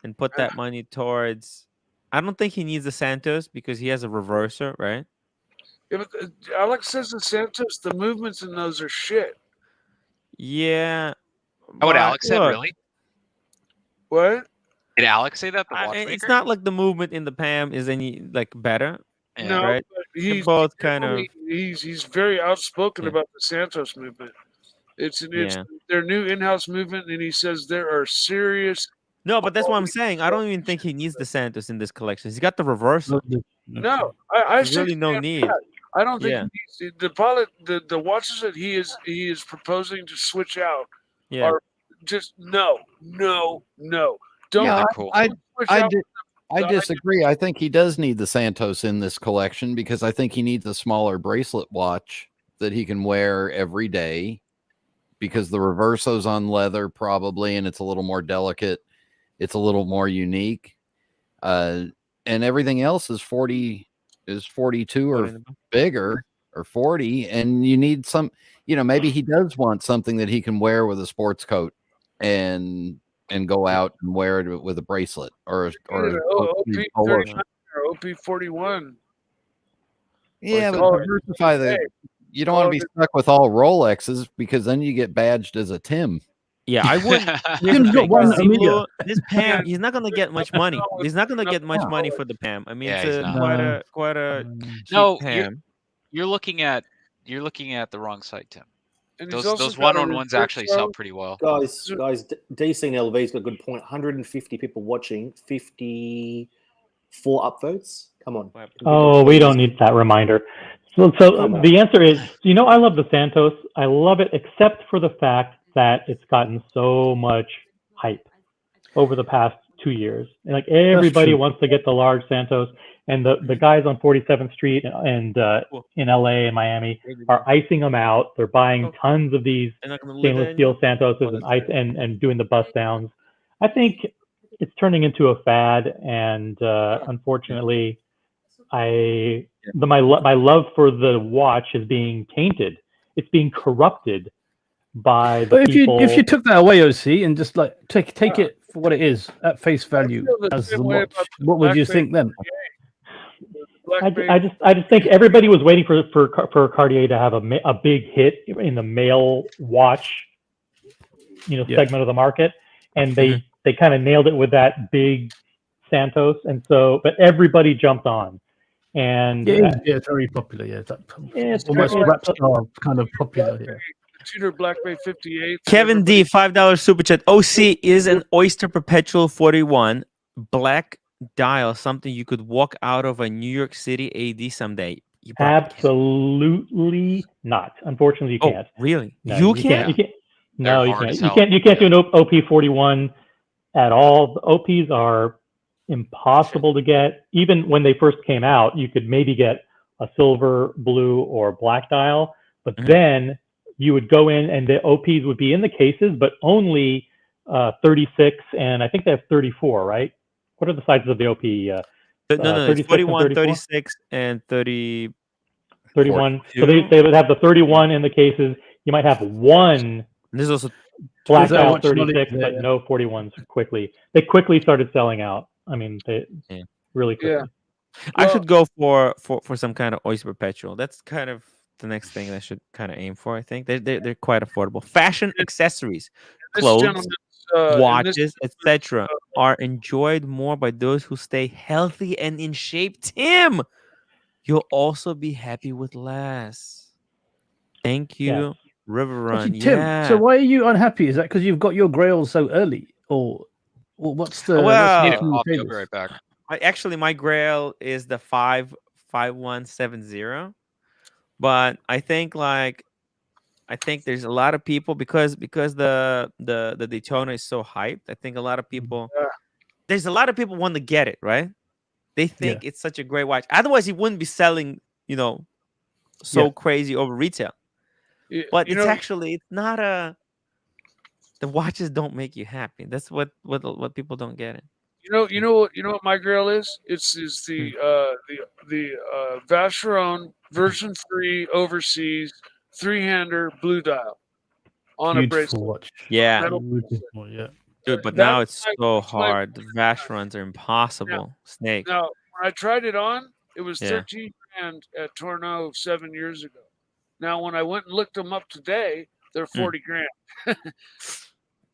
F: and put that money towards. I don't think he needs the Santos because he has a reverser, right?
C: Yeah, but Alex says the Santos, the movements in those are shit.
F: Yeah.
G: Oh, what Alex said, really?
C: What?
G: Did Alex say that? The watchmaker?
F: It's not like the movement in the Pam is any better.
C: No,
F: right?
C: But he's
F: both kind of.
C: He's very outspoken about the Santos movement. It's their new in-house movement, and he says there are serious.
F: No, but that's what I'm saying. I don't even think he needs the Santos in this collection. He's got the reversal.
C: No, I
F: really no need.
C: I don't think he needs the watches that he is proposing to switch out are just no. Don't.
I: Yeah, I disagree. I think he does need the Santos in this collection because I think he needs a smaller bracelet watch that he can wear every day, because the Reverso's on leather probably, and it's a little more delicate. It's a little more unique. And everything else is 42 or bigger, or 40. And you need some, maybe he does want something that he can wear with a sports coat and go out and wear it with a bracelet or
C: OP39 or OP41.
I: Yeah, but diversify you don't want to be stuck with all Rolexes, because then you get badged as a Tim.
F: Yeah, I wouldn't. This Pam, he's not gonna get much money. He's not gonna get much money for the Pam. I mean, it's quite a cheap Pam.
G: You're looking at the wrong site, Tim. Those one-on-ones actually sell pretty well.
E: Guys, DC and LV's got a good point. 150 people watching, 54 upvotes. Come on.
B: Oh, we don't need that reminder. So the answer is, I love the Santos. I love it, except for the fact that it's gotten so much hype over the past 2 years. And everybody wants to get the large Santos, and the guys on 47th Street and in LA and Miami are icing them out. They're buying tons of these stainless steel Santoses and doing the bust downs. I think it's turning into a fad, and unfortunately, my love for the watch is being tainted. It's being corrupted by the people.
H: If you took that away, OC, and just like take it for what it is at face value as the watch, what would you think then?
B: I just think everybody was waiting for Cartier to have a big hit in the male watch, segment of the market, and they kind of nailed it with that big Santos, and so but everybody jumped on, and
H: it's very popular. It's almost rap star kind of popular. Yeah.
C: Tudor Black Bay 58.
F: Kevin D, $5 super chat. OC is an Oyster Perpetual 41 black dial something you could walk out of a New York City AD someday?
B: Absolutely not. Unfortunately, you can't.
F: Really?
B: No,
F: you can't?
B: You can't. No, you can't. You can't do an OP41 at all. The OPs are impossible to get. Even when they first came out, you could maybe get a silver, blue, or black dial, but then you would go in and the OPs would be in the cases, but only 36, and I think they have 34, right? What are the sizes of the OP?
F: No, it's 41, 36, and 30.
B: 31. So they would have the 31 in the cases. You might have one
F: There's also
B: black dial 36, but no 41s quickly. They quickly started selling out. I mean, they really quickly.
C: Yeah.
F: I should go for some kind of Oyster Perpetual. That's kind of the next thing I should kind of aim for. I think they're quite affordable. Fashion accessories, clothes, watches, etc., are enjoyed more by those who stay healthy and in shape. Tim, you'll also be happy with less. Thank you, River Run.
H: Actually, Tim, so why are you unhappy? Is that because you've got your Grail so early, or what's the?
G: I'll be right back.
F: My Grail is the 5170, but I think there's a lot of people because the Daytona is so hyped. I think a lot of people there's a lot of people want to get it, right? They think it's such a great watch. Otherwise, he wouldn't be selling, so crazy over retail. But it's not the watches don't make you happy. That's what people don't get it.
C: You know what my Grail is? It's the Vacheron version 3 overseas 3-hander blue dial on a bracelet.
H: Watch.
F: Yeah. Dude, but now it's so hard. The Vacherons are impossible. Snake.
C: Now, when I tried it on, it was 13 grand at Tourneau 7 years ago. Now, when I went and looked them up today, they're 40 grand.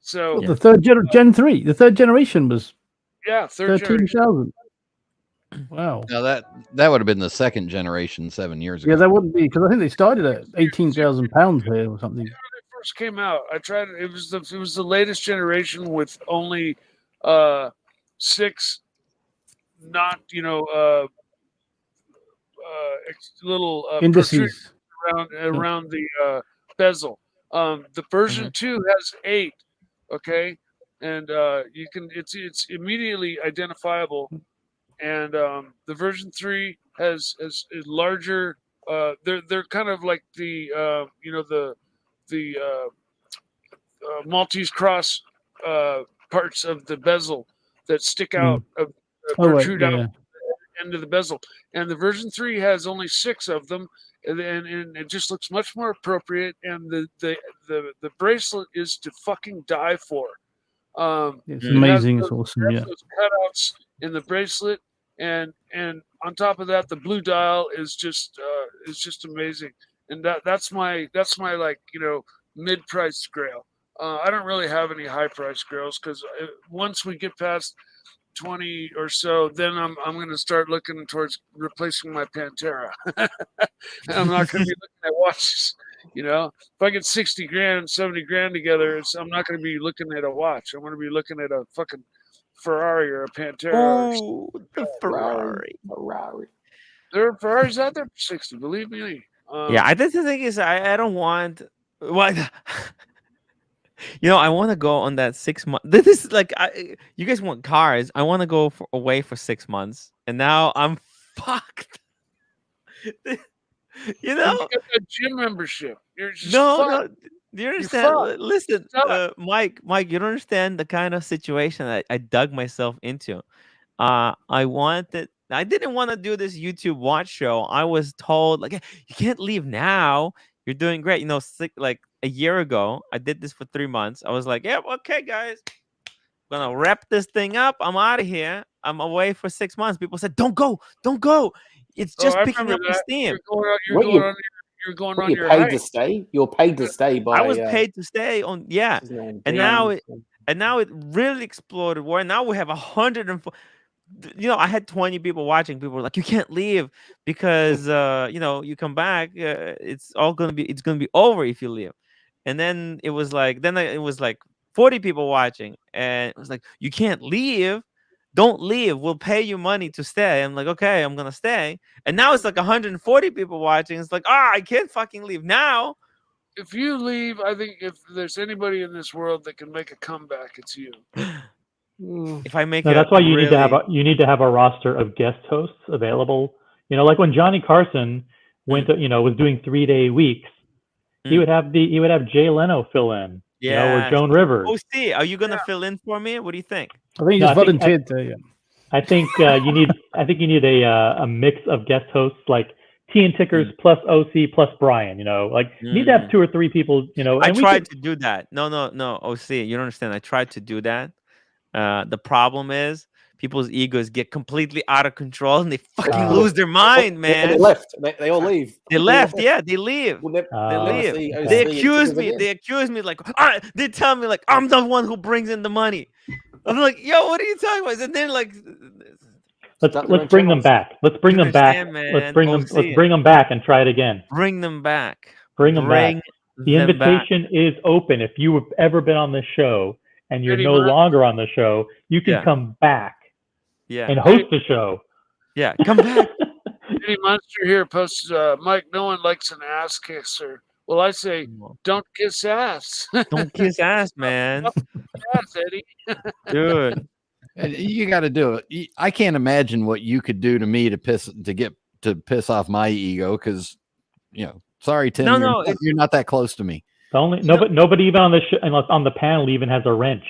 C: So
H: the third Gen 3, the third generation was 13,000. Wow.
I: Now that would have been the second generation 7 years ago.
H: Yeah, that wouldn't be because I think they started at £18,000 here or something.
C: When they first came out, I tried it. It was the latest generation with only 6 not little
H: indices
C: around the bezel. The version 2 has 8. Okay, and you can it's immediately identifiable. And the version 3 has larger. They're kind of like the Maltese cross parts of the bezel that stick out, protrude out the end of the bezel. And the version 3 has only 6 of them, and it just looks much more appropriate. And the bracelet is to fucking die for.
H: It's amazing. It's awesome. Yeah.
C: Those cutouts in the bracelet, and on top of that, the blue dial is just amazing. And that's my like mid-priced Grail. I don't really have any high-priced Grails because once we get past 20 or so, then I'm going to start looking towards replacing my Pantera. I'm not going to be looking at watches. If I get 60 grand, 70 grand together, I'm not going to be looking at a watch. I'm going to be looking at a fucking Ferrari or a Pantera.
F: Oh, the Ferrari.
C: There are Ferraris out there for 60, believe me.
F: I think the thing is, I don't want what. I want to go on that 6 months. This is like, you guys want cars. I want to go away for 6 months, and now I'm fucked. You
C: You
F: know,
C: got a gym membership. You're just
F: no. Do you understand? Listen,
C: Stop.
F: Mike, you don't understand the kind of situation that I dug myself into. I didn't want to do this YouTube watch show. I was told like, hey, you can't leave now. You're doing great. You know, like a year ago, I did this for 3 months. I was like, yeah, okay, guys, I'm gonna wrap this thing up. I'm out of here. I'm away for 6 months. People said, don't go. It's just picking up the steam.
C: You're going on your
E: paid
C: hike.
E: to stay. You're paid to stay by.
F: I was paid to stay on. Yeah, and now it really exploded. Where now we have 104. You know, I had 20 people watching. People were like, "You can't leave because you know, you come back. It's gonna be over if you leave." And then it was like, it was like 40 people watching, and it was like, "You can't leave. Don't leave. We'll pay you money to stay." I'm like, "Okay, I'm gonna stay." And now it's like 140 people watching. It's like, I can't fucking leave now.
C: If you leave, I think if there's anybody in this world that can make a comeback, it's you.
F: If I make
B: that's why you need to have a roster of guest hosts available. You know, like when Johnny Carson went to, was doing 3-day weeks, he would have Jay Leno fill in, or Joan Rivers.
F: Oh, see, are you gonna fill in for me? What do you think?
H: I think he's volunteered to. Yeah.
B: I think you need a mix of guest hosts like T and Tickers plus OC plus Brian. You need to have 2 or 3 people.
F: I tried to do that. No, OC, you don't understand. I tried to do that. The problem is people's egos get completely out of control and they fucking lose their mind, man.
E: They left. They all leave.
F: They left. Yeah, they leave. They leave. They accuse me. They accuse me like, they tell me like I'm the one who brings in the money. I'm like, yo, what are you talking about? And then like,
B: let's bring them back. Let's bring them back. Let's bring them back and try it again.
F: Bring them back.
B: Bring them back. The invitation is open. If you have ever been on this show and you're no longer on the show, you can come back and host the show.
F: Yeah, come back.
C: Eddie Munster here posts, Mike, no one likes an ass kisser. Well, I say, don't kiss ass.
F: Don't kiss ass, man.
C: Ass, Eddie.
F: Dude.
I: You got to do it. I can't imagine what you could do to me to piss off my ego because, sorry, Tim, you're not that close to me.
B: Nobody even on the unless on the panel even has a wrench.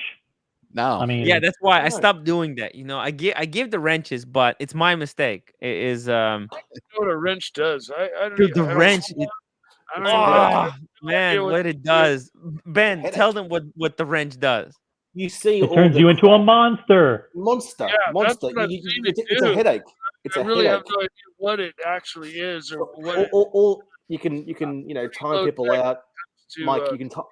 I: No,
B: I mean,
F: yeah, that's why I stopped doing that. I give the wrenches, but it's my mistake. It is
C: I don't know what a wrench does.
F: The wrench. Man, what it does. Ben, tell them what the wrench does.
E: You see,
B: it turns you into a monster.
E: Monster. It's a headache. It's
C: I really have no idea what it actually is or what.
E: Or you can time people out. Mike, you can talk.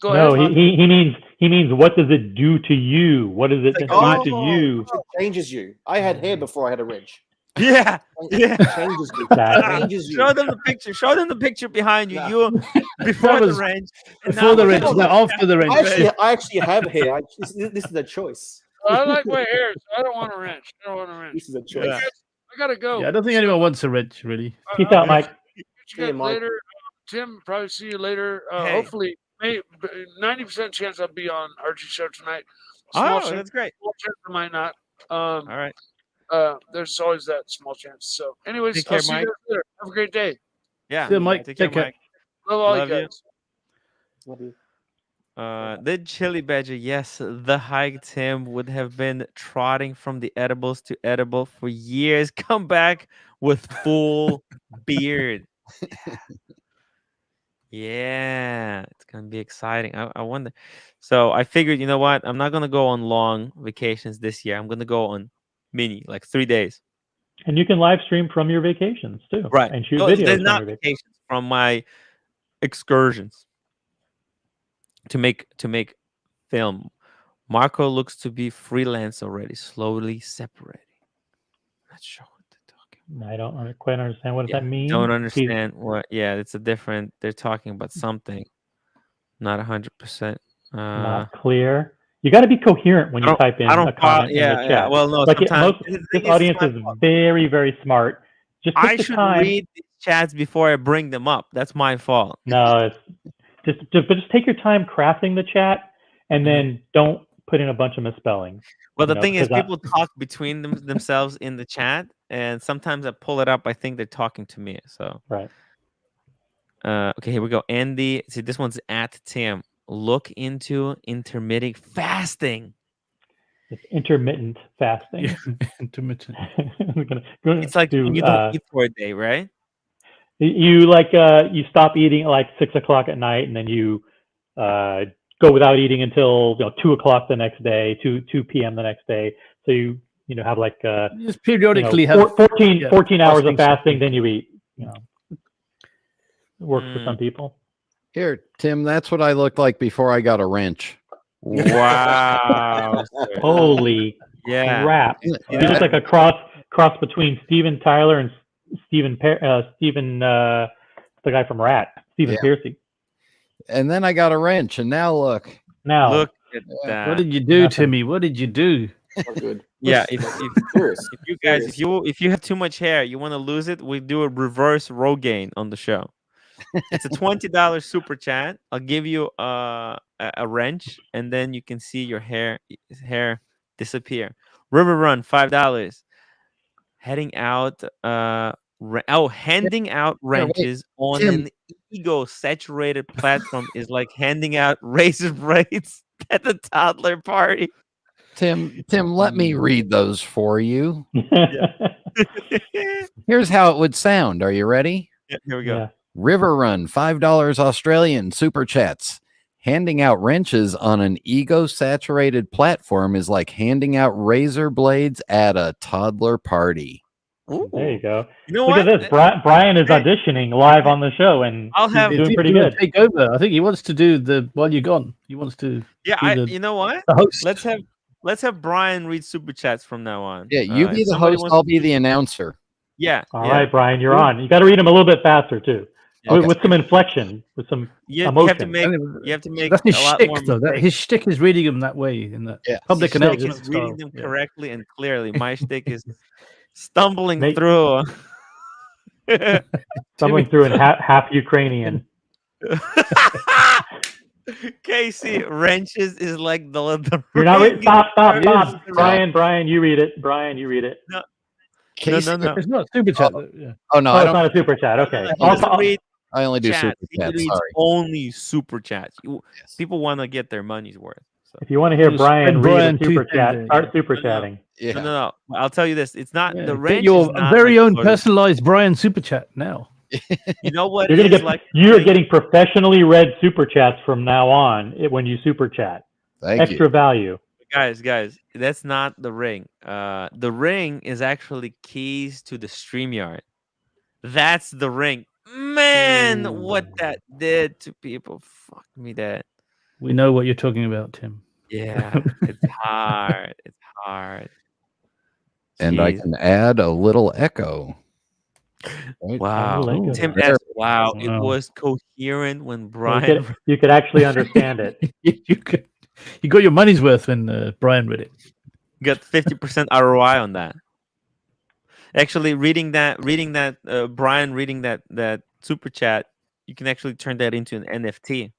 C: Go ahead.
B: No, he means what does it do to you? What does it do to you?
E: It changes you. I had hair before I had a wrench.
F: Yeah.
E: It changes you. Changes you.
F: Show them the picture. Show them the picture behind you. You before the wrench.
H: Before the wrench. No, after the wrench.
E: I actually have hair. This is a choice.
C: I like my hair, so I don't want a wrench.
E: This is a choice.
C: I gotta go.
H: Yeah, I don't think anyone wants a wrench, really.
B: Peace out, Mike.
C: Later, Tim. Probably see you later. Hopefully, 90% chance I'll be on Archie's show tonight.
F: That's great.
C: Small chance I might not.
F: All right.
C: There's always that small chance. So, anyways,
F: Take care,
C: I'll see you guys later. Have a great day.
F: Yeah.
H: Yeah, Mike.
F: Take care, Mike.
C: Love all you guys.
E: Love you.
F: The chili badger, yes, the hike Tim would have been trotting from the edibles to edible for years. Come back with full beard. Yeah, it's gonna be exciting. I wonder. So I figured, you know what? I'm not gonna go on long vacations this year. I'm gonna go on mini, like 3 days.
B: And you can live stream from your vacations too,
F: right?
B: And shoot videos.
F: There's not vacations from my excursions. To make film. Marco looks to be freelance already, slowly separating. Not sure what they're talking about.
B: I don't quite understand what that means.
F: Don't understand what. Yeah, it's a different. They're talking about something. Not 100%.
B: Not clear. You got to be coherent when you type in a comment in the chat.
F: Yeah. Well, no.
B: Like this audience is very, very smart. Just
F: I should read these chats before I bring them up. That's my fault.
B: No, just take your time crafting the chat, and then don't put in a bunch of misspellings.
F: Well, the thing is, people talk between themselves in the chat, and sometimes I pull it up. I think they're talking to me. So
B: right.
F: Okay, here we go. Andy, see, this one's at Tim. Look into intermittent fasting.
B: It's intermittent fasting.
H: Yeah, intermittent.
F: It's like when you don't eat for a day, right?
B: You you stop eating at like 6 o'clock at night, and then you go without eating until 2 o'clock the next day, 2 p.m. the next day. So you have like
H: just periodically have
B: 14 hours of fasting, then you eat. It works for some people.
I: Here, Tim, that's what I looked like before I got a wrench.
B: Wow! Holy crap! You look like a cross between Steven Tyler and Steven, the guy from Rat, Stephen Piercy.
I: And then I got a wrench, and now look.
F: Look at that.
H: What did you do, Timmy? What did you do?
E: Good.
F: Yeah, if you guys, if you have too much hair, you want to lose it, we do a reverse Rogaine on the show. It's a $20 super chat. I'll give you a wrench, and then you can see your hair disappear. River Run, $5. Heading out. Handing out wrenches on an ego-saturated platform is like handing out razor blades at the toddler party.
I: Tim, let me read those for you. Here's how it would sound. Are you ready?
F: Yeah, here we go.
B: Yeah.
I: River Run, $5 Australian super chats. Handing out wrenches on an ego-saturated platform is like handing out razor blades at a toddler party.
F: Ooh.
B: There you go.
F: Look
B: at this. Brian is auditioning live on the show, and he's doing pretty good.
H: Take over. I think he wants to do while you're gone. He wants to.
F: Yeah, you know what?
H: The host.
F: Let's have Brian read super chats from now on.
I: Yeah, you be the host. I'll be the announcer.
F: Yeah.
B: All right, Brian, you're on. You got to read them a little bit faster too, with some inflection, with some emotion.
F: You have to make
H: that's his
F: a lot
H: shtick,
F: more
H: though. His shtick is reading them that way in the public announcement.
F: He's reading them correctly and clearly. My shtick is stumbling through.
B: Stumbling through in half Ukrainian.
F: Casey, wrenches is like the
B: You're not stop. Brian, you read it. Brian, you read it.
F: No.
H: It's not a super chat.
I: Oh no,
B: it's not a super chat. Okay.
I: I only do super chats. Sorry.
F: Only super chats. People want to get their money's worth. So.
B: If you want to hear Brian read a super chat, start super chatting.
F: Yeah. No. I'll tell you this. It's not the wrench.
H: Your very own personalized Brian super chat now.
F: You know what?
B: You're getting professionally read super chats from now on when you super chat. Extra value.
F: Guys, that's not the ring. The ring is actually keys to the StreamYard. That's the ring. Man, what that did to people. Fuck me that.
H: We know what you're talking about, Tim.
F: Yeah, it's hard. It's hard.
I: And I can add a little echo.
F: Right? Wow. Tim S. Wow. It was coherent when Brian.
B: You could actually understand it.
H: You got your money's worth when Brian read it.
F: You got 50% ROI on that. Actually, reading that Brian reading that super chat, you can actually turn that into an NFT.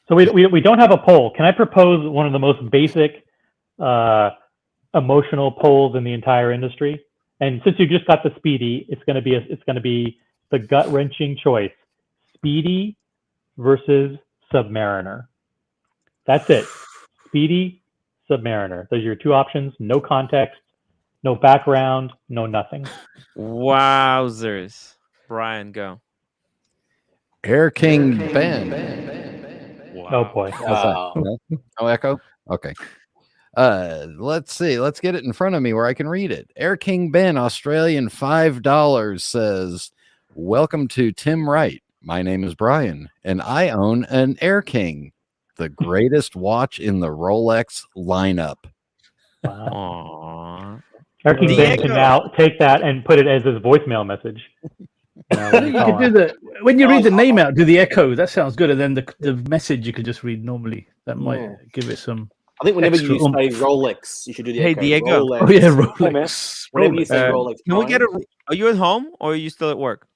B: So we don't have a poll. Can I propose one of the most basic emotional polls in the entire industry? And since you just got the Speedy, it's going to be the gut-wrenching choice: Speedy versus Submariner. That's it. Speedy, Submariner. Those are your two options. No context, no background, no nothing.
F: Wowzers! Brian, go.
I: Air King Ben.
B: Wow. Oh boy.
I: Wow. No echo? Okay. Let's see. Let's get it in front of me where I can read it. Air King Ben, Australian $5 says, "Welcome to timwrite. My name is Brian, and I own an Air King, the greatest watch in the Rolex lineup."
B: Wow. Air King Ben can now take that and put it as his voicemail message.
H: You could do when you read the name out, do the echo. That sounds good. And then the message you could just read normally. That might give it some.
E: I think whenever you say Rolex, you should do the echo.
F: Diego.
E: Rolex.
H: Oh yeah, Rolex.
E: Whenever you say Rolex.
F: Can we get Are you at home or are you still at work?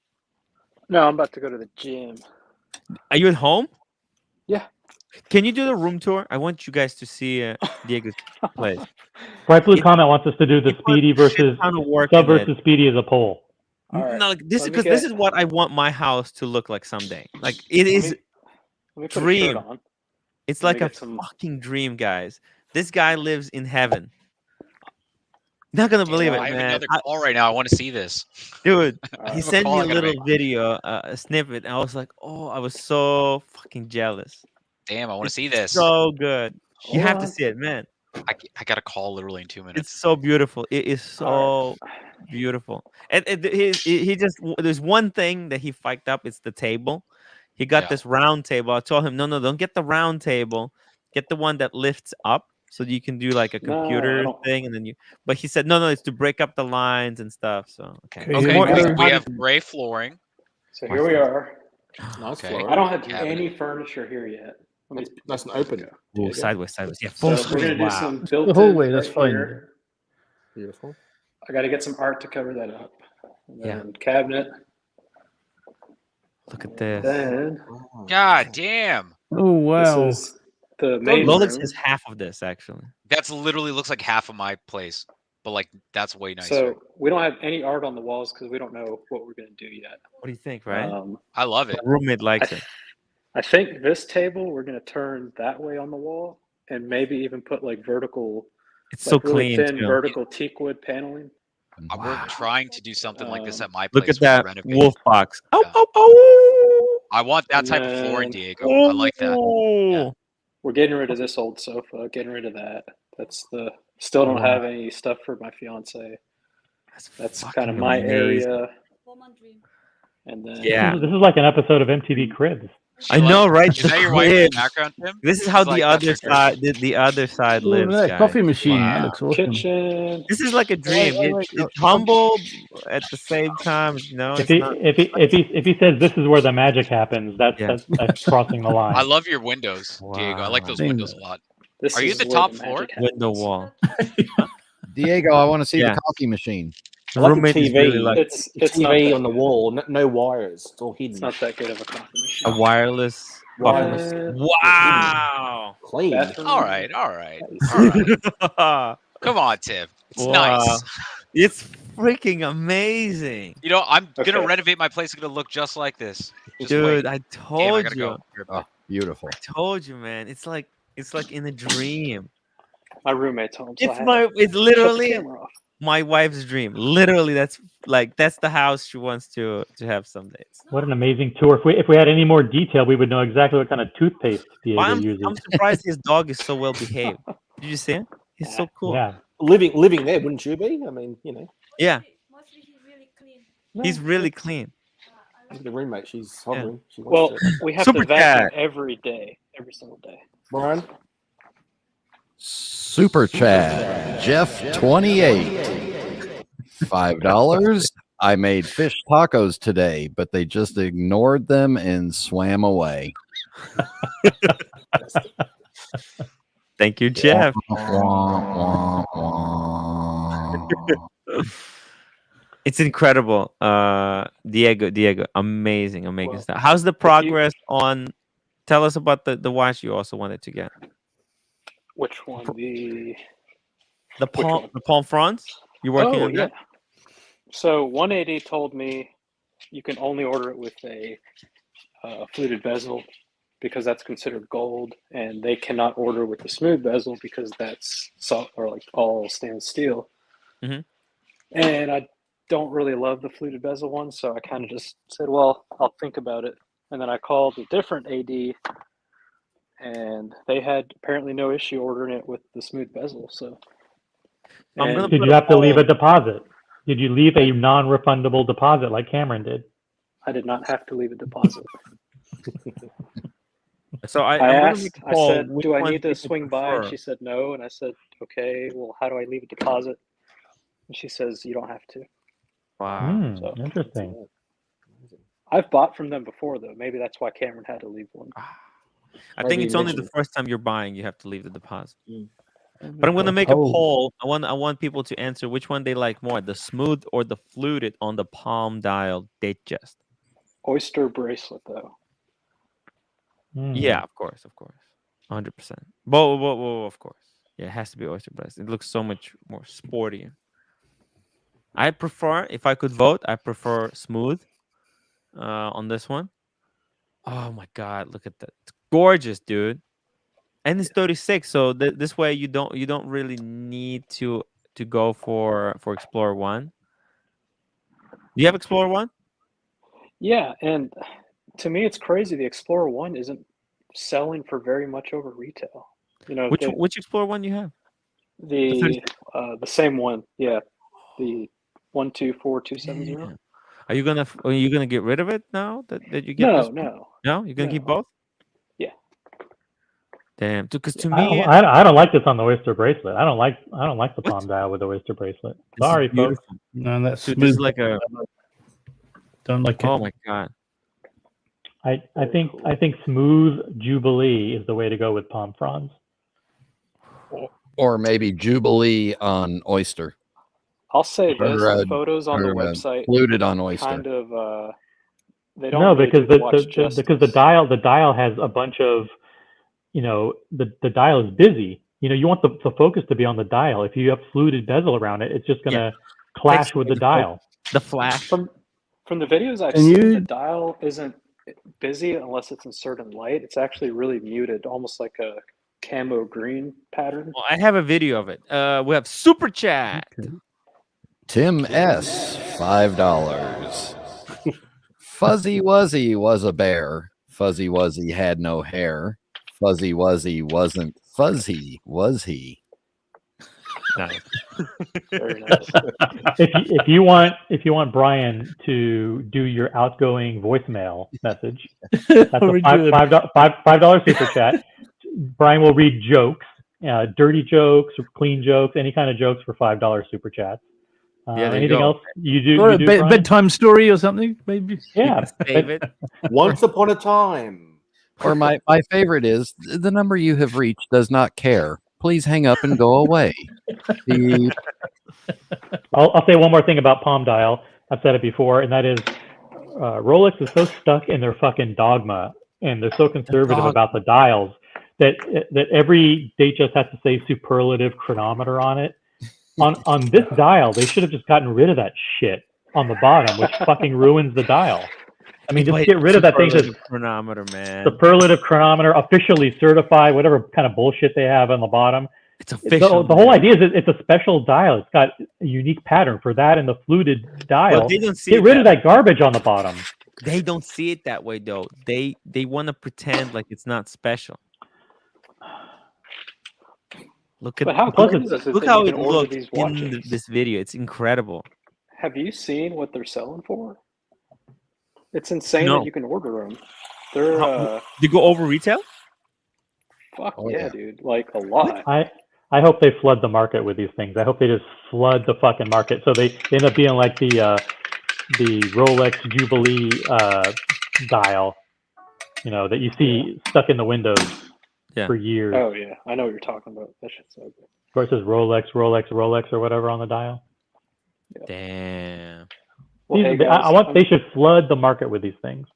D: No, I'm about to go to the gym.
F: Are you at home?
D: Yeah.
F: Can you do the room tour? I want you guys to see Diego's place.
B: Bright Blue Comment wants us to do the Speedy versus Sub versus Speedy as a poll.
F: Right. No, like this because this is what I want my house to look like someday. Like it is dream. It's like a fucking dream, guys. This guy lives in heaven. Not gonna believe it, man.
G: I have another call right now. I want to see this,
F: dude. He sent me a little video, a snippet, and I was like, oh, I was so fucking jealous.
G: Damn, I want to see this.
F: So good. You have to see it, man.
G: I got a call literally in 2 minutes.
F: It's so beautiful. It is so beautiful. And he just there's one thing that he fucked up. It's the table. He got this round table. I told him, no, don't get the round table. Get the one that lifts up. So you can do like a computer thing, and then you. But he said no, it's to break up the lines and stuff. So okay.
G: We have gray flooring.
D: So here we are.
E: Nice.
G: Okay.
D: I don't have any furniture here yet.
E: That's an open.
F: Ooh, sideways. Yeah.
D: So we're gonna do some built-in.
H: The hallway. That's fine.
D: Here.
E: Beautiful.
D: I got to get some art to cover that up. And
F: then
D: cabinet.
F: Look at this.
D: Then,
G: God damn.
H: Oh wow.
D: This is the main
F: Rolex
D: room.
F: is half of this actually.
G: That's literally looks like half of my place, but like that's way nicer.
D: So we don't have any art on the walls because we don't know what we're gonna do yet.
F: What do you think, right?
G: I love it.
F: My roommate likes it.
D: I think this table we're gonna turn that way on the wall and maybe even put like vertical.
F: It's so
D: really
F: clean.
D: thin vertical teak wood paneling.
G: We're trying to do something like this at my place.
F: Look at that
G: renovate.
F: wolf box. Oh.
G: I want that type of flooring, Diego. I like that. Yeah.
D: We're getting rid of this old sofa. Getting rid of that. That's the. Still don't have any stuff for my fiance. That's kind of my area. And then
B: this is like an episode of MTV Cribs.
F: I know, right?
G: Is that your wife in the background, Tim?
F: This is how the other side, the other side lives. Guys.
H: Coffee machine.
F: Wow.
H: Looks awesome.
D: Kitchen.
F: This is like a dream. It's humble at the same time. You know,
B: if he says this is where the magic happens, that's crossing the line.
G: I love your windows, Diego. I like those windows a lot. Are you at the top floor?
F: Window wall.
I: Diego, I want to see the coffee machine.
E: I like the TV.
F: Really
D: it's
E: TV on the wall. No wires. It's all hidden.
D: It's not that good of a coffee machine.
F: A wireless coffee machine. Wow.
E: Clean.
G: All right. Come on, Tim. It's nice.
F: It's freaking amazing.
G: You know, I'm gonna renovate my place. It's gonna look just like this.
F: Dude, I told you.
I: Oh, beautiful.
F: I told you, man. It's like in a dream.
D: My roommate's home. So
F: it's literally my wife's dream. Literally, that's the house she wants to have someday.
B: What an amazing tour! If we had any more detail, we would know exactly what kind of toothpaste Diego uses.
F: I'm surprised his dog is so well behaved. Did you see him? He's so cool.
B: Yeah.
E: Living there, wouldn't you be? I mean, you know.
F: Yeah. He's really clean.
E: The roommate, she's hovering.
D: Yeah. Well, we have to vacuum every day, every single day.
E: Brian.
I: Super chat, Jeff 28, $5. I made fish tacos today, but they just ignored them and swam away.
F: Thank you, Jeff. It's incredible, Diego. Amazing stuff. How's the progress on? Tell us about the watch you also wanted to get.
D: Which one? The
F: Palm France? You're working on that?
D: So 180 told me you can only order it with a fluted bezel because that's considered gold, and they cannot order with the smooth bezel because that's all stainless steel.
F: Mm-hmm.
D: And I don't really love the fluted bezel one, so I kind of just said, well, I'll think about it. And then I called a different AD, and they had apparently no issue ordering it with the smooth bezel. So,
B: did you have to leave a deposit? Did you leave a non-refundable deposit like Cameron did?
D: I did not have to leave a deposit.
F: So I
D: asked, I said, do I need to swing by? And she said no. And I said, okay, well, how do I leave a deposit? And she says, you don't have to.
F: Wow.
D: So,
B: interesting.
D: I've bought from them before, though. Maybe that's why Cameron had to leave one.
F: I think it's only the first time you're buying you have to leave the deposit. But I'm going to make a poll. I want people to answer which one they like more, the smooth or the fluted on the Palm dial Datejust.
D: Oyster bracelet, though.
F: Yeah, of course. 100%. Whoa, of course. Yeah, it has to be Oyster bracelet. It looks so much more sporty. I prefer, if I could vote, I prefer smooth on this one. Oh my God, look at that. It's gorgeous, dude. And it's 36, so this way you don't really need to go for Explorer 1. Do you have Explorer 1?
D: Yeah, and to me it's crazy the Explorer 1 isn't selling for very much over retail. You know,
F: which Explorer 1 you have?
D: The same one, yeah. The 124270.
F: Yeah. Are you gonna get rid of it now that you get this?
D: No.
F: No, you're gonna keep both?
D: Yeah.
F: Damn, because to me,
B: I don't like this on the Oyster bracelet. I don't like the Palm dial with the Oyster bracelet. Sorry, folks.
H: No, that's
F: dude,
H: smooth.
F: this is like a.
H: Don't like it.
F: Oh my God.
B: I think smooth Jubilee is the way to go with palm fronds.
I: Or maybe Jubilee on Oyster.
D: I'll say this: the photos on the website
I: fluted on Oyster.
D: Kind of they don't. No, really
B: because the dial has a bunch of, you know, the dial is busy. You know, you want the focus to be on the dial. If you have fluted bezel around it, it's just gonna clash with the dial.
F: The flash.
D: From the videos I've seen, the dial isn't busy unless it's in certain light. It's actually really muted, almost like a camo green pattern.
F: Well, I have a video of it. We have super chat.
I: Okay. Tim S, $5. Fuzzy Wuzzy was a bear. Fuzzy Wuzzy had no hair. Fuzzy Wuzzy wasn't fuzzy, was he?
F: Nice.
D: Very nice.
B: If you want Brian to do your outgoing voicemail message, that's a $5 super chat. Brian will read jokes, dirty jokes, or clean jokes, any kind of jokes for $5 super chats. Anything else you do?
H: Or a bedtime story or something, maybe.
B: Yeah,
F: save it.
E: Once upon a time.
I: Or my favorite is the number you have reached does not care. Please hang up and go away.
B: I'll say one more thing about Palm Dial. I've said it before, and that is Rolex is so stuck in their fucking dogma, and they're so conservative about the dials that every Datejust has to say superlative chronometer on it. On this dial, they should have just gotten rid of that shit on the bottom, which fucking ruins the dial. I mean, just get rid of that thing. Just
F: chronometer, man.
B: Superlative chronometer, officially certified, whatever kind of bullshit they have on the bottom.
F: It's official.
B: The whole idea is it's a special dial. It's got a unique pattern for that and the fluted dial.
F: Well, they don't see
B: get rid of that garbage on the bottom.
F: They don't see it that way, though. They want to pretend like it's not special. Look at
D: how
F: it looks in this video. It's incredible.
D: Have you seen what they're selling for? It's insane that you can order them. They're
F: they go over retail?
D: Fuck yeah, dude! Like a lot.
B: I hope they flood the market with these things. I hope they just flood the fucking market so they end up being like the Rolex Jubilee dial, you know, that you see stuck in the windows for years.
D: Oh yeah, I know what you're talking about. That shit's so good.
B: Of course, it says Rolex or whatever on the dial.
F: Yeah. Damn.
D: Well, hey guys,
B: they should flood the market with these things.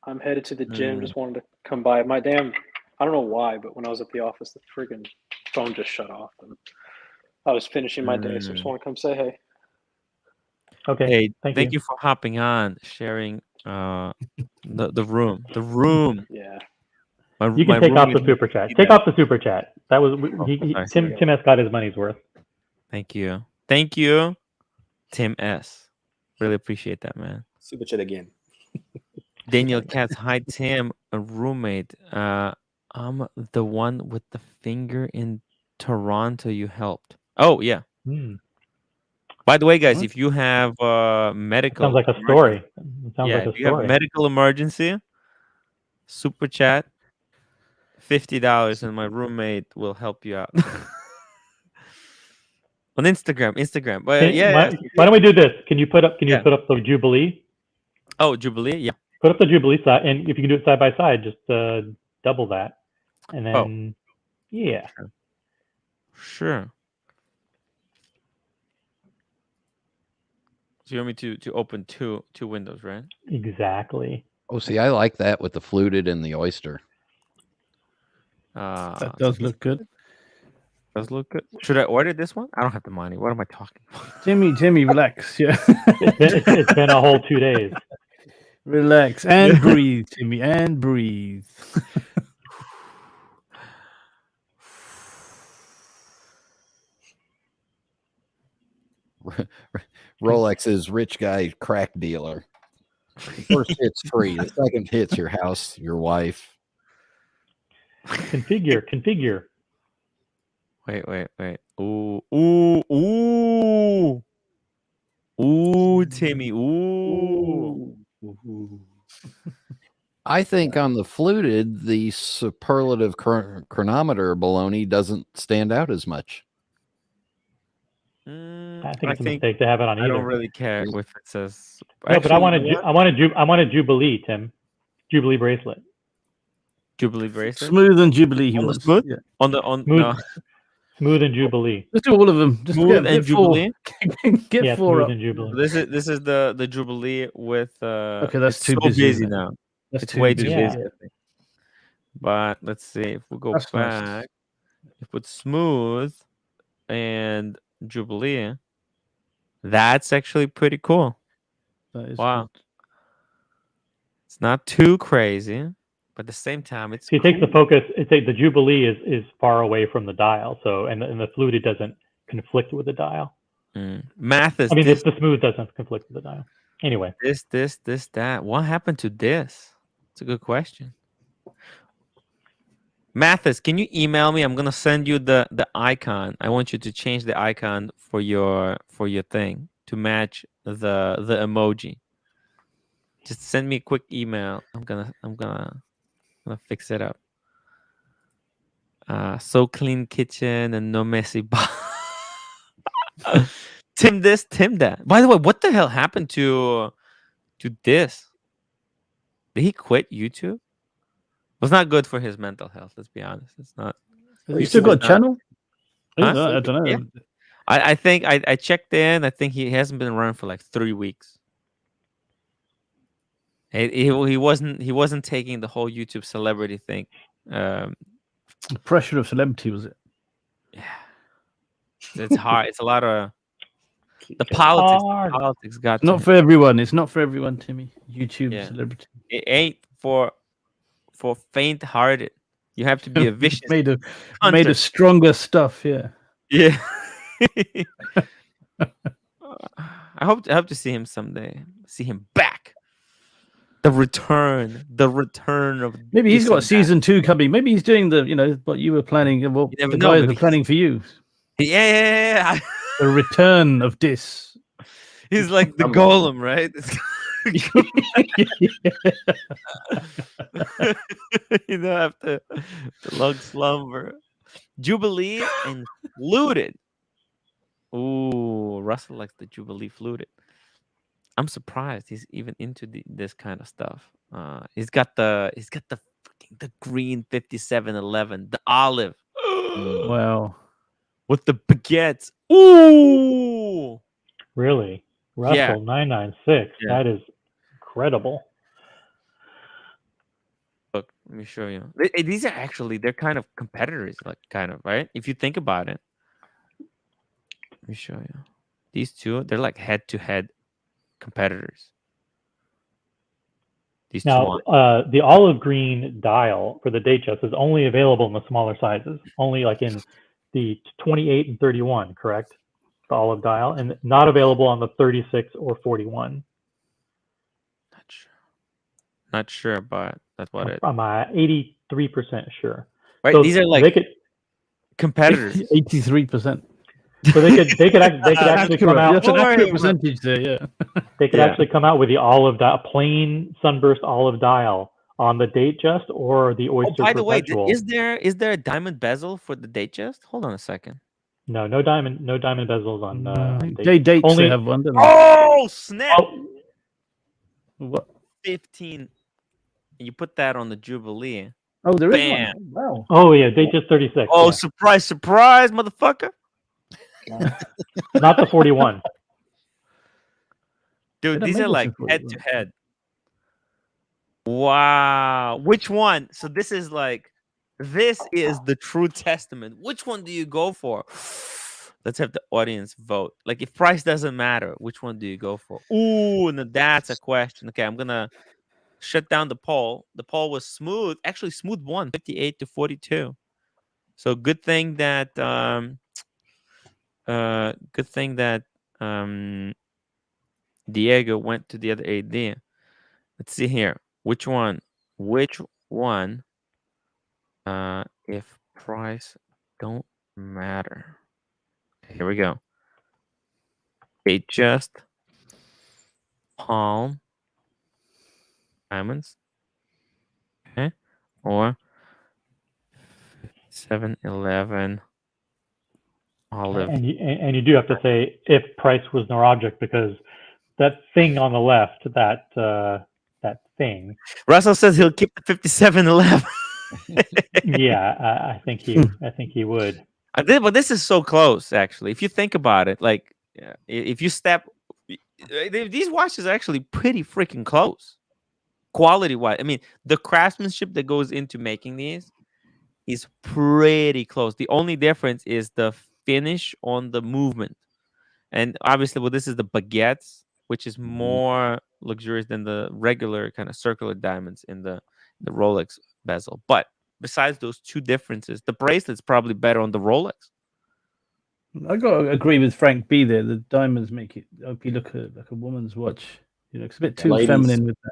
D: I'm headed to the gym. Just wanted to come by. I don't know why, but when I was at the office, the friggin' phone just shut off, and I was finishing my day, so I just want to come say hey.
B: Okay.
F: Hey,
B: thank
F: you for hopping on, sharing the room. The room.
D: Yeah.
B: You can take off the super chat. Take off the super chat. That was Tim S got his money's worth.
F: Thank you. Thank you, Tim S. Really appreciate that, man.
E: Super chat again.
F: Daniel Katz, hi Tim, a roommate. I'm the one with the finger in Toronto you helped. Oh yeah. By the way, guys, if you have medical,
B: sounds like a story.
F: If you have medical emergency, super chat $50, and my roommate will help you out. On Instagram. But
B: why don't we do this? Can you put up the Jubilee?
F: Oh, Jubilee, yeah.
B: Put up the Jubilee side, and if you can do it side by side, just double that, and then
F: Sure. So you want me to open two windows, right?
B: Exactly.
I: Oh, see, I like that with the fluted and the Oyster.
H: That does look good.
F: Does look good. Should I order this one? I don't have the money. What am I talking about?
H: Timmy, relax. Yeah.
B: It's been a whole 2 days.
H: Relax and breathe, Timmy, and breathe.
I: Rolex's rich guy crack dealer. The first hit's free. The second hit's your house, your wife.
B: Configure.
F: Wait. Ooh, Timmy. Ooh.
I: I think on the fluted, the superlative chronometer baloney doesn't stand out as much.
B: I think it's a mistake to have it on either.
F: I don't really care if it says.
B: No, actually, but I want a Jubilee, Tim. Jubilee bracelet.
F: Jubilee bracelet.
H: Smooth and Jubilee. He was
F: smooth.
H: Yeah.
B: Smooth and Jubilee.
H: Let's do all of them. Just
F: smooth and Jubilee.
H: Get 4 up.
B: And Jubilee.
F: This is the Jubilee with.
H: Okay, that's too
F: busy now. It's way too busy. But let's see if we go back. Nice. If it's smooth and Jubilee, that's actually pretty cool.
H: That is
F: wow.
H: Good.
F: It's not too crazy, but at the same time, it's.
B: It takes the focus. The Jubilee is far away from the dial, so and the fluted doesn't conflict with the dial.
F: Math is.
B: The smooth doesn't conflict with the dial. Anyway,
F: this, that. What happened to this? It's a good question. Mathis, can you email me? I'm gonna send you the icon. I want you to change the icon for your thing to match the emoji. Just send me a quick email. I'm gonna fix it up. So clean kitchen and no messy box. Tim this, Tim that. By the way, what the hell happened to this? Did he quit YouTube? It was not good for his mental health. Let's be honest. It's not.
H: You still got a channel?
F: Huh?
H: I don't know.
F: Yeah. I think I checked in. I think he hasn't been running for like 3 weeks. He wasn't taking the whole YouTube celebrity thing.
H: The pressure of celebrity, was it?
F: Yeah. It's hard. It's a lot of the politics got
H: not for everyone. It's not for everyone, Timmy. YouTube celebrity.
F: It ain't for faint-hearted. You have to be a vicious
H: made of stronger stuff. Yeah.
F: Yeah. I hope to see him someday. See him back. The return of.
H: Maybe he's got season 2 coming. Maybe he's doing what you were planning. Well, the guys were planning for you.
F: Yeah.
H: The return of this.
F: He's like the golem, right? You don't have to long slumber. Jubilee and fluted. Ooh, Russell likes the Jubilee fluted. I'm surprised he's even into this kind of stuff. He's got the green 5711, the olive.
H: Wow.
F: With the baguettes. Ooh.
B: Really? Russell 996. Yeah. That is incredible.
F: Look, let me show you. These are actually, they're kind of competitors, like kind of, right? If you think about it. Let me show you. These two, they're like head-to-head competitors. These
B: now, the olive green dial for the Datejust is only available in the smaller sizes, only like in the 28 and 31, correct? The olive dial, and not available on the 36 or 41.
F: Not sure, but that's what it.
B: I'm 83% sure.
F: Right, so these are like competitors.
H: 83%.
B: So they could actually come out.
H: That's an accurate percentage there, yeah.
B: They could actually come out with the olive dial, plain sunburst olive dial on the Datejust or the Oyster.
F: By the way,
B: Perpetual.
F: is there a diamond bezel for the Datejust? Hold on a second.
B: No diamond bezels on
H: Dates
B: only
H: they have one.
F: Oh snap!
H: What?
F: 15. You put that on the Jubilee.
H: Oh, there is
F: Bam.
H: one. Wow.
B: Oh yeah, Datejust 36.
F: Oh, yeah. Surprise, motherfucker!
B: Not the 41.
F: Dude, these are like head to head. Wow. Which one? So this is like This is the true testament. Which one do you go for? Let's have the audience vote. Like, if price doesn't matter, which one do you go for? Ooh, and that's a question. Okay, I'm gonna shut down the poll. The poll was smooth. Actually, smooth won 58 to 42. So good thing that Diego went to the other AD. Let's see here. Which one? If price don't matter. Here we go. Datejust Palm diamonds. Okay. Or 7-Eleven olive.
B: And you do have to say if price was no object, because that thing on the left, that thing.
F: Russell says he'll keep the 57-11.
B: Yeah, I think he would.
F: But this is so close, actually. If you think about it, like, if you step, these watches are actually pretty freaking close, quality-wise. I mean, the craftsmanship that goes into making these is pretty close. The only difference is the finish on the movement, and obviously, well, this is the baguettes, which is more luxurious than the regular kind of circular diamonds in the Rolex bezel. But besides those two differences, the bracelet's probably better on the Rolex.
H: I got to agree with Frank B there. The diamonds make it OP look like a woman's watch. You know, it's a bit too feminine with that.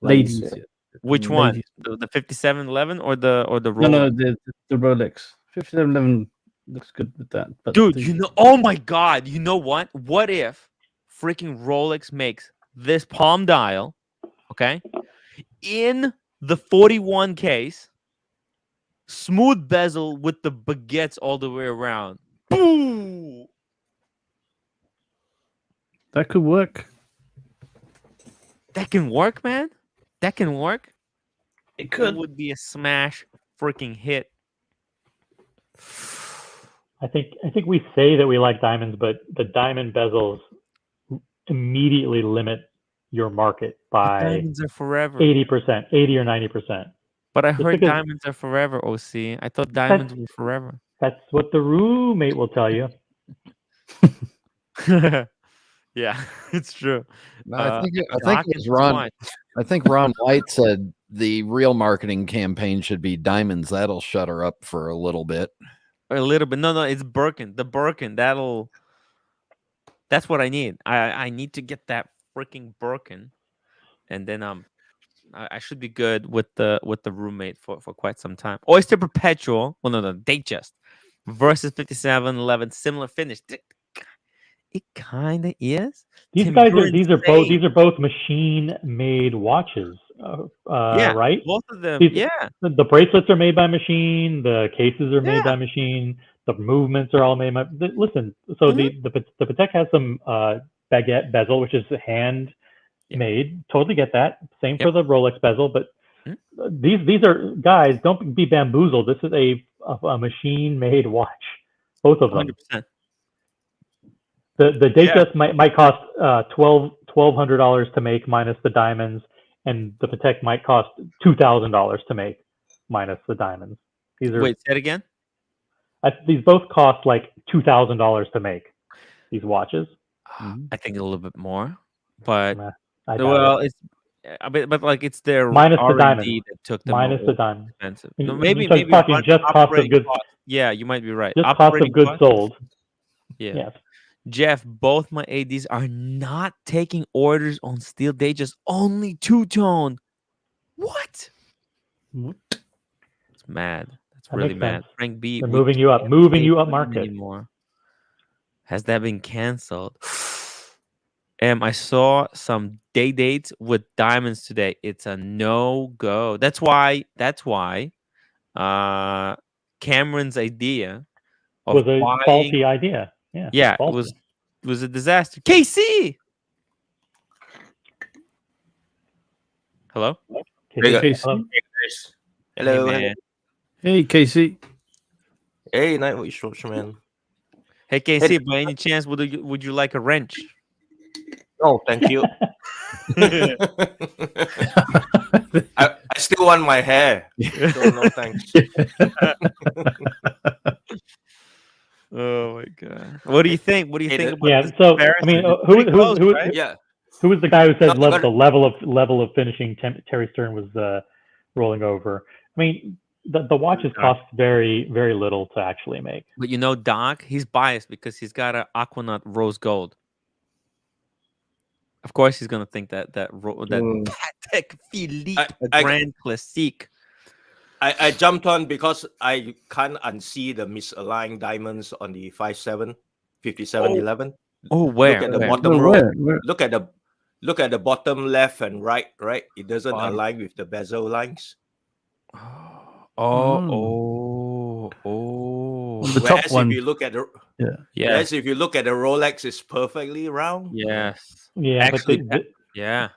H: Ladies.
F: Yeah. Which one? The 5711 or the Rolex?
H: No, the Rolex 5711 looks good with that. But
F: dude, you know, oh my God, you know what? What if freaking Rolex makes this palm dial, okay, in the 41 case, smooth bezel with the baguettes all the way around? Boom!
H: That could work.
F: That can work, man. That can work.
H: It could.
F: It would be a smash freaking hit.
B: I think we say that we like diamonds, but the diamond bezels immediately limit your market by
F: diamonds are forever.
B: 80%, 80 or 90%.
F: But I heard diamonds are forever, OC. I thought diamonds were forever.
B: That's what the roommate will tell you.
F: Yeah, it's true.
I: No, I think it was Ron. I think Ron White said the real marketing campaign should be diamonds. That'll shut her up for a little bit.
F: A little bit. No, it's Birkin. The Birkin. That's what I need. I need to get that freaking Birkin, and then I should be good with the roommate for quite some time. Oyster Perpetual. Well, no, Datejust versus 5711. Similar finish. It kind of is.
B: These are both machine-made watches. Right?
F: Both of them.
B: The bracelets are made by machine. The cases are made by machine. The movements are all made by. Listen, so the Patek has some baguette bezel, which is hand made. Totally get that. Same for the Rolex bezel, but these are, guys, don't be bamboozled. This is a machine-made watch. Both of them.
F: 100%.
B: The Datejust might cost $1,200 to make minus the diamonds, and the Patek might cost $2,000 to make minus the diamonds.
F: Wait, say it again.
B: These both cost like $2,000 to make. These watches.
F: I think a little bit more, but
B: it's
F: like it's their
B: minus
F: R&D
B: the diamond
F: that took them
B: minus the diamond.
F: Expensive. No, maybe
B: talking just cost of goods.
F: Yeah, you might be right.
B: Just cost of goods sold.
F: Yeah.
B: Yes.
F: Jeff, both my ADs are not taking orders on steel. They just only two-tone. What? It's mad. That's really mad. Frank B.
B: They're moving you up market.
F: Anymore. Has that been canceled? I saw some day dates with diamonds today. It's a no-go. That's why Cameron's idea
B: was a faulty idea.
F: Yeah, it was a disaster. KC! Hello?
H: KC.
J: Hello.
H: Hey, KC.
J: Hey, Nightwatch man.
F: Hey, KC, by any chance, would you like a wrench?
J: Oh, thank you. I I still want my hair. So no thanks.
F: Oh my god! What do you think? What do you think about
B: yeah?
F: this
B: So I mean, who was the guy who said the level of finishing Terry Stern was rolling over? I mean, the watches cost very little to actually make.
F: But you know, Doc, he's biased because he's got an Aquanaut rose gold. Of course, he's gonna think that Patek Philippe Grand Classique.
J: I jumped on because I can't unsee the misaligned diamonds on the 57, 5711.
F: Oh, where?
J: Look at the bottom row. Look at the bottom left and right. Right, it doesn't align with the bezel lines.
F: Oh.
H: The top one.
J: If you look at the if you look at the Rolex, it's perfectly round.
F: Yes.
B: Yeah,
F: actually,
B: but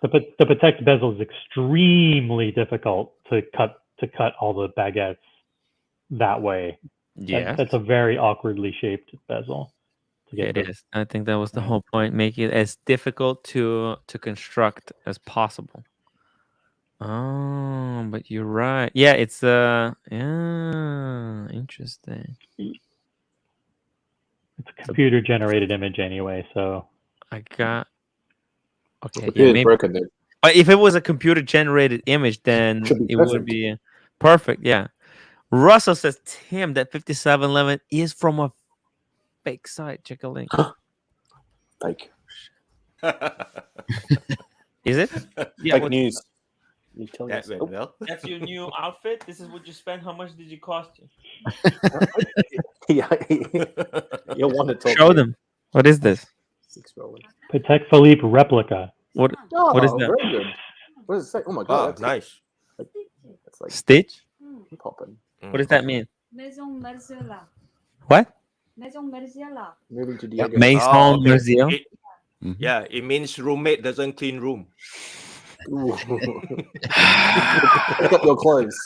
F: the
B: Patek bezel is extremely difficult to cut all the baguettes that way.
F: Yeah,
B: that's a very awkwardly shaped bezel.
F: It is. I think that was the whole point, make it as difficult to construct as possible. Oh, but you're right. Yeah, it's interesting.
B: It's a computer generated image anyway, so
F: I got okay.
E: Yeah, maybe. Broken, then.
F: But if it was a computer generated image, then it would be perfect. Yeah. Russell says, Tim, that 5711 is from a fake site. Check a link.
E: Fake.
F: Is it?
E: Yeah. Fake news.
J: You tell that went well.
F: That's your new outfit? This is what you spent? How much did it cost you?
E: Yeah. You'll want to talk.
F: Show them. What is this?
B: Patek Philippe replica.
F: What is that?
E: Very good. What does it say? Oh my god,
J: that's nice.
E: That's like
F: Stitch?
E: Popping.
F: What does that mean?
K: Maison Margiela.
F: What?
K: Maison Margiela.
E: Moving to Diego.
F: Maison Margiela.
J: Yeah, it means roommate doesn't clean room.
E: Pick up your clothes.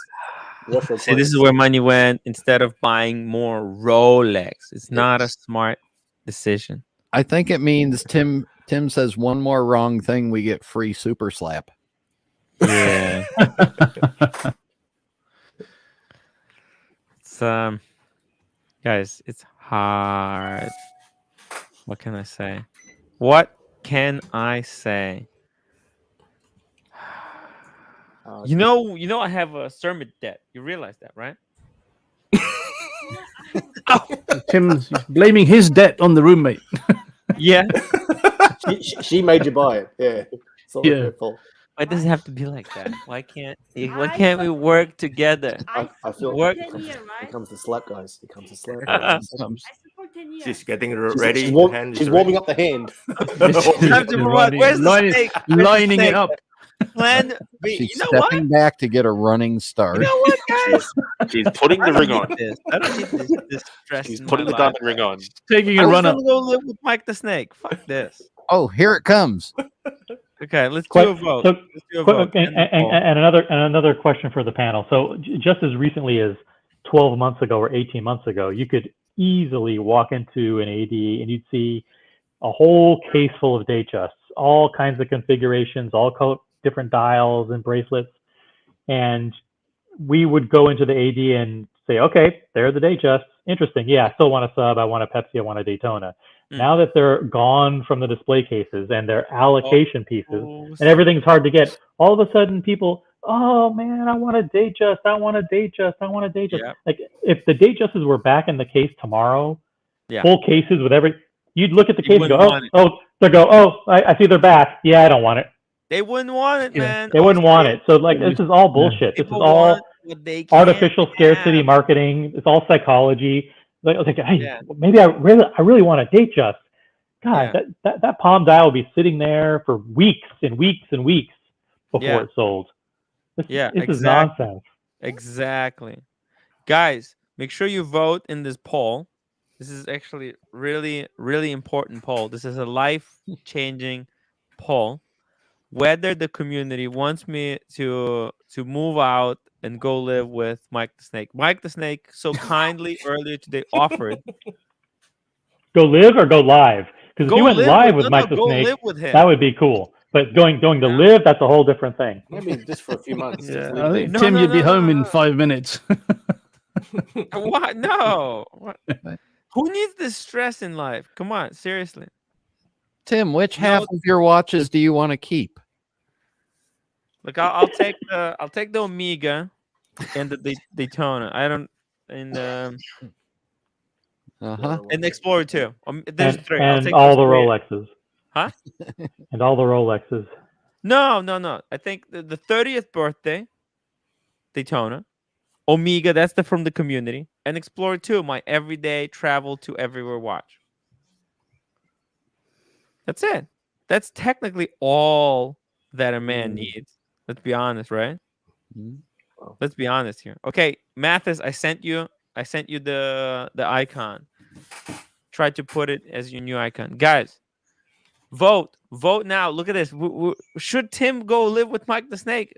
F: See, this is where money went. Instead of buying more Rolex, it's not a smart decision.
I: I think it means Tim says one more wrong thing, we get free super slap.
F: Yeah. It's guys, it's hard. What can I say? What can I say? You know, I have a sermon debt. You realize that, right?
H: Tim's blaming his debt on the roommate.
F: Yeah.
E: she made you buy it. Yeah. It's all her fault.
F: Why does it have to be like that? Why can't we work together?
E: I feel
K: work.
E: Here comes the slap, guys. Here comes the slap.
J: She's getting ready.
E: She's warming up the hand.
F: Where's the snake?
H: Lining it up.
F: Plan B.
I: She's stepping back to get a running start.
F: You know what, guys?
L: She's putting the ring on.
F: I don't need this stress.
L: She's putting the diamond ring on.
H: Taking a run up.
F: I'm gonna go live with Mike the Snake. Fuck this.
I: Oh, here it comes.
F: Okay, let's do a vote.
B: And another question for the panel. So just as recently as 12 months ago or 18 months ago, you could easily walk into an AD and you'd see a whole case full of Datejusts, all kinds of configurations, all different dials and bracelets. And we would go into the AD and say, okay, there are the Datejusts. Interesting. Yeah, I still want a sub. I want a Pepsi. I want a Daytona. Now that they're gone from the display cases and their allocation pieces and everything's hard to get, all of a sudden people, oh man, I want a Datejust. I want a Datejust. I want a Datejust. Yeah. Like if the Datejusts were back in the case tomorrow, full cases with you'd look at the case and go, I see they're back. Yeah, I don't want it.
F: They wouldn't want it, man.
B: They wouldn't want it. So like, this is all bullshit. This is all artificial scarcity marketing. It's all psychology. Like, I was thinking, hey, maybe I really want a Datejust. God, that Palm dial will be sitting there for weeks and weeks and weeks before it's sold. This is nonsense.
F: Exactly. Guys, make sure you vote in this poll. This is actually really, really important poll. This is a life-changing poll. Whether the community wants me to move out and go live with Mike the Snake. Mike the Snake so kindly earlier today offered.
B: Go live or go live? Because if you went live with Mike the Snake, that would be cool. But going to live, that's a whole different thing.
E: Maybe just for a few months.
H: Yeah, I think Tim, you'd be home in 5 minutes.
F: What? No. What? Who needs this stress in life? Come on, seriously.
I: Tim, which half of your watches do you want to keep?
F: Look, I'll take the Omega and the Daytona. I don't and and the Explorer too. There's three. I'll take
B: all the Rolexes.
F: Huh?
B: And all the Rolexes.
F: No. I think the 30th birthday Daytona, Omega, that's from the community, and Explorer 2, my everyday travel to everywhere watch. That's it. That's technically all that a man needs. Let's be honest, right? Let's be honest here. Okay, Mathis, I sent you the icon. Try to put it as your new icon. Guys, vote now. Look at this. Should Tim go live with Mike the Snake?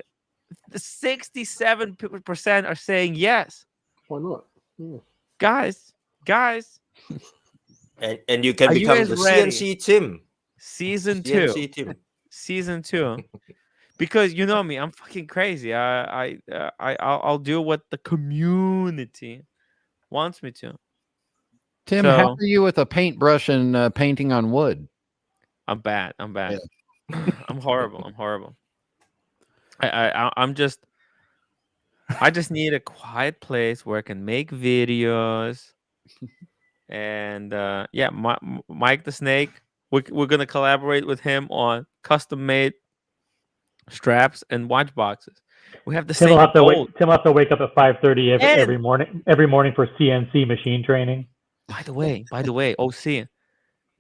F: The 67% are saying yes.
E: Why not? Yeah.
F: Guys.
J: And you can become the CNC Tim.
F: Season
J: CNC
F: 2. Season 2. Because you know me, I'm fucking crazy. I'll do what the community wants me to.
I: Tim, how are you with a paintbrush and painting on wood?
F: I'm bad. Yeah. I'm horrible. I just need a quiet place where I can make videos. And Mike the Snake, we're gonna collaborate with him on custom made straps and watch boxes. We have the
B: Tim
F: same
B: will have to wake up at 5:30 every morning for CNC machine training.
F: By the way, OC,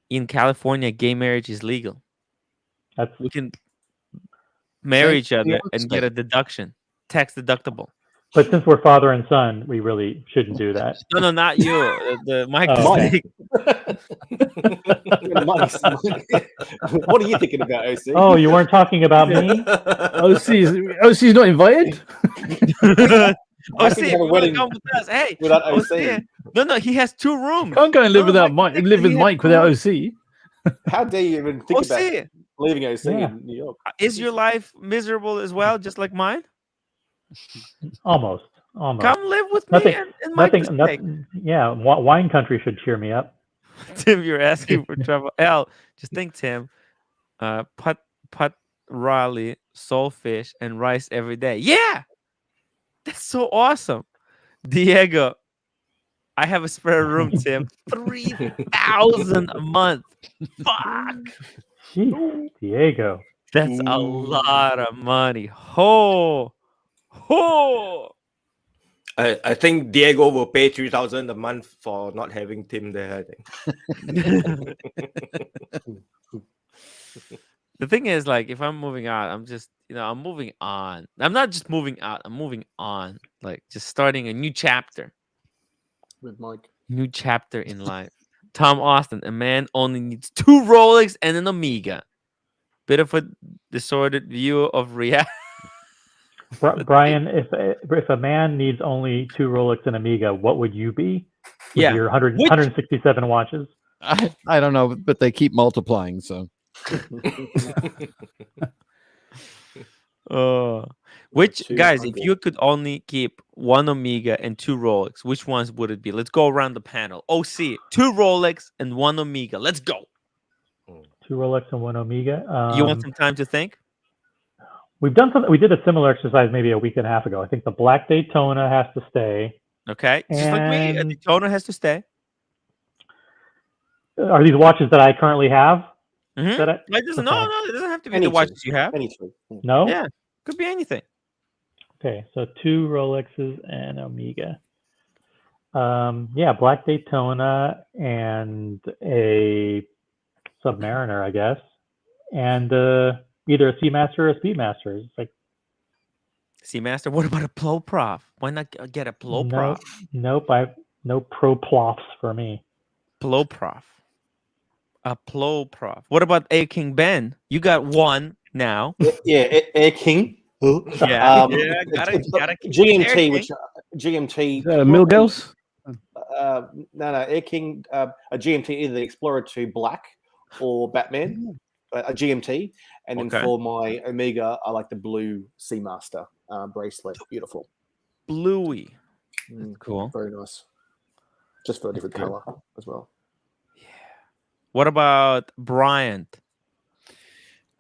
F: in California, gay marriage is legal. We can marry each other and get a deduction, tax deductible.
B: But since we're father and son, we really shouldn't do that.
F: No, not you. The Mike.
E: What are you thinking about, OC?
B: Oh, you weren't talking about me?
H: OC's not invited?
F: OC, come with us. Hey,
E: without OC.
F: No, he has 2 rooms.
H: I'm going to live without Mike. Live with Mike without OC.
E: How dare you even think about leaving OC in New York?
F: Is your life miserable as well, just like mine?
B: Almost.
F: Come live with me and Mike.
B: Nothing. Yeah, wine country should cheer me up.
F: Tim, you're asking for trouble. L, just think, Tim. Put Raleigh, soulfish, and rice every day. Yeah, that's so awesome. Diego, I have a spare room, Tim. 3,000 a month. Fuck.
B: Jeez, Diego.
F: That's a lot of money.
J: I think Diego will pay 3,000 a month for not having Tim there. I think.
F: The thing is, like, if I'm moving out, I'm moving on. I'm not just moving out. I'm moving on. Like, just starting a new chapter.
E: With Mike.
F: New chapter in life. Tom Austin, a man only needs 2 Rolex and an Omega. Bit of a disordered view of reality.
B: Brian, if a man needs only 2 Rolex and Omega, what would you be? With your 167 watches?
I: I don't know, but they keep multiplying, so.
F: Guys, if you could only keep 1 Omega and 2 Rolex, which ones would it be? Let's go around the panel. OC, 2 Rolex and 1 Omega. Let's go.
B: 2 Rolex and 1 Omega.
F: You want some time to think?
B: We did a similar exercise maybe a week and a half ago. I think the black Daytona has to stay.
F: Okay, just like me, a Daytona has to stay.
B: Are these watches that I currently have?
F: No, it doesn't have to be the watches you have.
B: No?
F: Yeah, could be anything.
B: Okay, so 2 Rolexes and Omega. Black Daytona and a Submariner, I guess, and either a Seamaster or a Speedmaster. It's like
F: Seamaster. What about a Ploprof? Why not get a Ploprof?
B: Nope. No Pro Plofs for me.
F: Ploprof. A Ploprof. What about A King Ben? You got 1 now.
E: Yeah, Air King.
F: Gotta
E: GMT, which GMT.
H: Milgauss?
E: No, Air King. A GMT, either the Explorer 2 Black or Batman. A GMT, And then for my Omega, I like the blue Seamaster bracelet. Beautiful.
F: Bluey. Cool.
E: Very nice. Just for a different color as well.
F: Yeah. What about Bryant?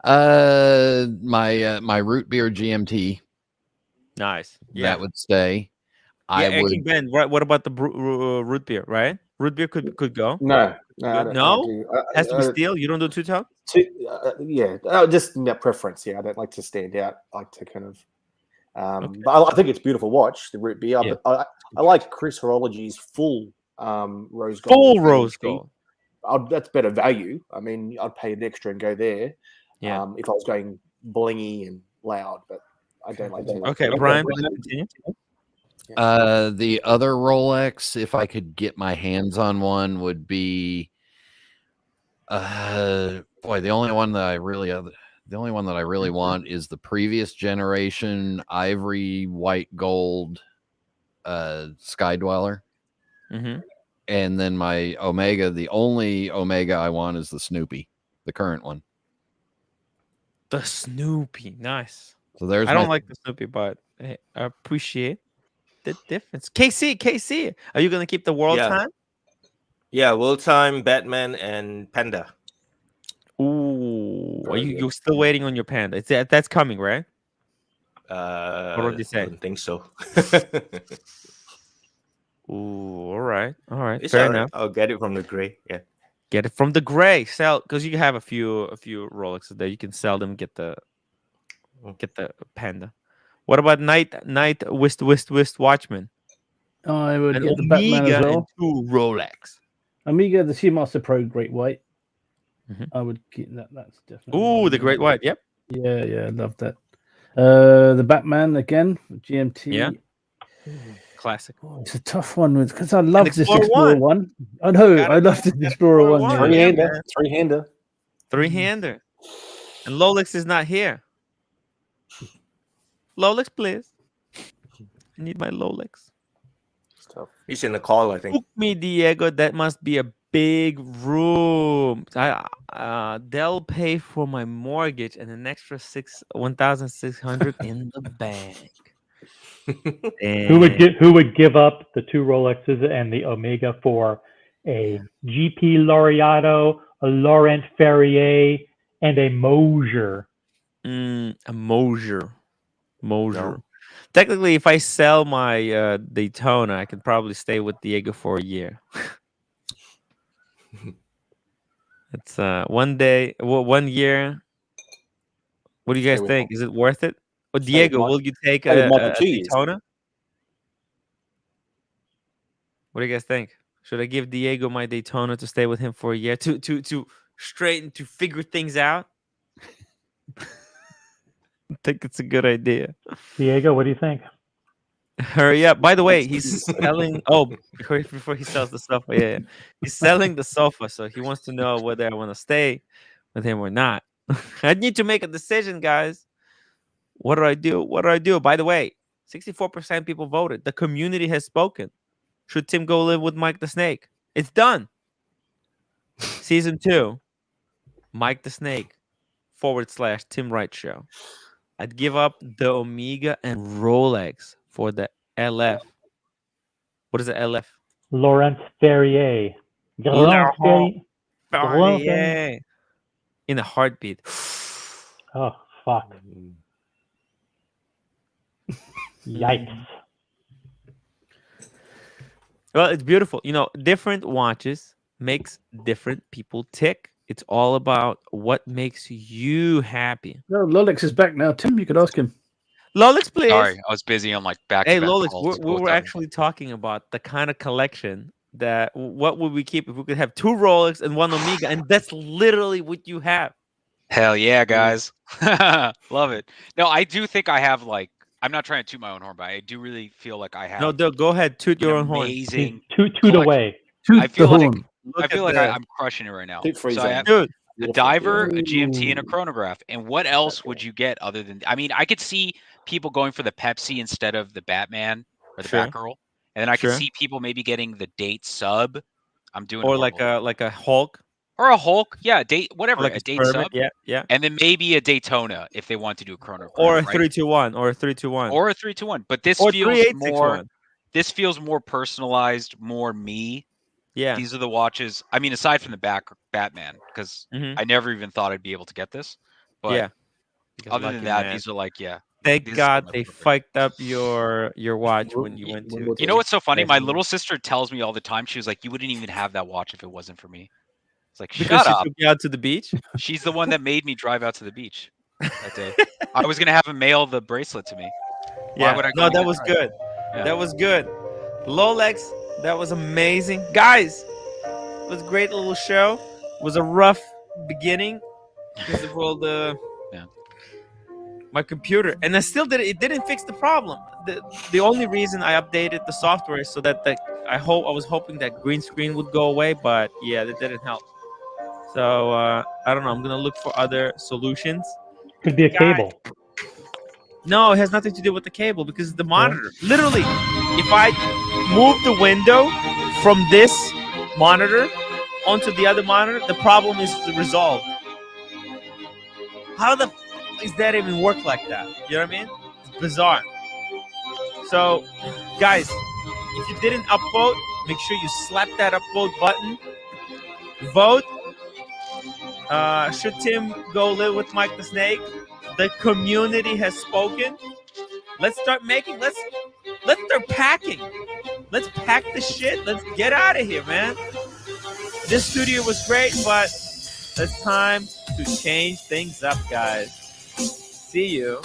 I: My root beer GMT.
F: Nice. Yeah,
I: that would stay.
F: I would. Ben, what about the root beer? Right, root beer could go.
E: No,
F: has to be steel. You don't do two-tone.
E: Just preference. Yeah, I don't like to stand out. I like to kind of. But I think it's a beautiful watch, the root beer. Yeah. But I like Chris Horology's full rose gold.
F: Full rose gold.
E: That's better value. I mean, I'd pay an extra and go there. Yeah. If I was going blingy and loud, but I don't like to.
F: Okay, Brian, continue.
I: The other Rolex, if I could get my hands on one, would be the only one that I really want is the previous generation ivory white gold Sky Dweller.
F: Mm-hmm.
I: And then my Omega, the only Omega I want is the Snoopy, the current one.
F: The Snoopy, nice.
I: So there's
F: I don't like the Snoopy, but hey, I appreciate the difference. KC, are you gonna keep the world time?
J: Yeah, world time, Batman, and Panda.
F: Ooh, you're still waiting on your Panda? That's coming, right? What did you say?
J: I don't think so.
F: Ooh, all right.
J: It's
F: Fair
J: all right.
F: enough.
J: I'll get it from the Gray. Yeah,
F: get it from the Gray. Sell, because you have a few Rolexes there. You can sell them. Get the Panda. What about Night Wist Watchman?
H: I would get the Batman as well.
F: And 2 Rolex.
H: Amiga, the Seamaster Pro Great White. Mm-hmm. I would keep that. That's definitely.
F: Ooh, the Great White. Yep.
H: Yeah, I love that. The Batman again, GMT.
F: Yeah.
H: Classic. Oh, it's a tough one because I love this Explorer one. I know. I love the Explorer one.
E: Three-hander.
F: And Rolex is not here. Rolex, please. I need my Rolex.
J: He's in the call, I think.
F: Book me, Diego. That must be a big room. They'll pay for my mortgage and an extra $1,600 in the bank.
B: Who would give up the 2 Rolexes and the Omega for a GP Laureato, a Laurent Ferrier, and a Mosier?
F: A Mosier. No. Technically, if I sell my Daytona, I could probably stay with Diego for a year. It's 1 day, 1 year. What do you guys think? Is it worth it? Or Diego, will you take a Daytona? What do you guys think? Should I give Diego my Daytona to stay with him for a year to straighten, to figure things out? I think it's a good idea.
B: Diego, what do you think?
F: Hurry up. By the way, he's selling. Before he sells the sofa. Yeah. He's selling the sofa. So he wants to know whether I want to stay with him or not. I need to make a decision, guys. What do I do? By the way, 64% people voted. The community has spoken. Should Tim go live with Mike the Snake? It's done. Season 2, Mike the Snake / timwrite show. I'd give up the Omega and Rolex for the LF. What is the LF?
B: Laurent Ferrier.
F: Ferrier. In a heartbeat.
B: Oh, fuck. Yikes.
F: Well, it's beautiful. Different watches makes different people tick. It's all about what makes you happy.
H: No, Rolex is back now. Tim, you could ask him.
F: Rolex, please.
G: Sorry, I was busy on back.
F: Hey, Rolex, we were actually talking about the kind of collection that what would we keep if we could have 2 Rolex and 1 Omega, and that's literally what you have.
G: Hell yeah, guys. Love it. No, I do think I have I'm not trying to toot my own horn, but I do really feel like I have.
F: No, go ahead, toot your own horn.
G: Amazing.
B: Toot away.
G: I feel like I'm crushing it right now. So I have a diver, a GMT, and a chronograph. And what else would you get other than? I mean, I could see people going for the Pepsi instead of the Batman or the Batgirl, and then I could see people maybe getting the Date Sub. I'm doing
F: or like a Hulk.
G: Or a Hulk, yeah, whatever,
F: like
G: a date sub,
F: yeah,
G: and then maybe a Daytona if they want to do a chrono.
F: Or a
G: right?
F: 321, or a 321,
G: or a 321. But this
F: or
G: feels
F: 3861.
G: This feels more personalized, more me.
F: Yeah,
G: these are the watches. I mean, aside from the Batman, because I never even thought I'd be able to get this. But
F: yeah,
G: other than that, these are like
F: Thank God they fucked up your watch when you went to.
G: You know what's so funny? My little sister tells me all the time. She was like, "You wouldn't even have that watch if it wasn't for me." It's like,
F: because
G: shut
F: she
G: up.
F: took you out to the beach.
G: She's the one that made me drive out to the beach that day. I was gonna have him mail the bracelet to me.
F: Yeah,
G: Why would I?
F: No, that was good.
G: Yeah.
F: That was good. Lolex, that was amazing, guys. It was a great little show. It was a rough beginning because of all the my computer, and I still did it. It didn't fix the problem. The only reason I updated the software is so that I was hoping that green screen would go away, but yeah, that didn't help. So I don't know. I'm gonna look for other solutions.
B: Could be a cable.
F: No, it has nothing to do with the cable because it's the monitor. Literally, if I move the window from this monitor onto the other monitor, the problem is resolved. How the does that even work like that? You know what I mean? It's bizarre. So, guys, if you didn't upvote, make sure you slap that upvote button. Vote. Should Tim go live with Mike the Snake? The community has spoken. Let's start making. Let's start packing. Let's pack the shit. Let's get out of here, man. This studio was great, but it's time to change things up, guys. See you